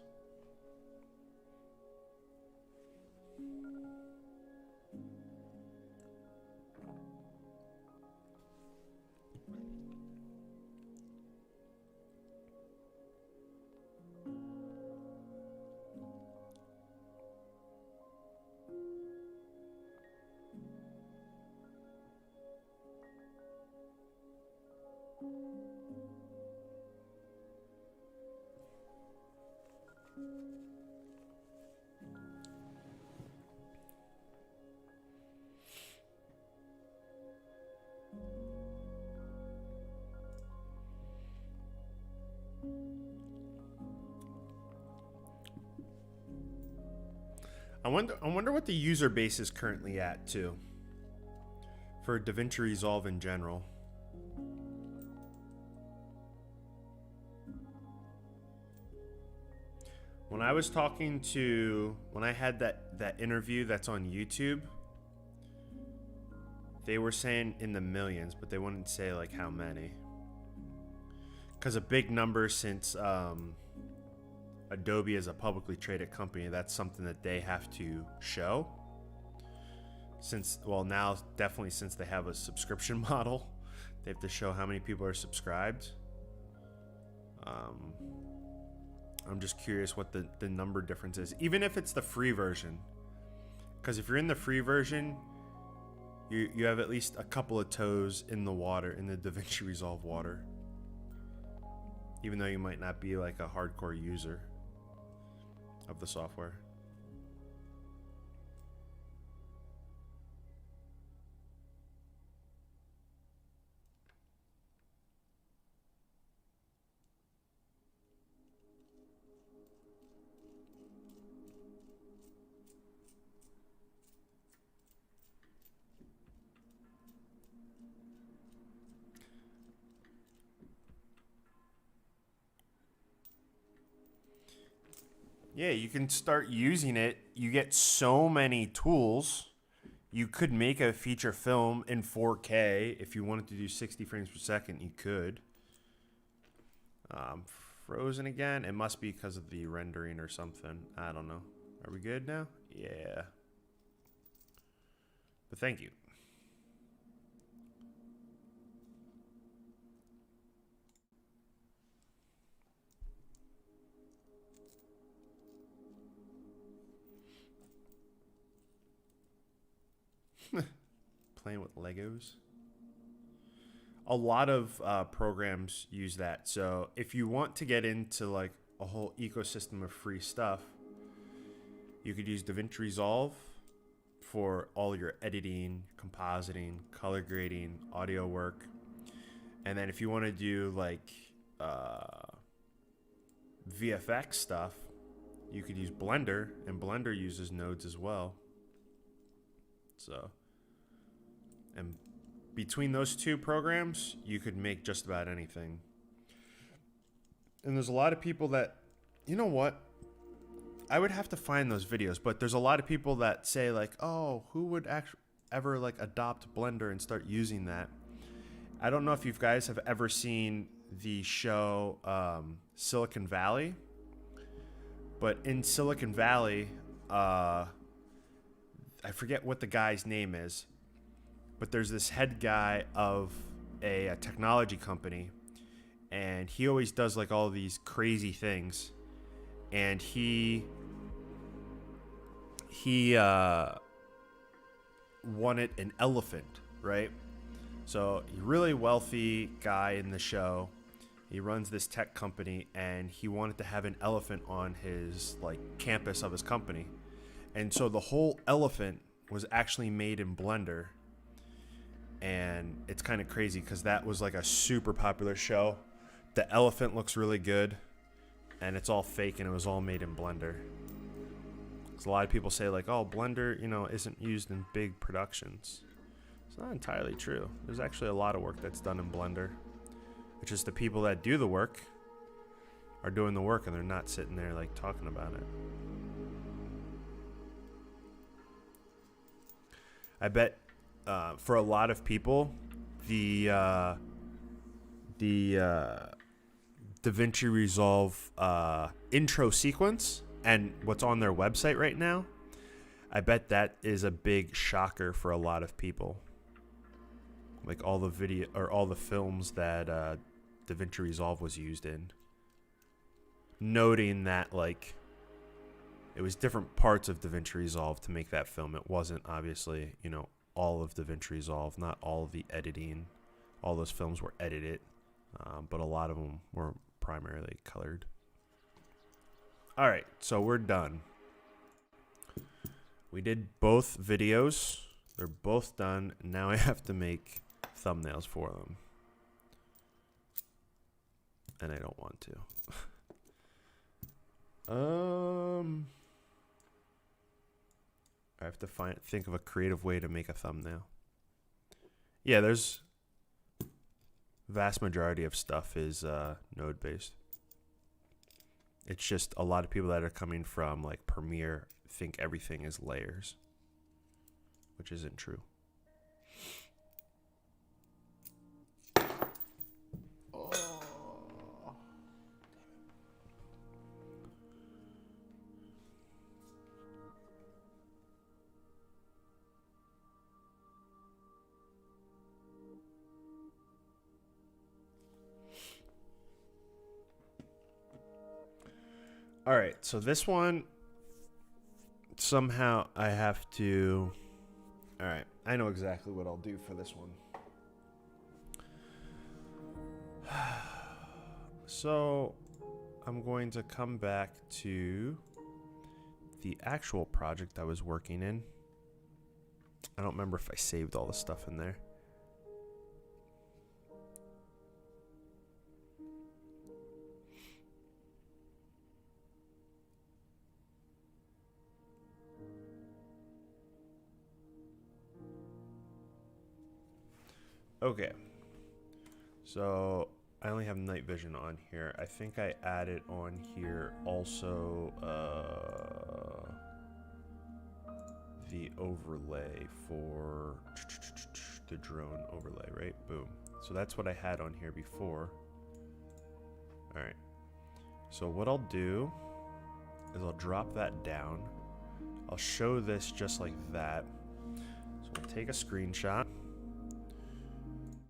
I wonder what the user base is currently at too, for DaVinci Resolve in general. When I was talking to, when I had that interview that's on YouTube, they were saying in the millions, but they wouldn't say like how many. Because a big number, since Adobe is a publicly traded company, that's something that they have to show. Now definitely since they have a subscription model, they have to show how many people are subscribed. I'm just curious what the number difference is, even if it's the free version. Because if you're in the free version, you have at least a couple of toes in the water, in the DaVinci Resolve water. Even though you might not be like a hardcore user of the software. Yeah, you can start using it. You get so many tools. You could make a feature film in 4K. If you wanted to do 60 frames per second, you could. Frozen again? It must be because of the rendering or something. I don't know. Are we good now? Yeah. But thank you. Playing with Legos. A lot of programs use that. So if you want to get into like a whole ecosystem of free stuff, you could use DaVinci Resolve for all your editing, compositing, color grading, audio work. And then if you want to do like VFX stuff, you could use Blender, and Blender uses nodes as well. So, and between those two programs, you could make just about anything. And there's a lot of people that, you know what? I would have to find those videos, but there's a lot of people that say like, oh, who would ever like adopt Blender and start using that? I don't know if you guys have ever seen the show Silicon Valley, but in Silicon Valley, I forget what the guy's name is, but there's this head guy of a technology company, and he always does like all these crazy things, and he wanted an elephant, right? So a really wealthy guy in the show, he runs this tech company, and he wanted to have an elephant on his like campus of his company. And so the whole elephant was actually made in Blender. And it's kind of crazy because that was like a super popular show. The elephant looks really good, and it's all fake, and it was all made in Blender. Because a lot of people say like, oh, Blender, you know, isn't used in big productions. It's not entirely true. There's actually a lot of work that's done in Blender. It's just the people that do the work are doing the work, and they're not sitting there like talking about it. I bet for a lot of people, the DaVinci Resolve intro sequence and what's on their website right now, I bet that is a big shocker for a lot of people. Like all the video or all the films that DaVinci Resolve was used in, noting that like it was different parts of DaVinci Resolve to make that film. It wasn't obviously, you know, all of DaVinci Resolve, not all of the editing. All those films were edited, but a lot of them were primarily colored. All right, so we're done. We did both videos. They're both done. Now I have to make thumbnails for them. And I don't want to. I have to think of a creative way to make a thumbnail. Yeah, there's vast majority of stuff is node based. It's just a lot of people that are coming from like Premiere think everything is layers, which isn't true. All right, so this one, somehow I have to... All right, I know exactly what I'll do for this one. So I'm going to come back to the actual project I was working in. I don't remember if I saved all the stuff in there. Okay, so I only have night vision on here. I think I added on here also the overlay for the drone overlay, right? Boom. So that's what I had on here before. All right. So what I'll do is I'll drop that down. I'll show this just like that. So we'll take a screenshot.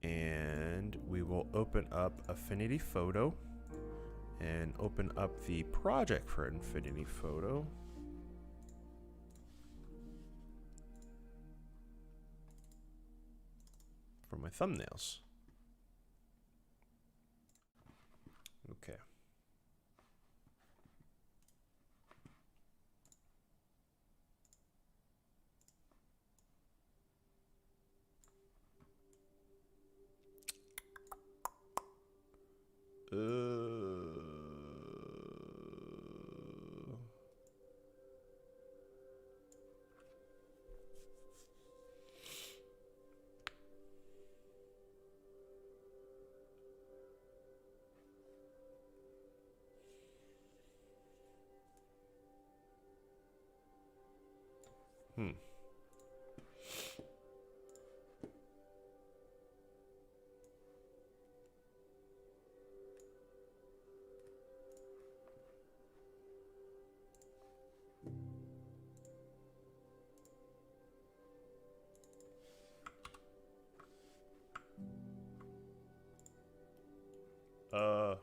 And we will open up Affinity Photo and open up the project for Infinity Photo. For my thumbnails. Okay.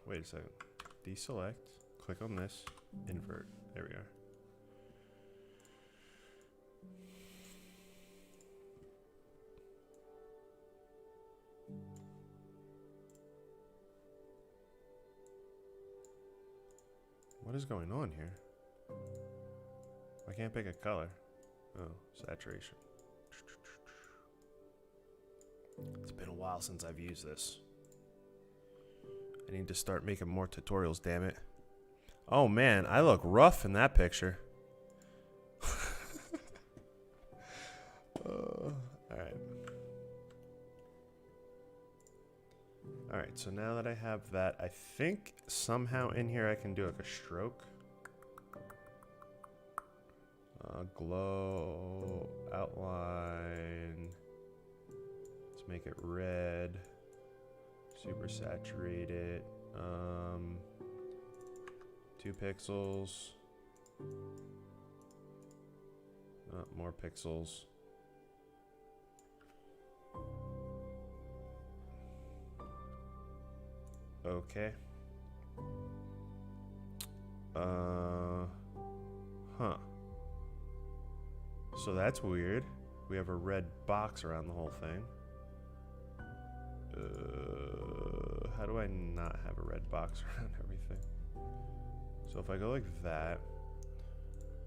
Wait a second. Deselect, click on this, invert. There we are. What is going on here? I can't pick a color. Oh, saturation. It's been a while since I've used this. I need to start making more tutorials, damn it. Oh man, I look rough in that picture. Alright. Alright, so now that I have that, I think somehow in here I can do like a stroke. Glow, outline. Let's make it red. Super saturate it. 2 pixels. More pixels. Okay. Huh. So that's weird. We have a red box around the whole thing. How do I not have a red box around everything? So if I go like that,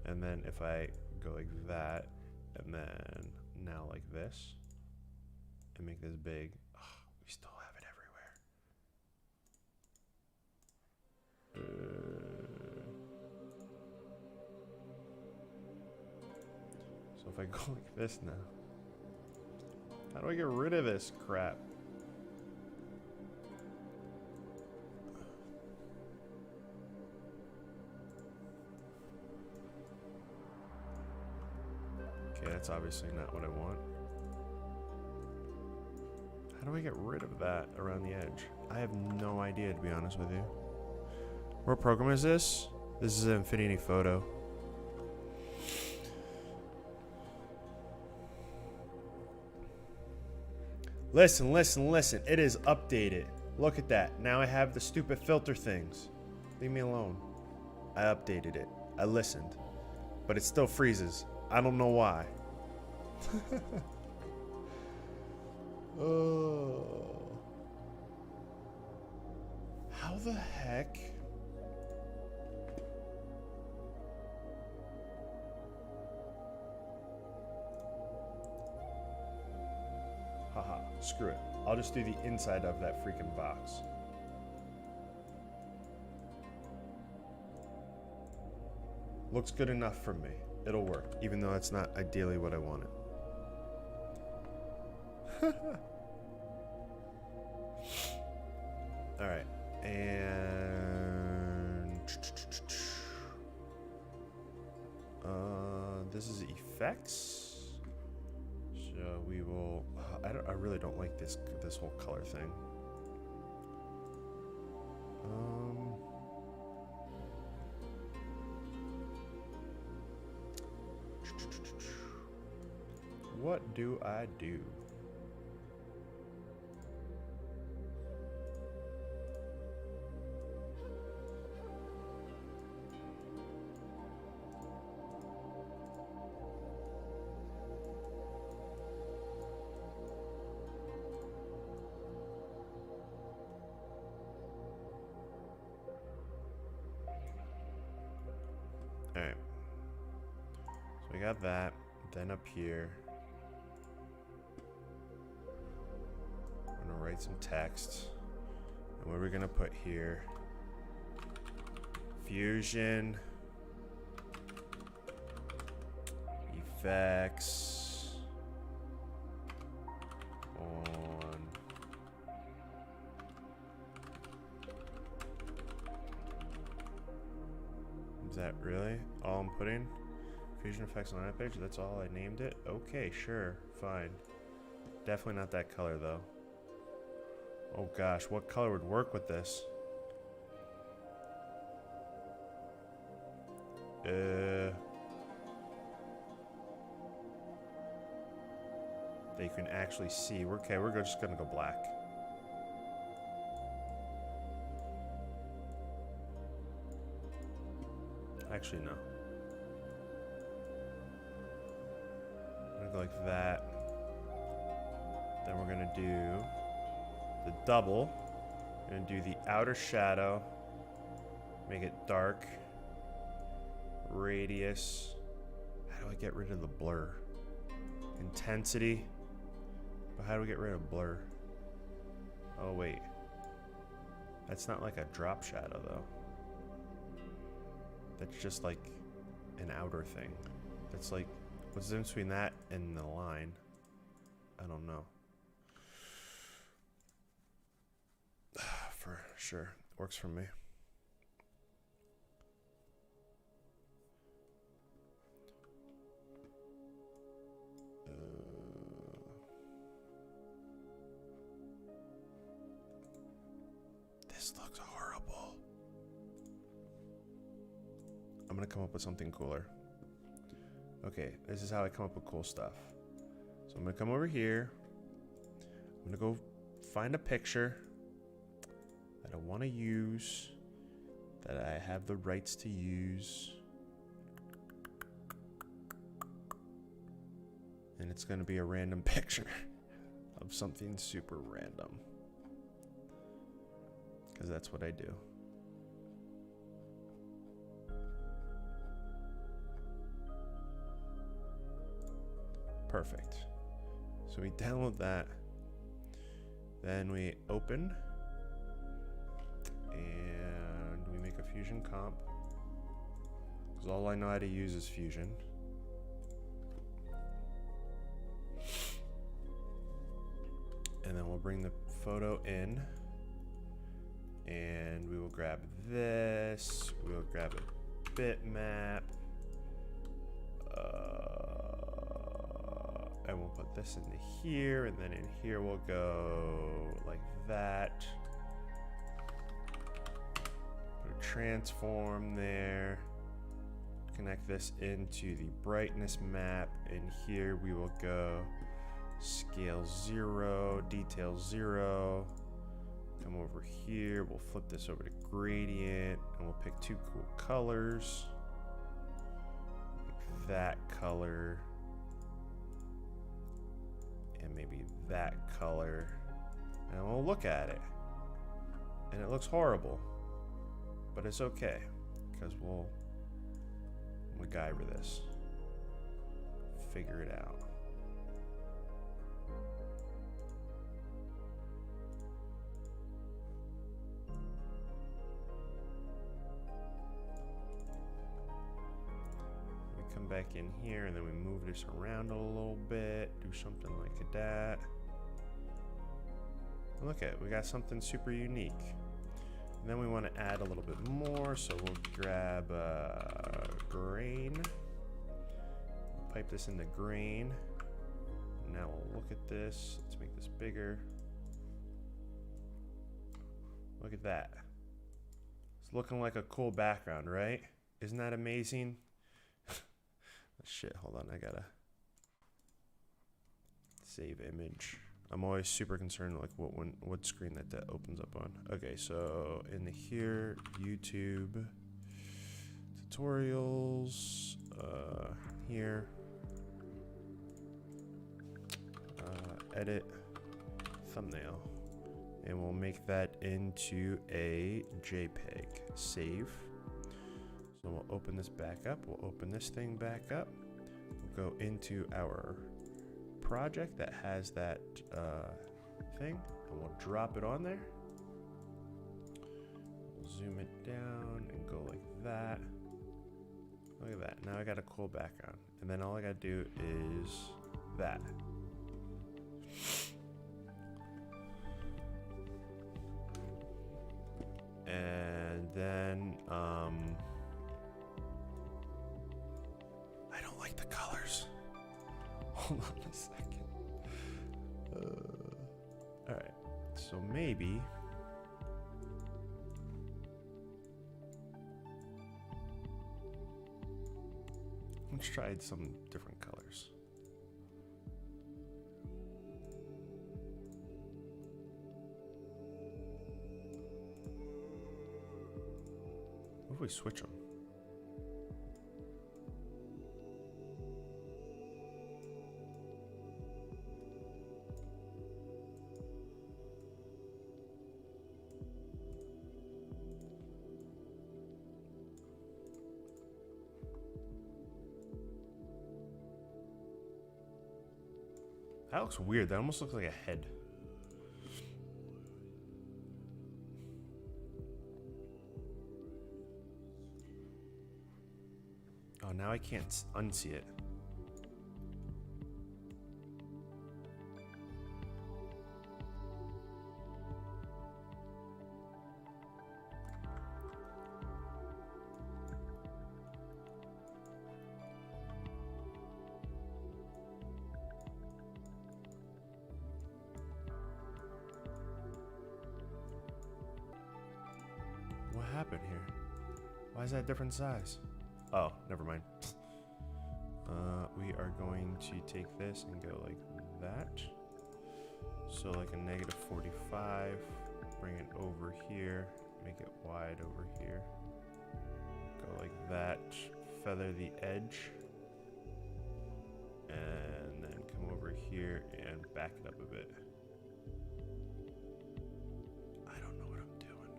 and then if I go like that, and then now like this, and make this big, we still have it everywhere. So if I go like this now, how do I get rid of this crap? Okay, that's obviously not what I want. How do I get rid of that around the edge? I have no idea, to be honest with you. What program is this? This is Infinity Photo. Listen, listen, listen. It is updated. Look at that. Now I have the stupid filter things. Leave me alone. I updated it. I listened. But it still freezes. I don't know why. Oh. How the heck? Haha, screw it. I'll just do the inside of that freaking box. Looks good enough for me. It'll work, even though it's not ideally what I wanted. Alright, and this is effects. So we will. I really don't like this whole color thing. What do I do? Alright. So we got that. Then up here, we're gonna write some text. And what are we gonna put here? Fusion. Effects. On. Is that really all I'm putting? Fusion effects on that page, that's all I named it? Okay, sure, fine. Definitely not that color though. Oh gosh, what color would work with this? That you can actually see. Okay, we're just gonna go black. Actually, no. Go like that. Then we're gonna do the double. We're gonna do the outer shadow. Make it dark. Radius. How do I get rid of the blur? Intensity. But how do we get rid of blur? Oh wait. That's not like a drop shadow though. That's just like an outer thing. That's like, what's the difference between that and the line? I don't know. For sure. Works for me. This looks horrible. I'm gonna come up with something cooler. Okay, this is how I come up with cool stuff. So I'm gonna come over here. I'm gonna go find a picture that I want to use, that I have the rights to use. And it's gonna be a random picture of something super random. Because that's what I do. Perfect. So we download that. Then we open. And we make a Fusion comp. Because all I know how to use is Fusion. And then we'll bring the photo in. And we will grab this. We will grab a bitmap. And we'll put this into here, and then in here we'll go like that. Put a transform there. Connect this into the brightness map. In here we will go scale 0, detail 0, Come over here, we'll flip this over to gradient, and we'll pick two cool colors. Like that color. And maybe that color. And we'll look at it. And it looks horrible. But it's okay. Because we'll MacGyver this. Figure it out. Come back in here and then we move this around a little bit, do something like that. Look at it, we got something super unique. And then we want to add a little bit more, so we'll grab grain, pipe this into grain. Now we'll look at this, let's make this bigger. Look at that. It's looking like a cool background, right? Isn't that amazing? Shit, hold on, I gotta save image. I'm always super concerned like what screen that opens up on. Okay, so in here, YouTube tutorials, here, edit thumbnail, and we'll make that into a JPEG. Save. So we'll open this back up, we'll open this thing back up, we'll go into our project that has that thing, and we'll drop it on there. We'll zoom it down and go like that. Look at that, now I got a cool background. And then all I gotta do is that. And then, I don't like the colors. Hold on a second. Alright, so maybe let's try some different colors. What if we switch them? That looks weird. That almost looks like a head. Oh, now I can't unsee it. What happened here? Why is that a different size? Oh, never mind. We are going to take this and go like that. So like a -45, bring it over here, make it wide over here. Go like that, feather the edge. And then come over here and back it up a bit. I don't know what I'm doing.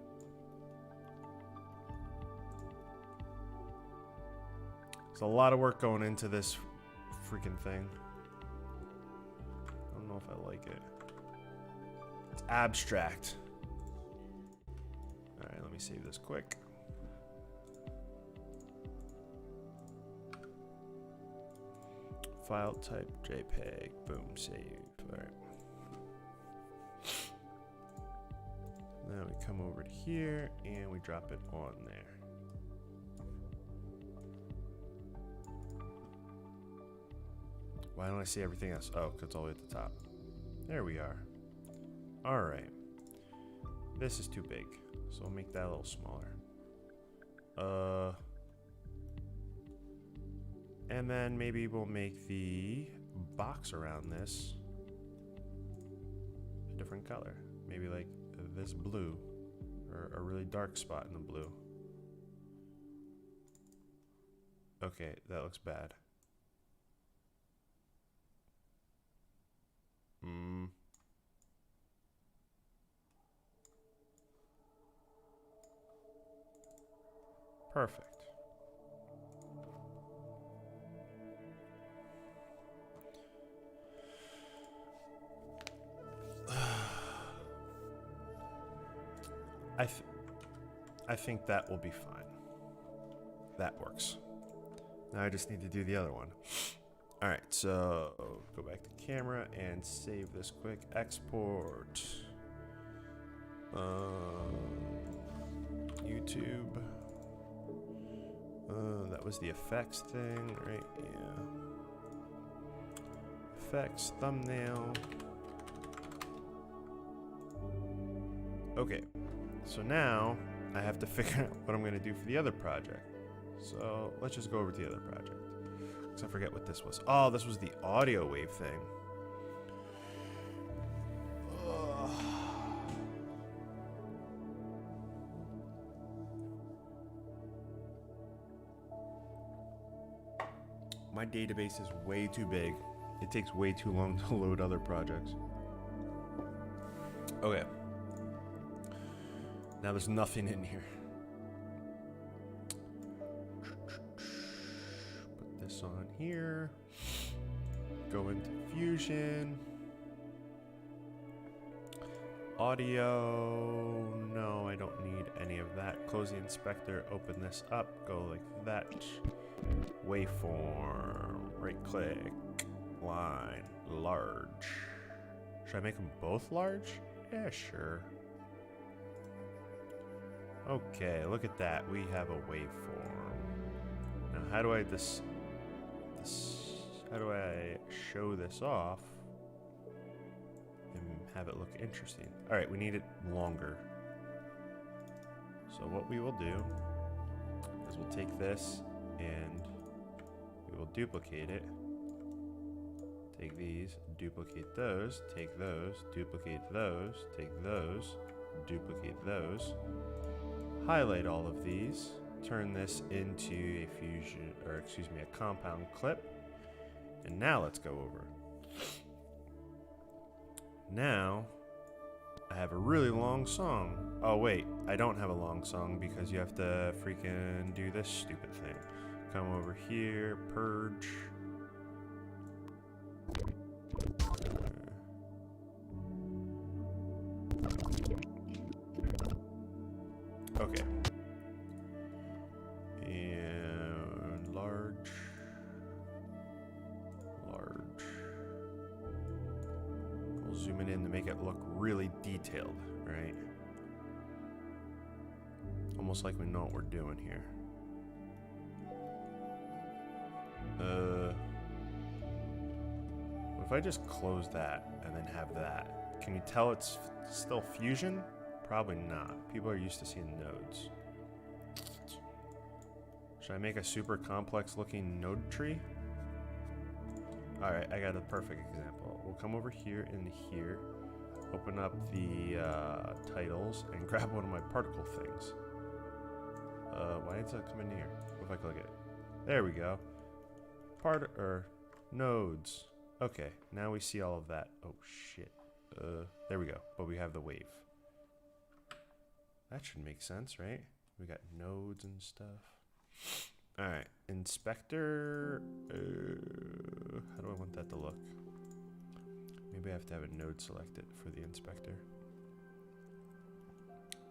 There's a lot of work going into this freaking thing. I don't know if I like it. It's abstract. Alright, let me save this quick. File type JPEG. Boom, save. Alright. Now we come over to here and we drop it on there. Why don't I see everything else? Oh, because it's all the way at the top. There we are. Alright. This is too big, so I'll make that a little smaller. And then maybe we'll make the box around this a different color. Maybe like this blue, or a really dark spot in the blue. Okay, that looks bad. Perfect. I think that will be fine. That works. Now I just need to do the other one. All right, so go back to camera and save this quick. Export. YouTube. That was the effects thing, right? Yeah. Effects, thumbnail. Okay, so now I have to figure out what I'm going to do for the other project. So let's just go over to the other project. Because I forget what this was. Oh, this was the audio wave thing. My database is way too big. It takes way too long to load other projects. Okay. Now there's nothing in here. Put this on here. Go into Fusion. Audio. No, I don't need any of that. Close the inspector. Open this up. Go like that. Waveform. Right click. Line. Large. Should I make them both large? Yeah, sure. Okay, look at that. We have a waveform. Now, how do I how do I show this off and have it look interesting? All right, we need it longer. So what we will do is we'll take this and we will duplicate it. Take these, duplicate those, take those, duplicate those, take those, duplicate those. Highlight all of these, turn this into a fusion, or excuse me, a compound clip. And now let's go over. Now, I have a really long song. Oh wait, I don't have a long song because you have to freaking do this stupid thing. Come over here, purge. Okay. And large. We'll zoom it in to make it look really detailed, right? Almost like we know what we're doing here. What if I just close that and then have that? Can you tell it's still Fusion? Probably not. People are used to seeing nodes. Should I make a super complex looking node tree? Alright, I got a perfect example. We'll come over here and here, open up the titles, and grab one of my particle things. Why did it come in here? What if I click it? There we go. Nodes. Okay, now we see all of that. Oh shit. There we go. But we have the wave. That should make sense, right? We got nodes and stuff. Alright, inspector. How do I want that to look? Maybe I have to have a node selected for the inspector.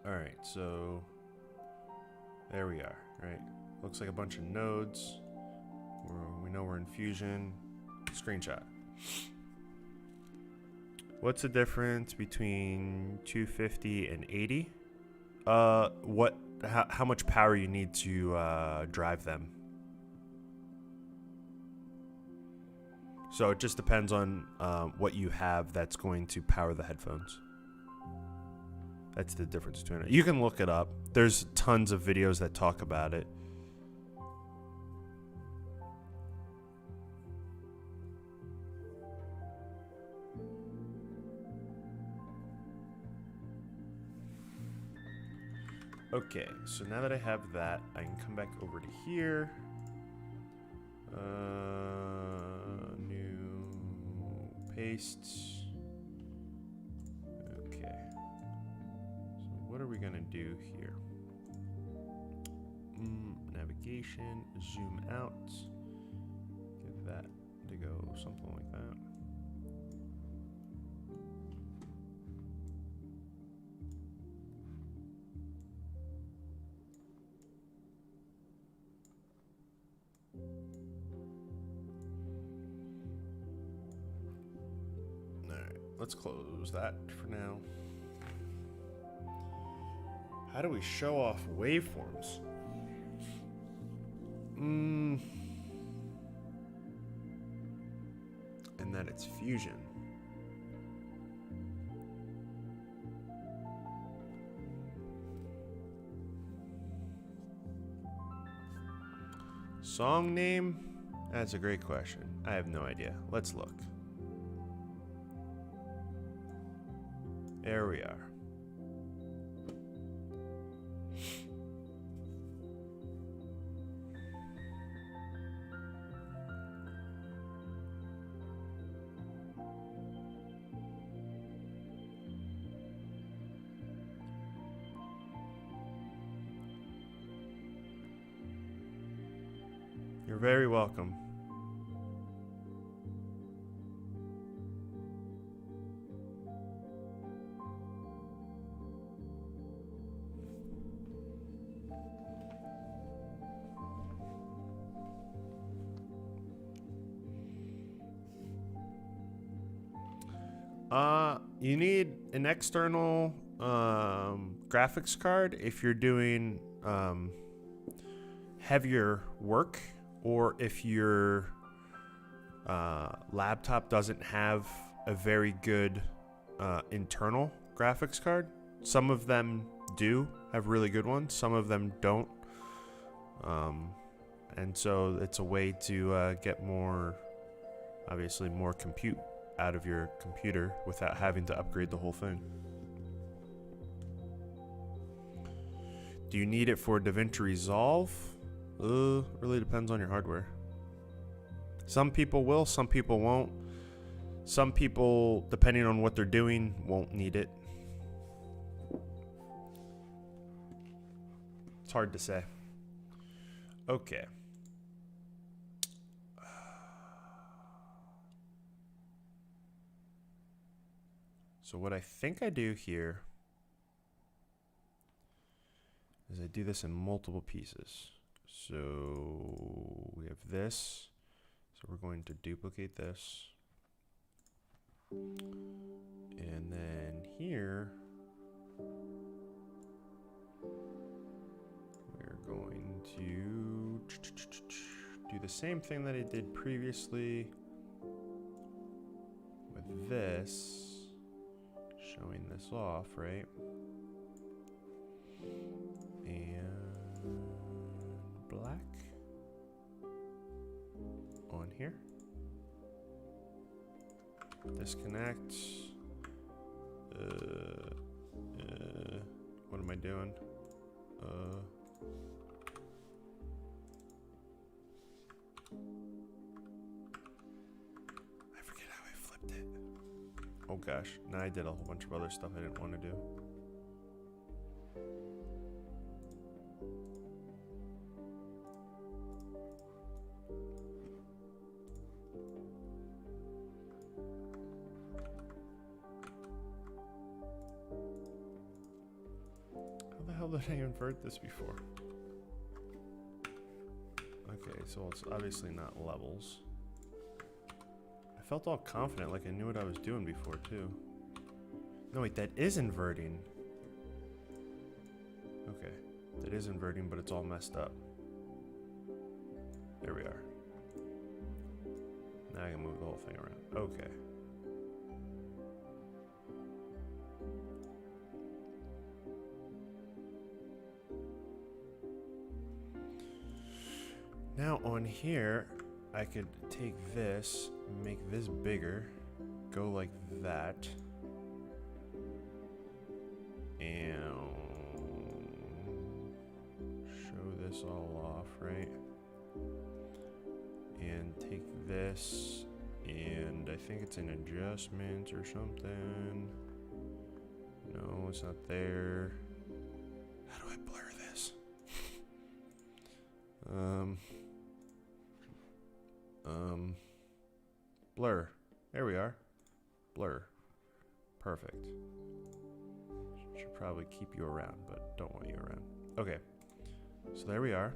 Alright, so there we are, right? Looks like a bunch of nodes. We know we're in Fusion. Screenshot. What's the difference between 250 and 80? How much power you need to drive them. So it just depends on what you have that's going to power the headphones. That's the difference between it. You can look it up. There's tons of videos that talk about it. Okay, so now that I have that, I can come back over to here. New pastes. Okay. So what are we gonna do here? Navigation, zoom out. Give that to go something like that. Let's close that for now. How do we show off waveforms? And that it's fusion. Song name? That's a great question. I have no idea. Let's look. There we are. You're very welcome. You need an external graphics card if you're doing heavier work, or if your laptop doesn't have a very good internal graphics card. Some of them do have really good ones, some of them don't. And so it's a way to get more, obviously more compute out of your computer without having to upgrade the whole thing. Do you need it for DaVinci Resolve? Really depends on your hardware. Some people will, some people won't. Some people, depending on what they're doing, won't need it. It's hard to say. Okay. So what I think I do here is I do this in multiple pieces. So we have this. So we're going to duplicate this. And then here, we're going to do the same thing that I did previously with this. Showing this off, right? And black on here. Disconnect. What am I doing? I forget how I flipped it. Oh gosh, now I did a whole bunch of other stuff I didn't want to do. How the hell did I invert this before? Okay, so it's obviously not levels. I felt all confident, like I knew what I was doing before, too. No, wait, that is inverting. Okay, that is inverting, but it's all messed up. There we are. Now I can move the whole thing around. Okay. Now on here, I could take this, make this bigger, go like that, and this all off, right? And take this, and I think it's in adjustments or something. No, it's not there. How do I blur this? Blur. There we are. Blur. Perfect. Should probably keep you around, but don't want you around. Okay. So there we are.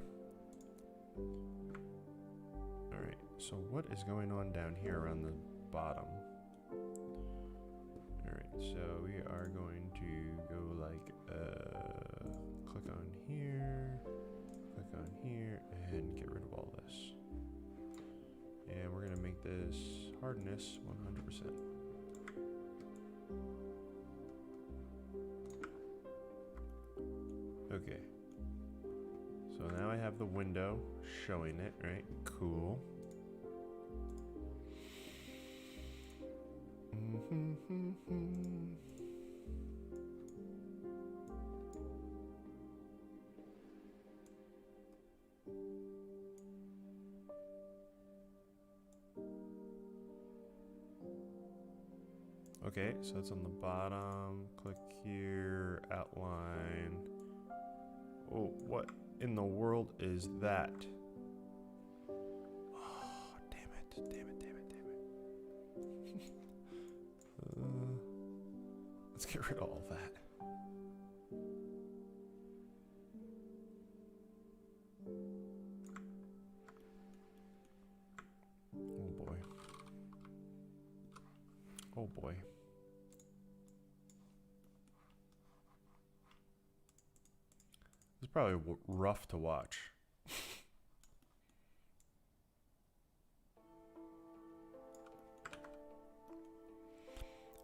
Alright, so what is going on down here around the bottom? Alright, so we are going to go like, click on here, and get rid of all this. And we're gonna make this hardness 100%. Okay. So now I have the window showing it, right? Cool. Okay, so it's on the bottom. Click here, outline. Oh, what in the world is that? Oh, damn it. Let's get rid of all that. Oh boy. Oh boy. It's probably rough to watch.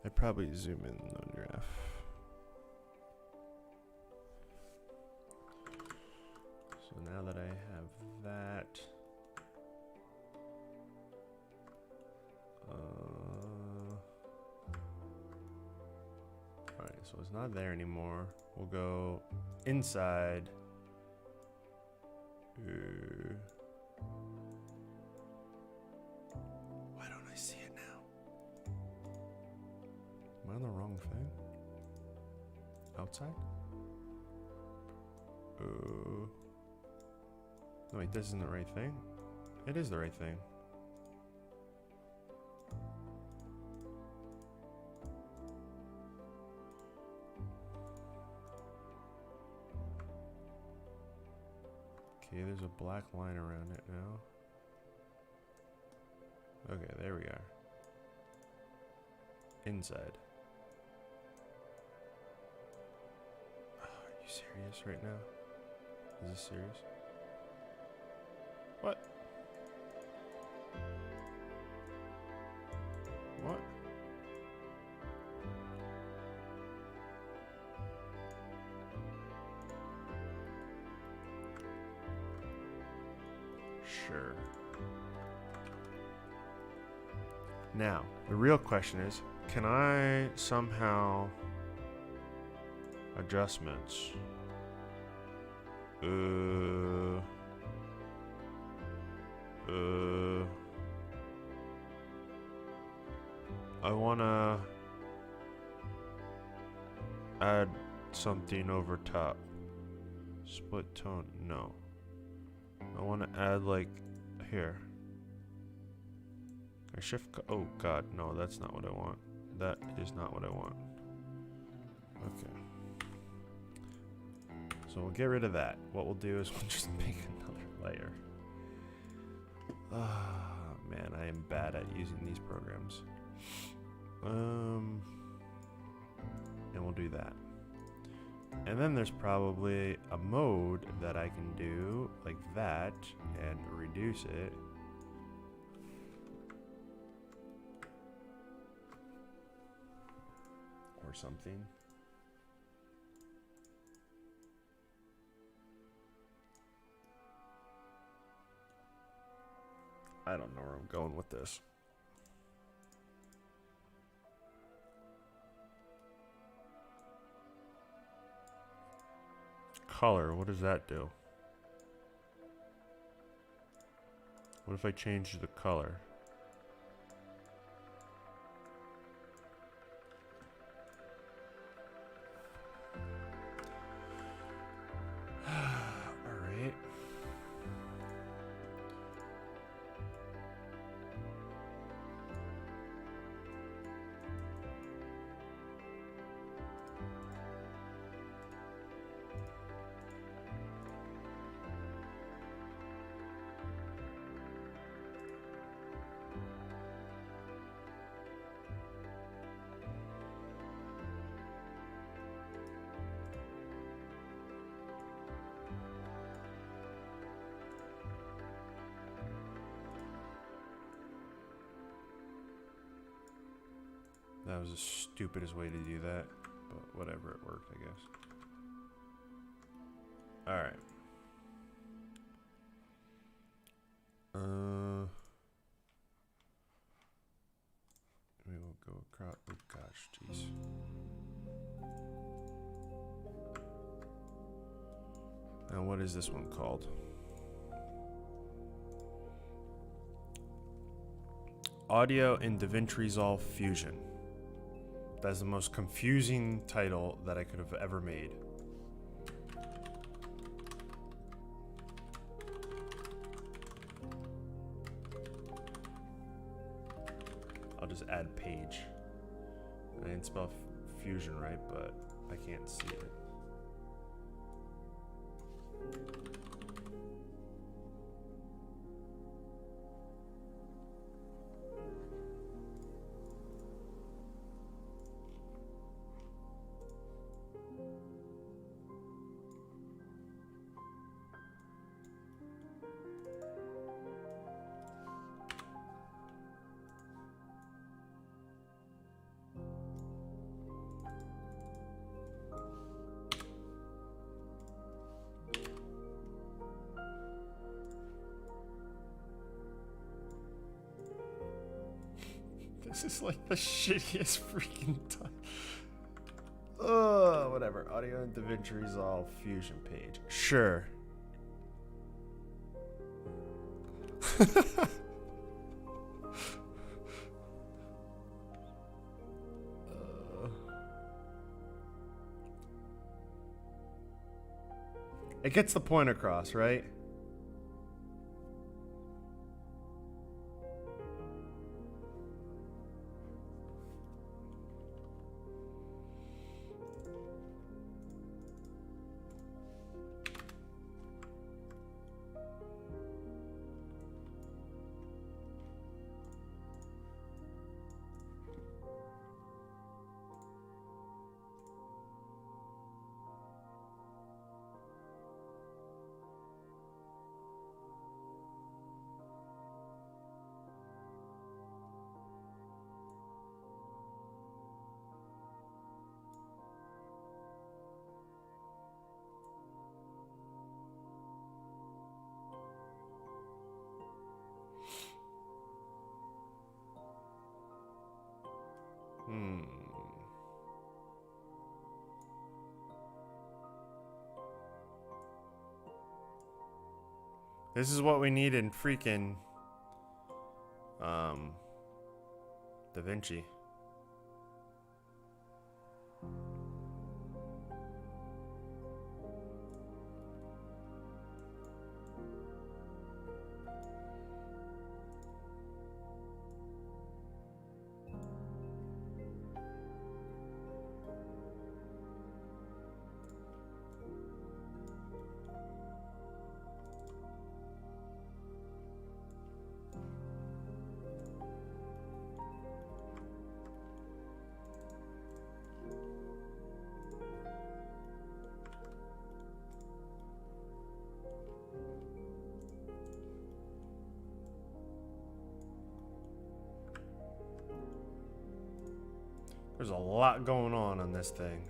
I'd probably zoom in the graph. So now that I have that, alright, so it's not there anymore. We'll go inside. Why don't I see it now? Am I on the wrong thing? Outside? No, wait, this isn't the right thing. It is the right thing. Okay, there's a black line around it now. Okay, there we are. Inside. Oh, are you serious right now? Is this serious? What? What? Sure. Now, the real question is, can I somehow adjustments? I wanna add something over top. Split tone, no. I wanna add like here. I shift, oh god, no, that's not what I want. That is not what I want. Okay. So we'll get rid of that. What we'll do is we'll just make another layer. Ah, man, I am bad at using these programs. And we'll do that. And then there's probably a mode that I can do like that and reduce it. Or something. I don't know where I'm going with this. Color, what does that do? What if I change the color? Alright. That was the stupidest way to do that, but whatever, it worked, I guess. Alright. We will go across. Oh gosh, jeez. Now, what is this one called? Audio in DaVinci Resolve Fusion. That's the most confusing title that I could have ever made. I'll just add page. I didn't spell fusion right, but I can't see it. This is like the shittiest freaking time. Whatever. Audio and DaVinci Resolve Fusion page. Sure. It gets the point across, right? This is what we need in freaking DaVinci. There's a lot going on this thing.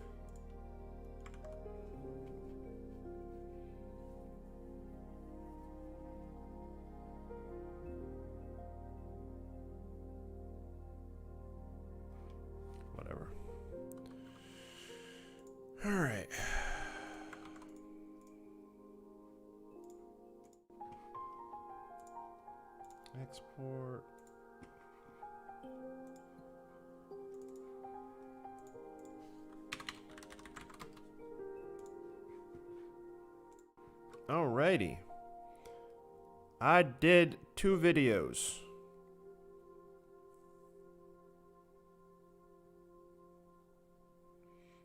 Whatever. All right. Export. Alrighty. I did 2 videos.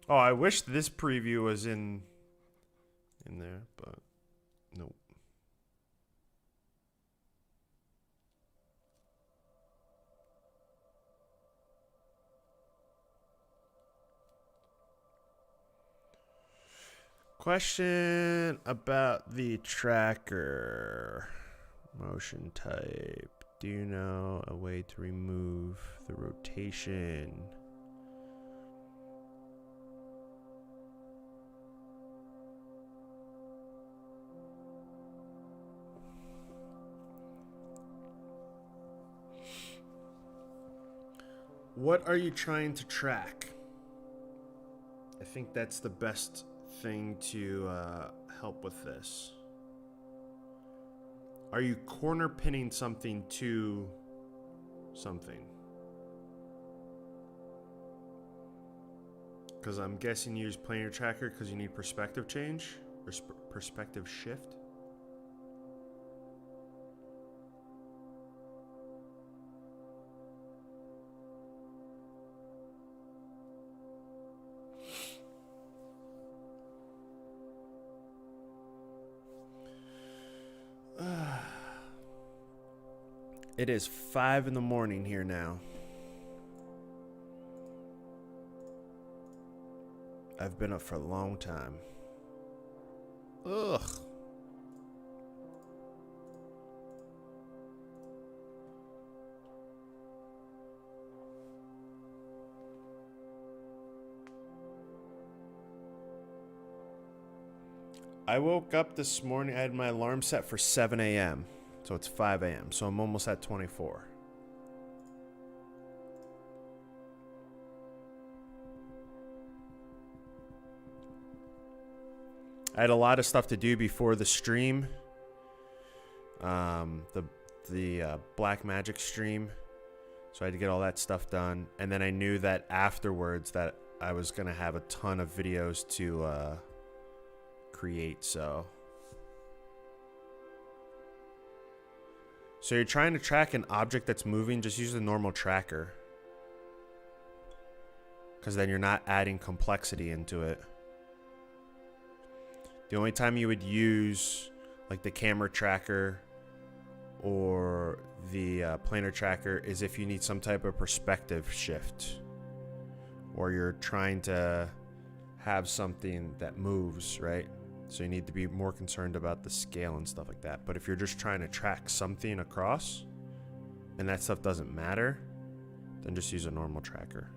Oh, I wish this preview was in there, but nope. Question about the tracker. Motion type. Do you know a way to remove the rotation? What are you trying to track? I think that's the best thing to help with this. Are you corner pinning something to something? Because I'm guessing you use planar tracker because you need perspective change or perspective shift. It is 5 in the morning here now. I've been up for a long time. Ugh. I woke up this morning, I had my alarm set for 7 a.m. So it's 5 a.m. So I'm almost at 24. I had a lot of stuff to do before the stream. The Black Magic stream. So I had to get all that stuff done. And then I knew that afterwards that I was going to have a ton of videos to create, so you're trying to track an object that's moving, just use a normal tracker, because then you're not adding complexity into it. The only time you would use like the camera tracker or the planar tracker is if you need some type of perspective shift, or you're trying to have something that moves, right? So you need to be more concerned about the scale and stuff like that. But if you're just trying to track something across and that stuff doesn't matter, then just use a normal tracker.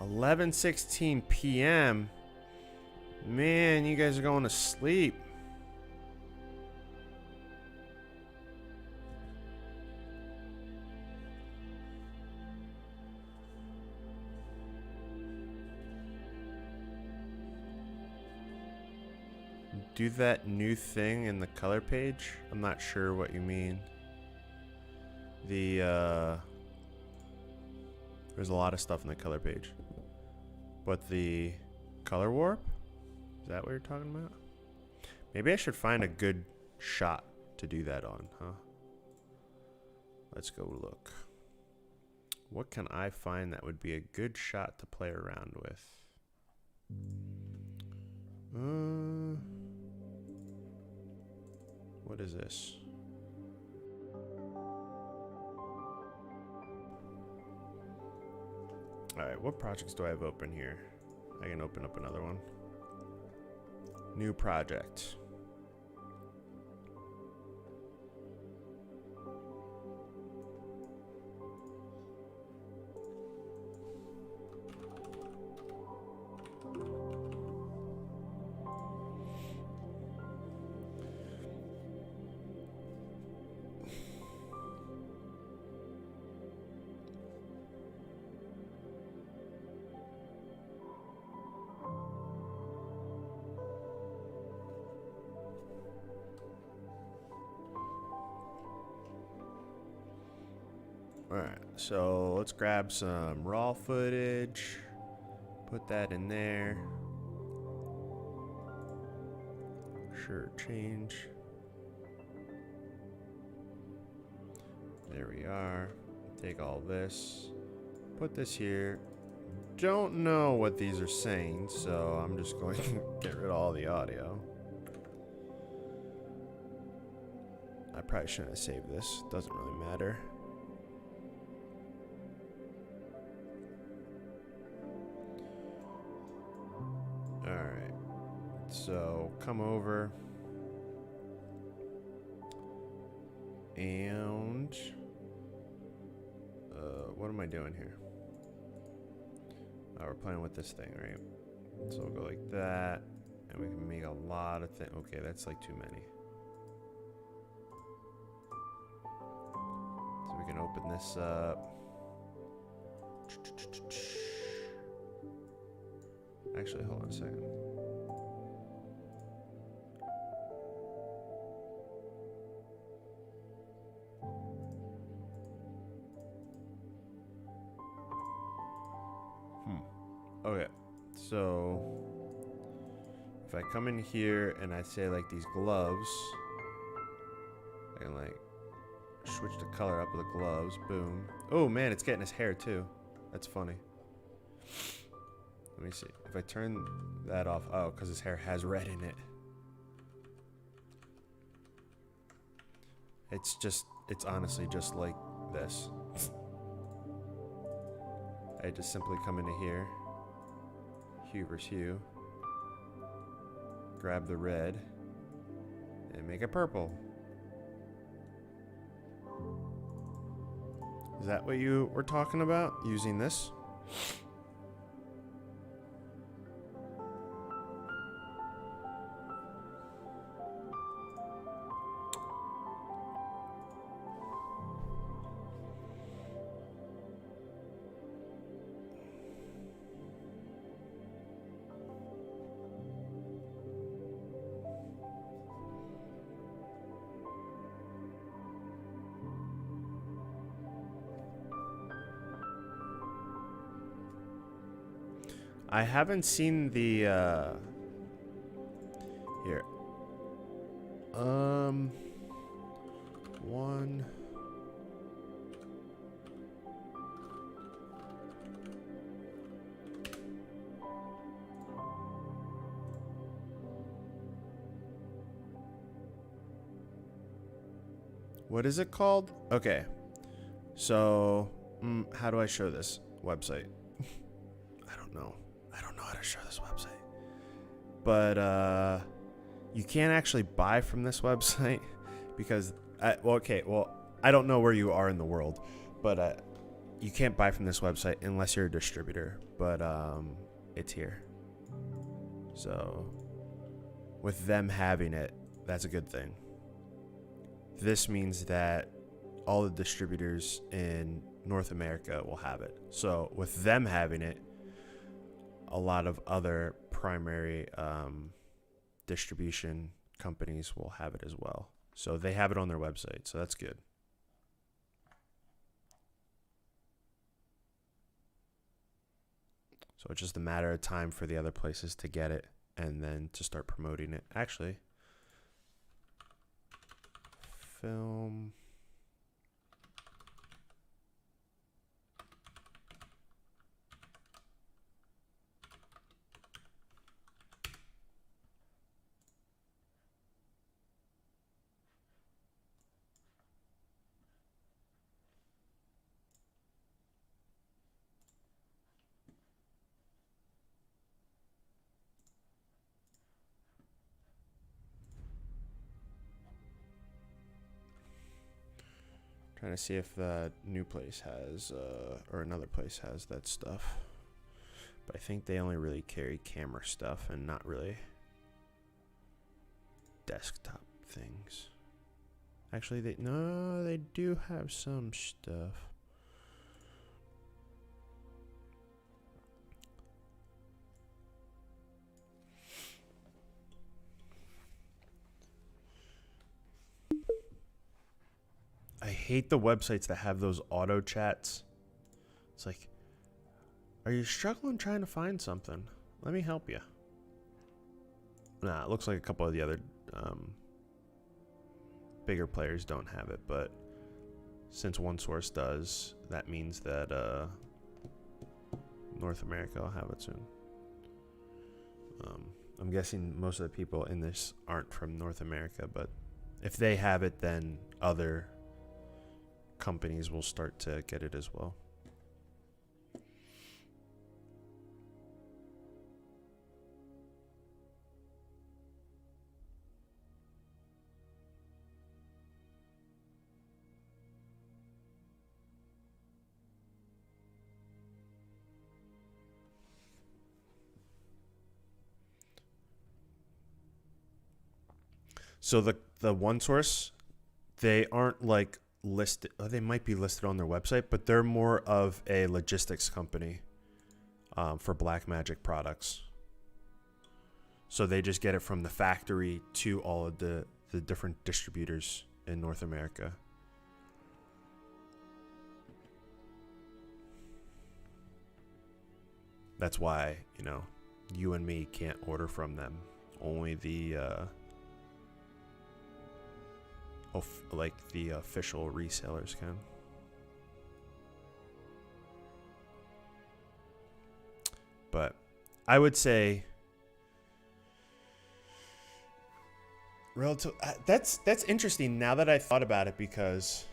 (11:16 p.m.) Man, you guys are going to sleep. Do that new thing in the color page. I'm not sure what you mean. There's a lot of stuff in the color page. But the color warp? Is that what you're talking about? Maybe I should find a good shot to do that on, huh? Let's go look. What can I find that would be a good shot to play around with? What is this? Alright, what projects do I have open here? I can open up another one. New project. Alright, so let's grab some raw footage. Put that in there. Sure, change. There we are. Take all this. Put this here. Don't know what these are saying, so I'm just going to get rid of all the audio. I probably shouldn't have saved this. Doesn't really matter. Alright. So, come over. And... what am I doing here? Oh, we're playing with this thing, right? So we'll go like that. And we can make a lot of things. Okay, that's like too many. So we can open this up. Actually, hold on a second. Okay, so if I come in here and I say like these gloves, I can like switch the color up of the gloves. Boom. Oh man, it's getting his hair too. That's funny. Let me see. If I turn that off, oh, because his hair has red in it. It's honestly just like this. I just simply come into here. Hue versus hue. Grab the red. And make it purple. Is that what you were talking about? Using this? I haven't seen the here. One. What is it called? Okay. So, how do I show this website? I don't know. I don't know how to show this website. But you can't actually buy from this website because I don't know where you are in the world, but you can't buy from this website unless you're a distributor, but it's here. So with them having it, that's a good thing. This means that all the distributors in North America will have it. So with them having it, a lot of other primary distribution companies will have it as well. So they have it on their website, so that's good. So it's just a matter of time for the other places to get it and then to start promoting it. Actually, film. Trying to see if the new place has, or another place has that stuff. But I think they only really carry camera stuff and not really desktop things. Actually, they do have some stuff. I hate the websites that have those auto chats. It's like, are you struggling trying to find something? Let me help you. Nah, it looks like a couple of the other bigger players don't have it, but since OneSource does, that means that North America will have it soon. I'm guessing most of the people in this aren't from North America, but if they have it, then other companies will start to get it as well. So the OneSource, they aren't like listed. Oh, they might be listed on their website, but they're more of a logistics company for Blackmagic products. So they just get it from the factory to all of the different distributors in North America. That's why, you know, you and me can't order from them. Only the like the official resellers can. But I would say relative. That's interesting now that I thought about it, because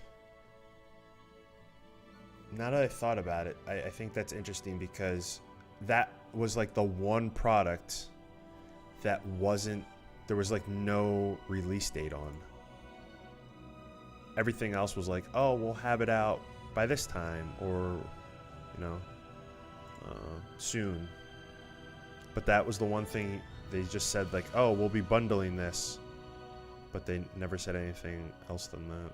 now that I thought about it, I think that's interesting because that was like the one product that there was like no release date on. Everything else was like, oh, we'll have it out by this time, or, you know, soon. But that was the one thing they just said, like, oh, we'll be bundling this. But they never said anything else than that.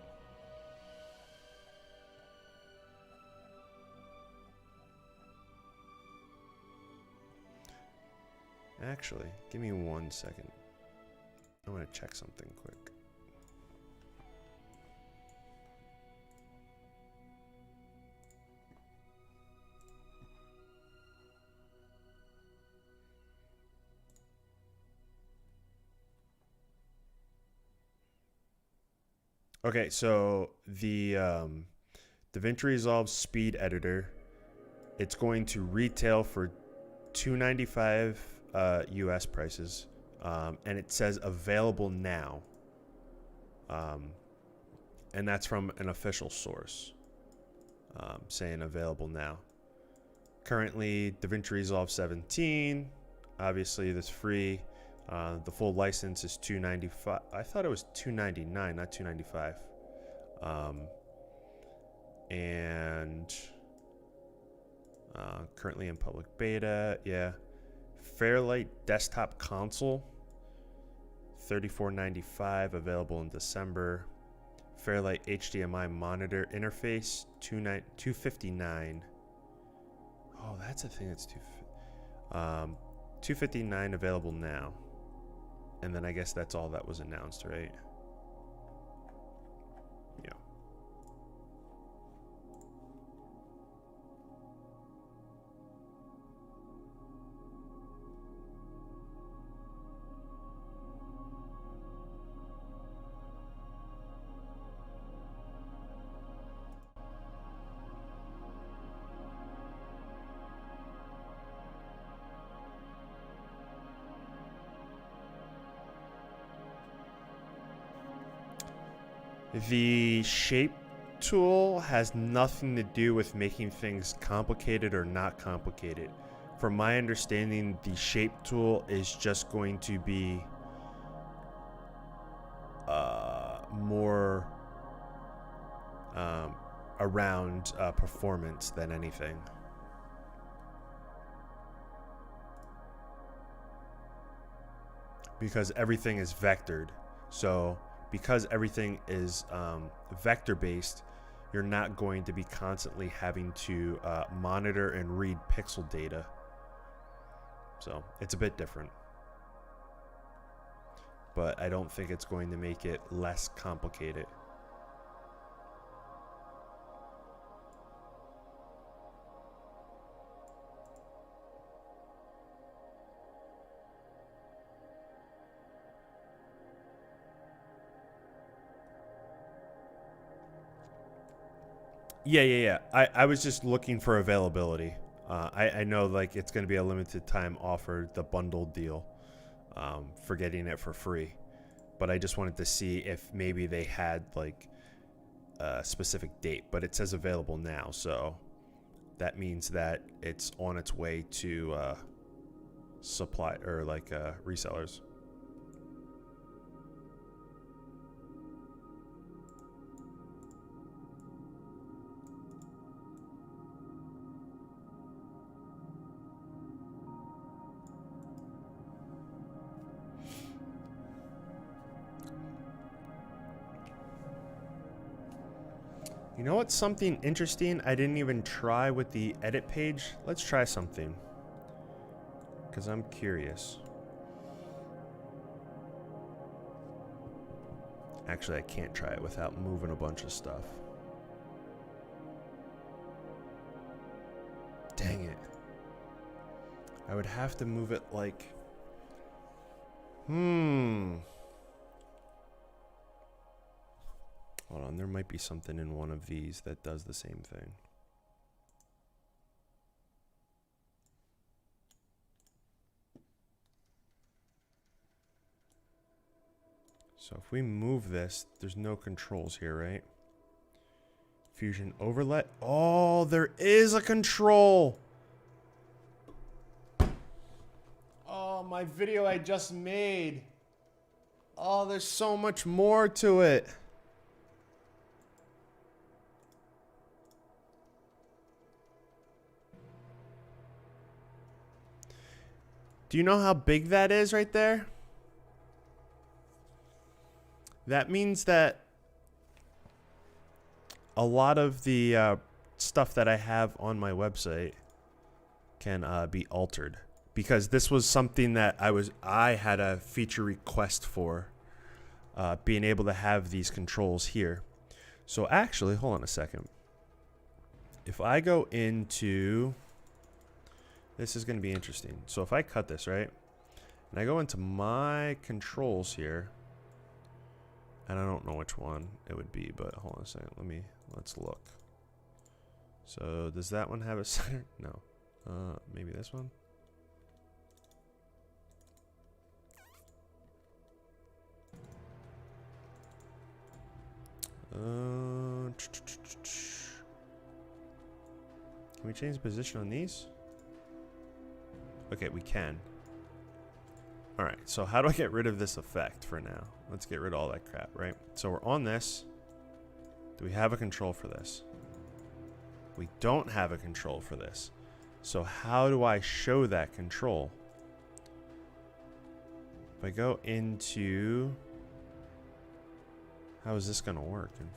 Actually, give me 1 second. I want to check something quick. Okay, so the DaVinci Resolve Speed Editor, it's going to retail for $295 US prices, and it says available now, and that's from an official source saying available now. Currently, DaVinci Resolve 17, obviously that's free. The full license is $295. I thought it was $299, not $295. And currently in public beta, yeah. Fairlight desktop console, $34.95, available in December. Fairlight HDMI monitor interface, $259. Oh, that's a thing. That's $259 available now. And then I guess that's all that was announced, right? Yeah. The shape tool has nothing to do with making things complicated or not complicated. From my understanding, the shape tool is just going to be more around performance than anything. Because everything is vectored. So because everything is vector based, you're not going to be constantly having to monitor and read pixel data. So it's a bit different. But I don't think it's going to make it less complicated. Yeah. I was just looking for availability. I know like it's going to be a limited time offer, the bundled deal, for getting it for free. But I just wanted to see if maybe they had like a specific date. But it says available now, so that means that it's on its way to supply or like resellers. You know what's something interesting I didn't even try with the edit page? Let's try something. Because I'm curious. Actually, I can't try it without moving a bunch of stuff. Dang it. I would have to move it like... Hold on, there might be something in one of these that does the same thing. So if we move this, there's no controls here, right? Fusion overlay. Oh, there is a control. Oh, my video I just made. Oh, there's so much more to it. Do you know how big that is right there? That means that a lot of the stuff that I have on my website can be altered, because this was something that I had a feature request for, being able to have these controls here. So actually, hold on a second. If I go into, this is going to be interesting. So if I cut this, right, and I go into my controls here, and I don't know which one it would be, but hold on a second. Let's look. So does that one have a center? No. Maybe this one? Can we change the position on these? Okay, we can. Alright, so how do I get rid of this effect for now? Let's get rid of all that crap, right? So we're on this. Do we have a control for this? We don't have a control for this. So how do I show that control? If I go into... How is this going to work in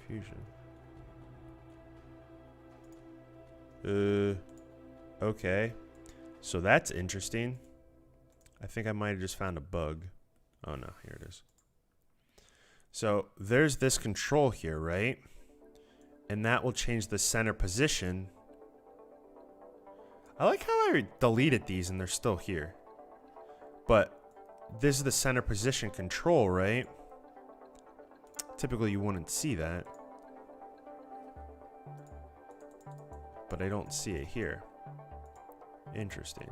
Fusion? Okay. So that's interesting. I think I might have just found a bug. Oh no, here it is. So there's this control here, right? And that will change the center position. I like how I deleted these and they're still here. But this is the center position control, right? Typically you wouldn't see that. But I don't see it here. Interesting.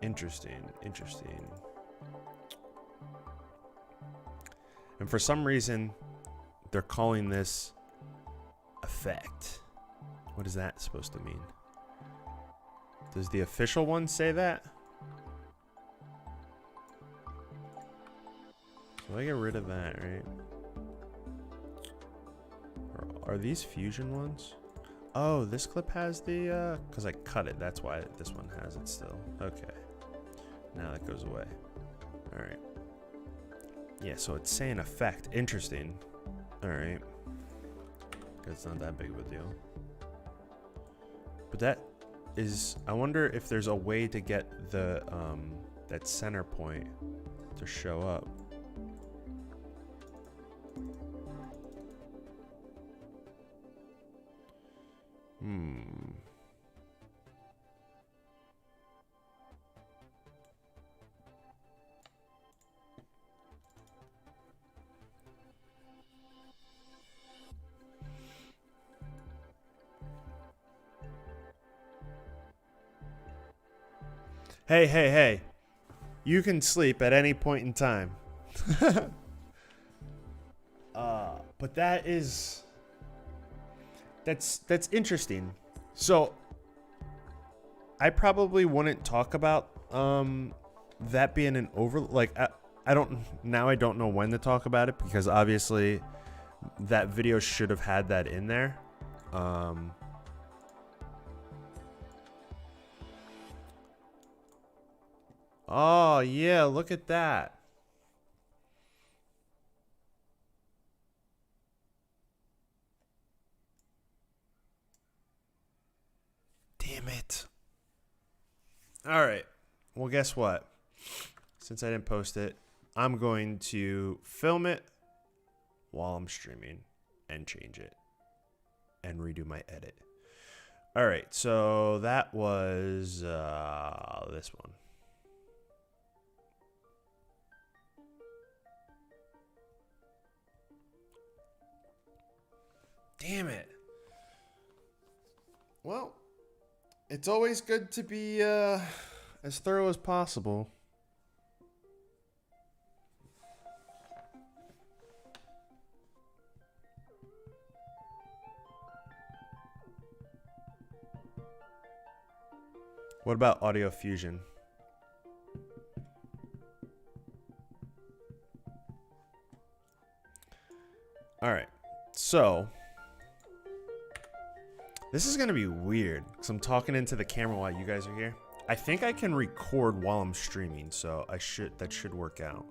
Interesting. And for some reason, they're calling this effect. What is that supposed to mean? Does the official one say that? So I get rid of that, right? Are these Fusion ones? Oh, this clip has the, because I cut it. That's why this one has it still. Okay. Now that goes away. All right. Yeah, so it's saying effect. Interesting. All right. It's not that big of a deal. But that is, I wonder if there's a way to get the, that center point to show up. Hey, hey, hey. You can sleep at any point in time. But that's interesting. So I probably wouldn't talk about that being an over, like I don't know when to talk about it, because obviously that video should have had that in there. Oh yeah, look at that. Damn it. All right. Well, guess what? Since I didn't post it, I'm going to film it while I'm streaming and change it and redo my edit. All right. So that was this one. Damn it. Well, it's always good to be as thorough as possible. What about Audio Fusion? All right. So this is going to be weird because I'm talking into the camera while you guys are here. I think I can record while I'm streaming, so that should work out.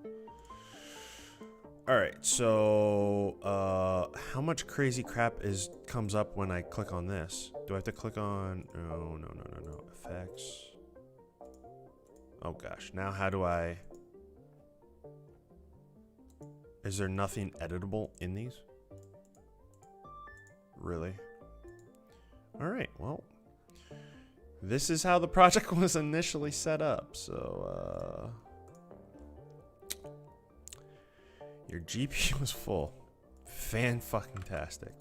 All right, so how much crazy crap comes up when I click on this? Do I have to click on? No, effects. Oh gosh, now how do I? Is there nothing editable in these? Really? All right, well, this is how the project was initially set up. So, your GPU was full. Fan-fucking-tastic.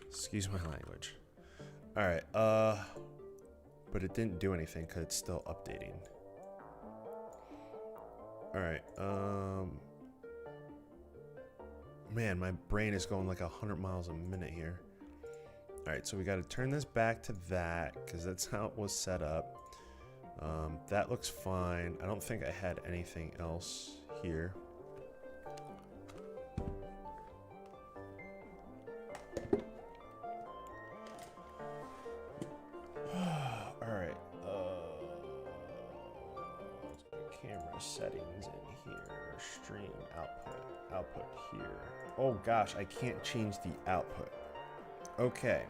Excuse my language. All right, but it didn't do anything because it's still updating. All right, man, my brain is going like 100 miles a minute here. All right, so we got to turn this back to that because that's how it was set up. That looks fine. I don't think I had anything else here. All right. Camera settings in here. Stream output here. Oh gosh, I can't change the output. Okay.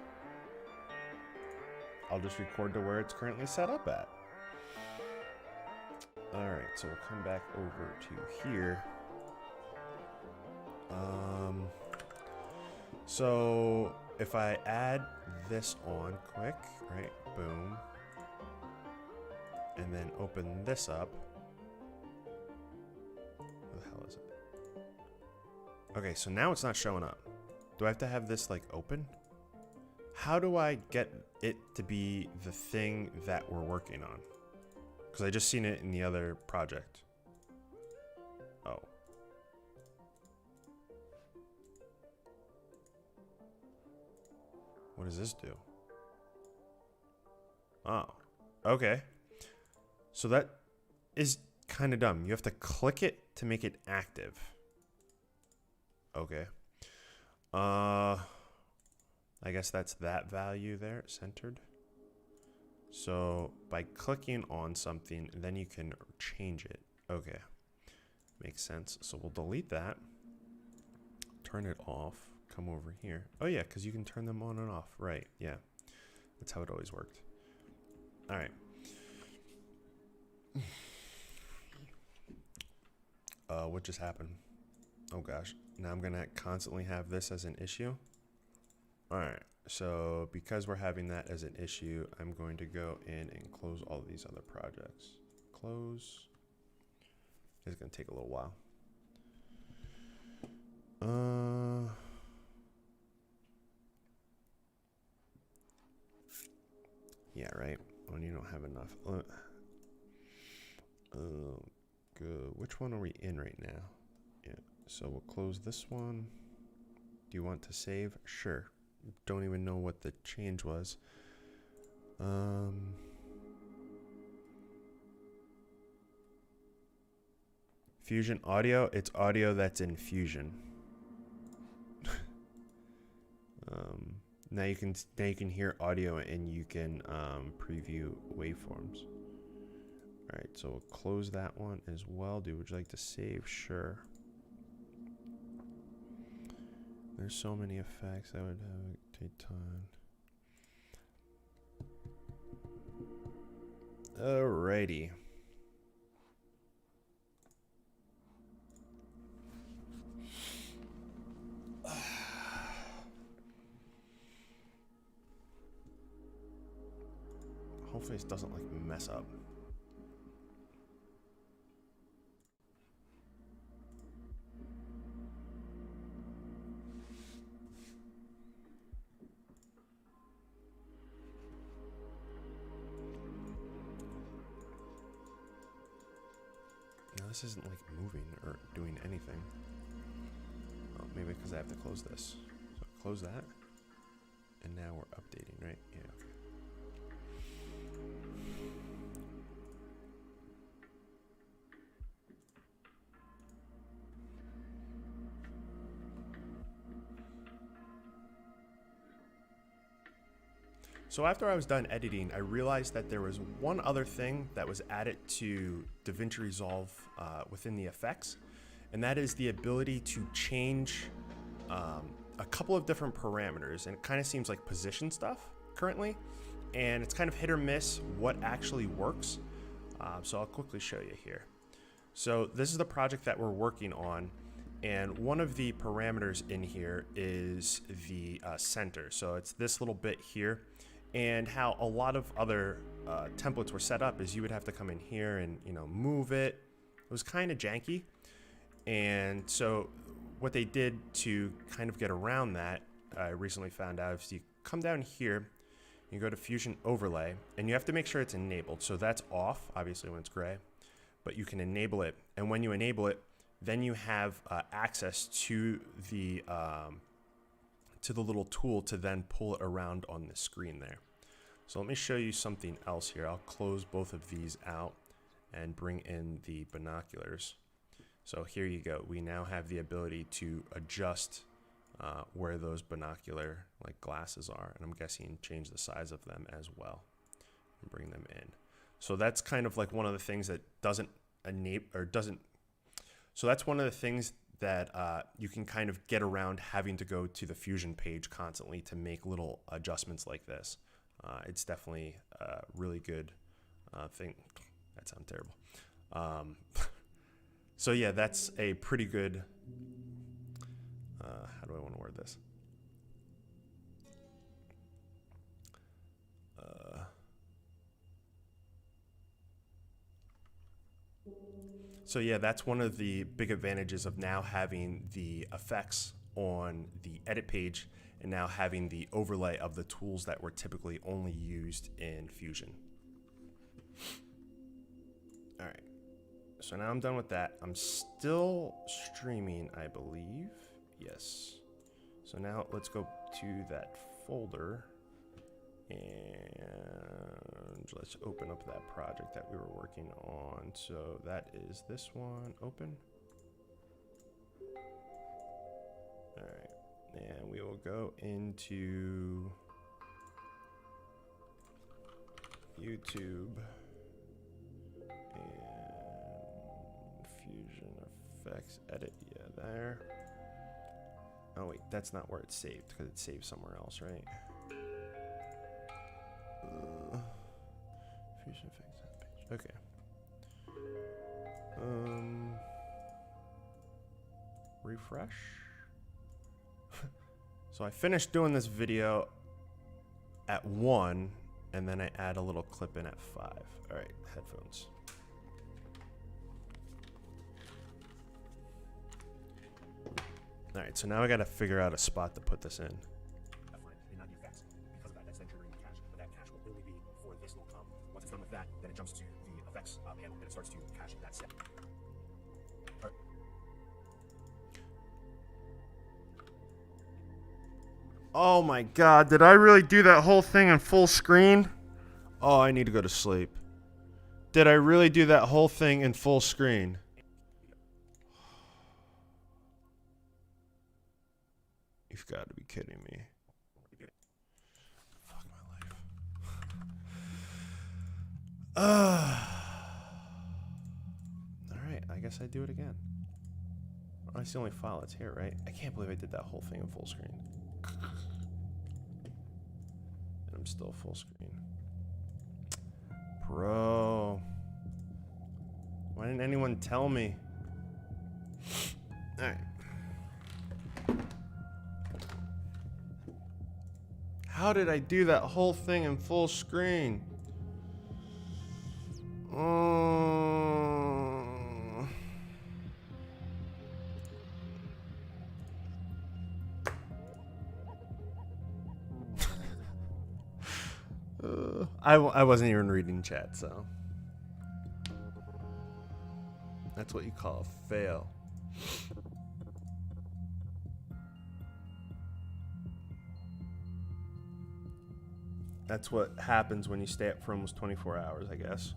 I'll just record to where it's currently set up at. Alright, so we'll come back over to here. So if I add this on quick, right, boom, and then open this up. What the hell is it? Okay, so now it's not showing up. Do I have to have this like open? How do I get it to be the thing that we're working on? Because I just seen it in the other project. Oh. What does this do? Oh. Okay. So that is kind of dumb. You have to click it to make it active. Okay. I guess that's that value there, centered. So by clicking on something, then you can change it. Okay, makes sense. So we'll delete that, turn it off, come over here. Oh yeah, because you can turn them on and off. Right, yeah. That's how it always worked. All right. What just happened? Oh gosh, now I'm gonna constantly have this as an issue. All right, so because we're having that as an issue, I'm going to go in and close all of these other projects. Close. It's going to take a little while. Yeah, right. When you don't have enough. Good. Which one are we in right now? Yeah. So we'll close this one. Do you want to save? Sure. Don't even know what the change was. Fusion audio. It's audio that's in Fusion. Now you can hear audio and you can preview waveforms. All right, so we'll close that one as well. Would you like to save? Sure. There's so many effects that would take time. Alrighty. Hopefully this doesn't like mess up. No, this isn't like moving or doing anything. Oh, maybe because I have to close this. So close that. And now we're updating, right? Yeah, okay. So after I was done editing, I realized that there was one other thing that was added to DaVinci Resolve within the effects, and that is the ability to change a couple of different parameters, and it kind of seems like position stuff currently, and it's kind of hit or miss what actually works. So I'll quickly show you here. So this is the project that we're working on, and one of the parameters in here is the center. So it's this little bit here. And how a lot of other templates were set up is you would have to come in here and move it. It was kind of janky, and so what they did to kind of get around that, I recently found out, is you come down here, you go to Fusion Overlay, and you have to make sure it's enabled. So that's off, obviously, when it's gray, but you can enable it. And when you enable it, then you have access to the little tool to then pull it around on the screen there. So let me show you something else here. I'll close both of these out and bring in the binoculars. So here you go. We now have the ability to adjust where those binocular glasses are, and I'm guessing change the size of them as well and bring them in. So that's kind of like one of the things that doesn't enable or doesn't. So that's one of the things that you can kind of get around having to go to the Fusion page constantly to make little adjustments like this. It's definitely a really good thing. That sounds terrible. So yeah, that's a pretty good, how do I want to word this? So yeah, that's one of the big advantages of now having the effects on the edit page and now having the overlay of the tools that were typically only used in Fusion. All right, so now I'm done with that. I'm still streaming, I believe. Yes. So now let's go to that folder and let's open up that project that we were working on. So that is this one. Open. All right, and we will go into YouTube and Fusion Effects Edit. Yeah, there. Oh wait, that's not where it's saved because it's saved somewhere else, right? Fusion Effects page. Okay. Refresh. So I finished doing this video at 1, and then I add a little clip in at 5. All right, headphones. All right, so now I got to figure out a spot to put this in.
Not the effects. Because of that, that's then triggering the cache. But that cache will only be for or this will come. Once it's done with that, then it jumps to the effects panel and it starts to cache that set. All right.
Oh my god, did I really do that whole thing in full screen? Oh, I need to go to sleep. Did I really do that whole thing in full screen? You've got to be kidding me. Fuck my life. Alright, I guess I do it again. Oh, that's the only file that's here, right? I can't believe I did that whole thing in full screen. And I'm still full screen. Bro. Why didn't anyone tell me? Alright. How did I do that whole thing in full screen? I wasn't even reading chat, so that's what you call a fail. That's what happens when you stay up for almost 24 hours, I guess.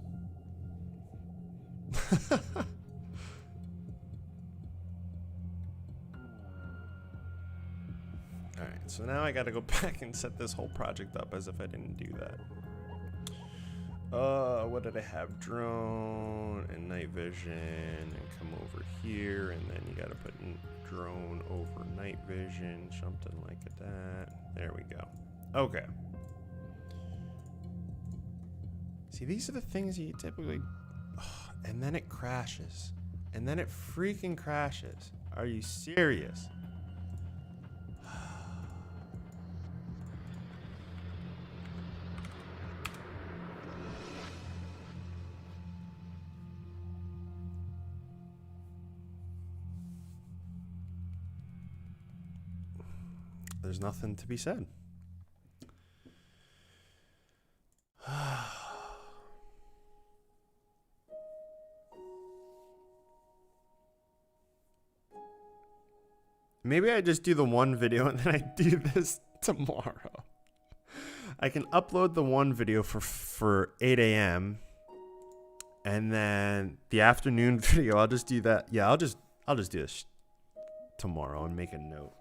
Alright, so now I gotta go back and set this whole project up as if I didn't do that. What did I have? Drone and night vision, and come over here, and then you gotta put drone over night vision, something like that. There we go. Okay. See, these are the things you typically... Oh, and then it crashes. And then it freaking crashes. Are you serious? There's nothing to be said. Maybe I just do the one video and then I do this tomorrow. I can upload the one video for 8 a.m. and then the afternoon video, I'll just do that. Yeah, I'll just do this tomorrow and make a note.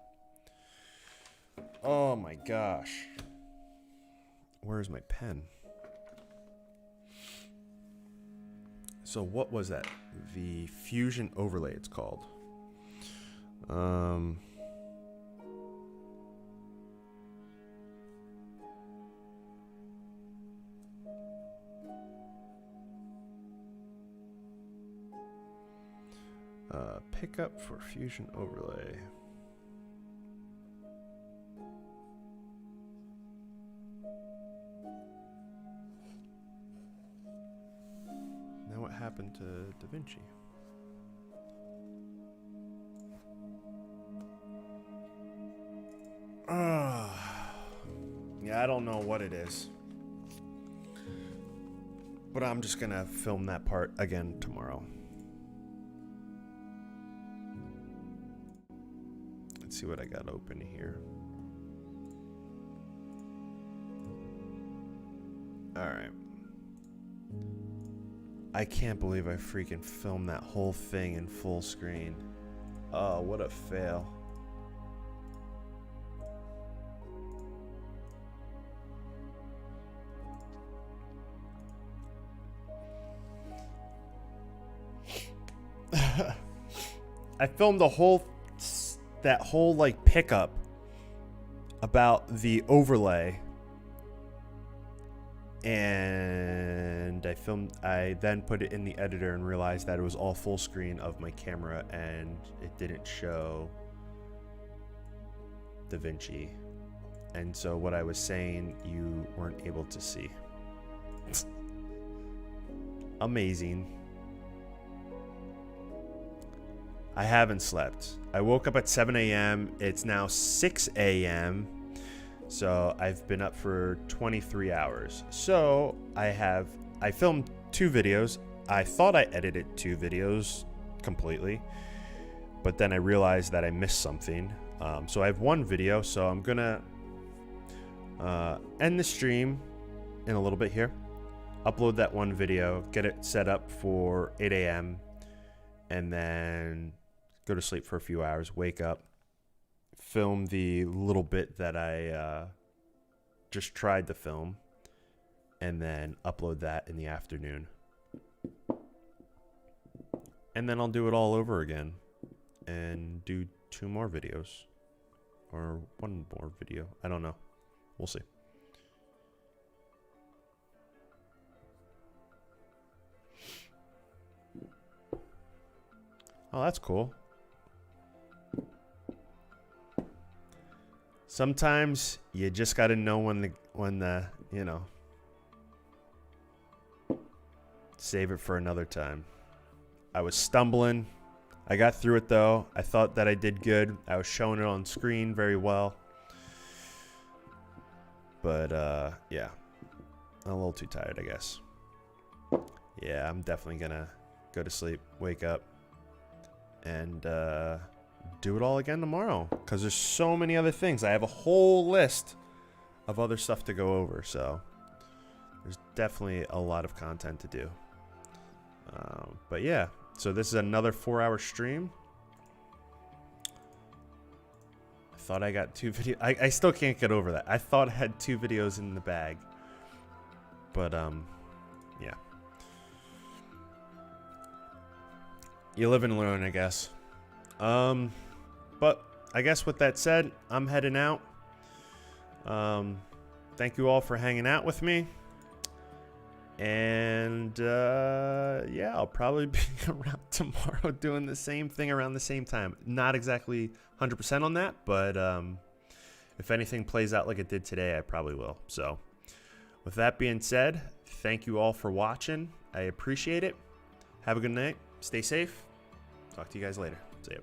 Oh my gosh. Where's my pen? So what was that? The Fusion Overlay it's called. Pickup for Fusion Overlay. Now what happened to DaVinci? Yeah, I don't know what it is. But I'm just gonna film that part again tomorrow. Let's see what I got open here. Alright. I can't believe I freaking filmed that whole thing in full screen. Oh, what a fail. I filmed that whole like pickup about the overlay, and I then put it in the editor and realized that it was all full screen of my camera and it didn't show DaVinci, and so what I was saying you weren't able to see. Amazing. I haven't slept. I woke up at 7 a.m. It's now 6 a.m. So I've been up for 23 hours. So I filmed 2 videos. I thought I edited 2 videos completely, but then I realized that I missed something. So I have 1 video, so I'm gonna end the stream in a little bit here. Upload that 1 video, get it set up for 8 a.m. and then go to sleep for a few hours, wake up, film the little bit that I just tried to film, and then upload that in the afternoon. And then I'll do it all over again and do 2 more videos or 1 more video. I don't know. We'll see. Oh, that's cool. Sometimes you just got to know when the, you know, save it for another time. I was stumbling. I got through it though. I thought that I did good. I was showing it on screen very well. But yeah, I'm a little too tired, I guess. Yeah, I'm definitely gonna go to sleep, wake up, and do it all again tomorrow, because there's so many other things. I have a whole list of other stuff to go over, so there's definitely a lot of content to do. But yeah, so this is another 4-hour stream. I thought I got 2 videos. I still can't get over that. I thought I had 2 videos in the bag, but yeah. You live and learn, I guess. But I guess with that said, I'm heading out. Thank you all for hanging out with me. And yeah, I'll probably be around tomorrow doing the same thing around the same time. Not exactly 100% on that, but if anything plays out like it did today, I probably will. So with that being said, thank you all for watching. I appreciate it. Have a good night. Stay safe. Talk to you guys later. See ya.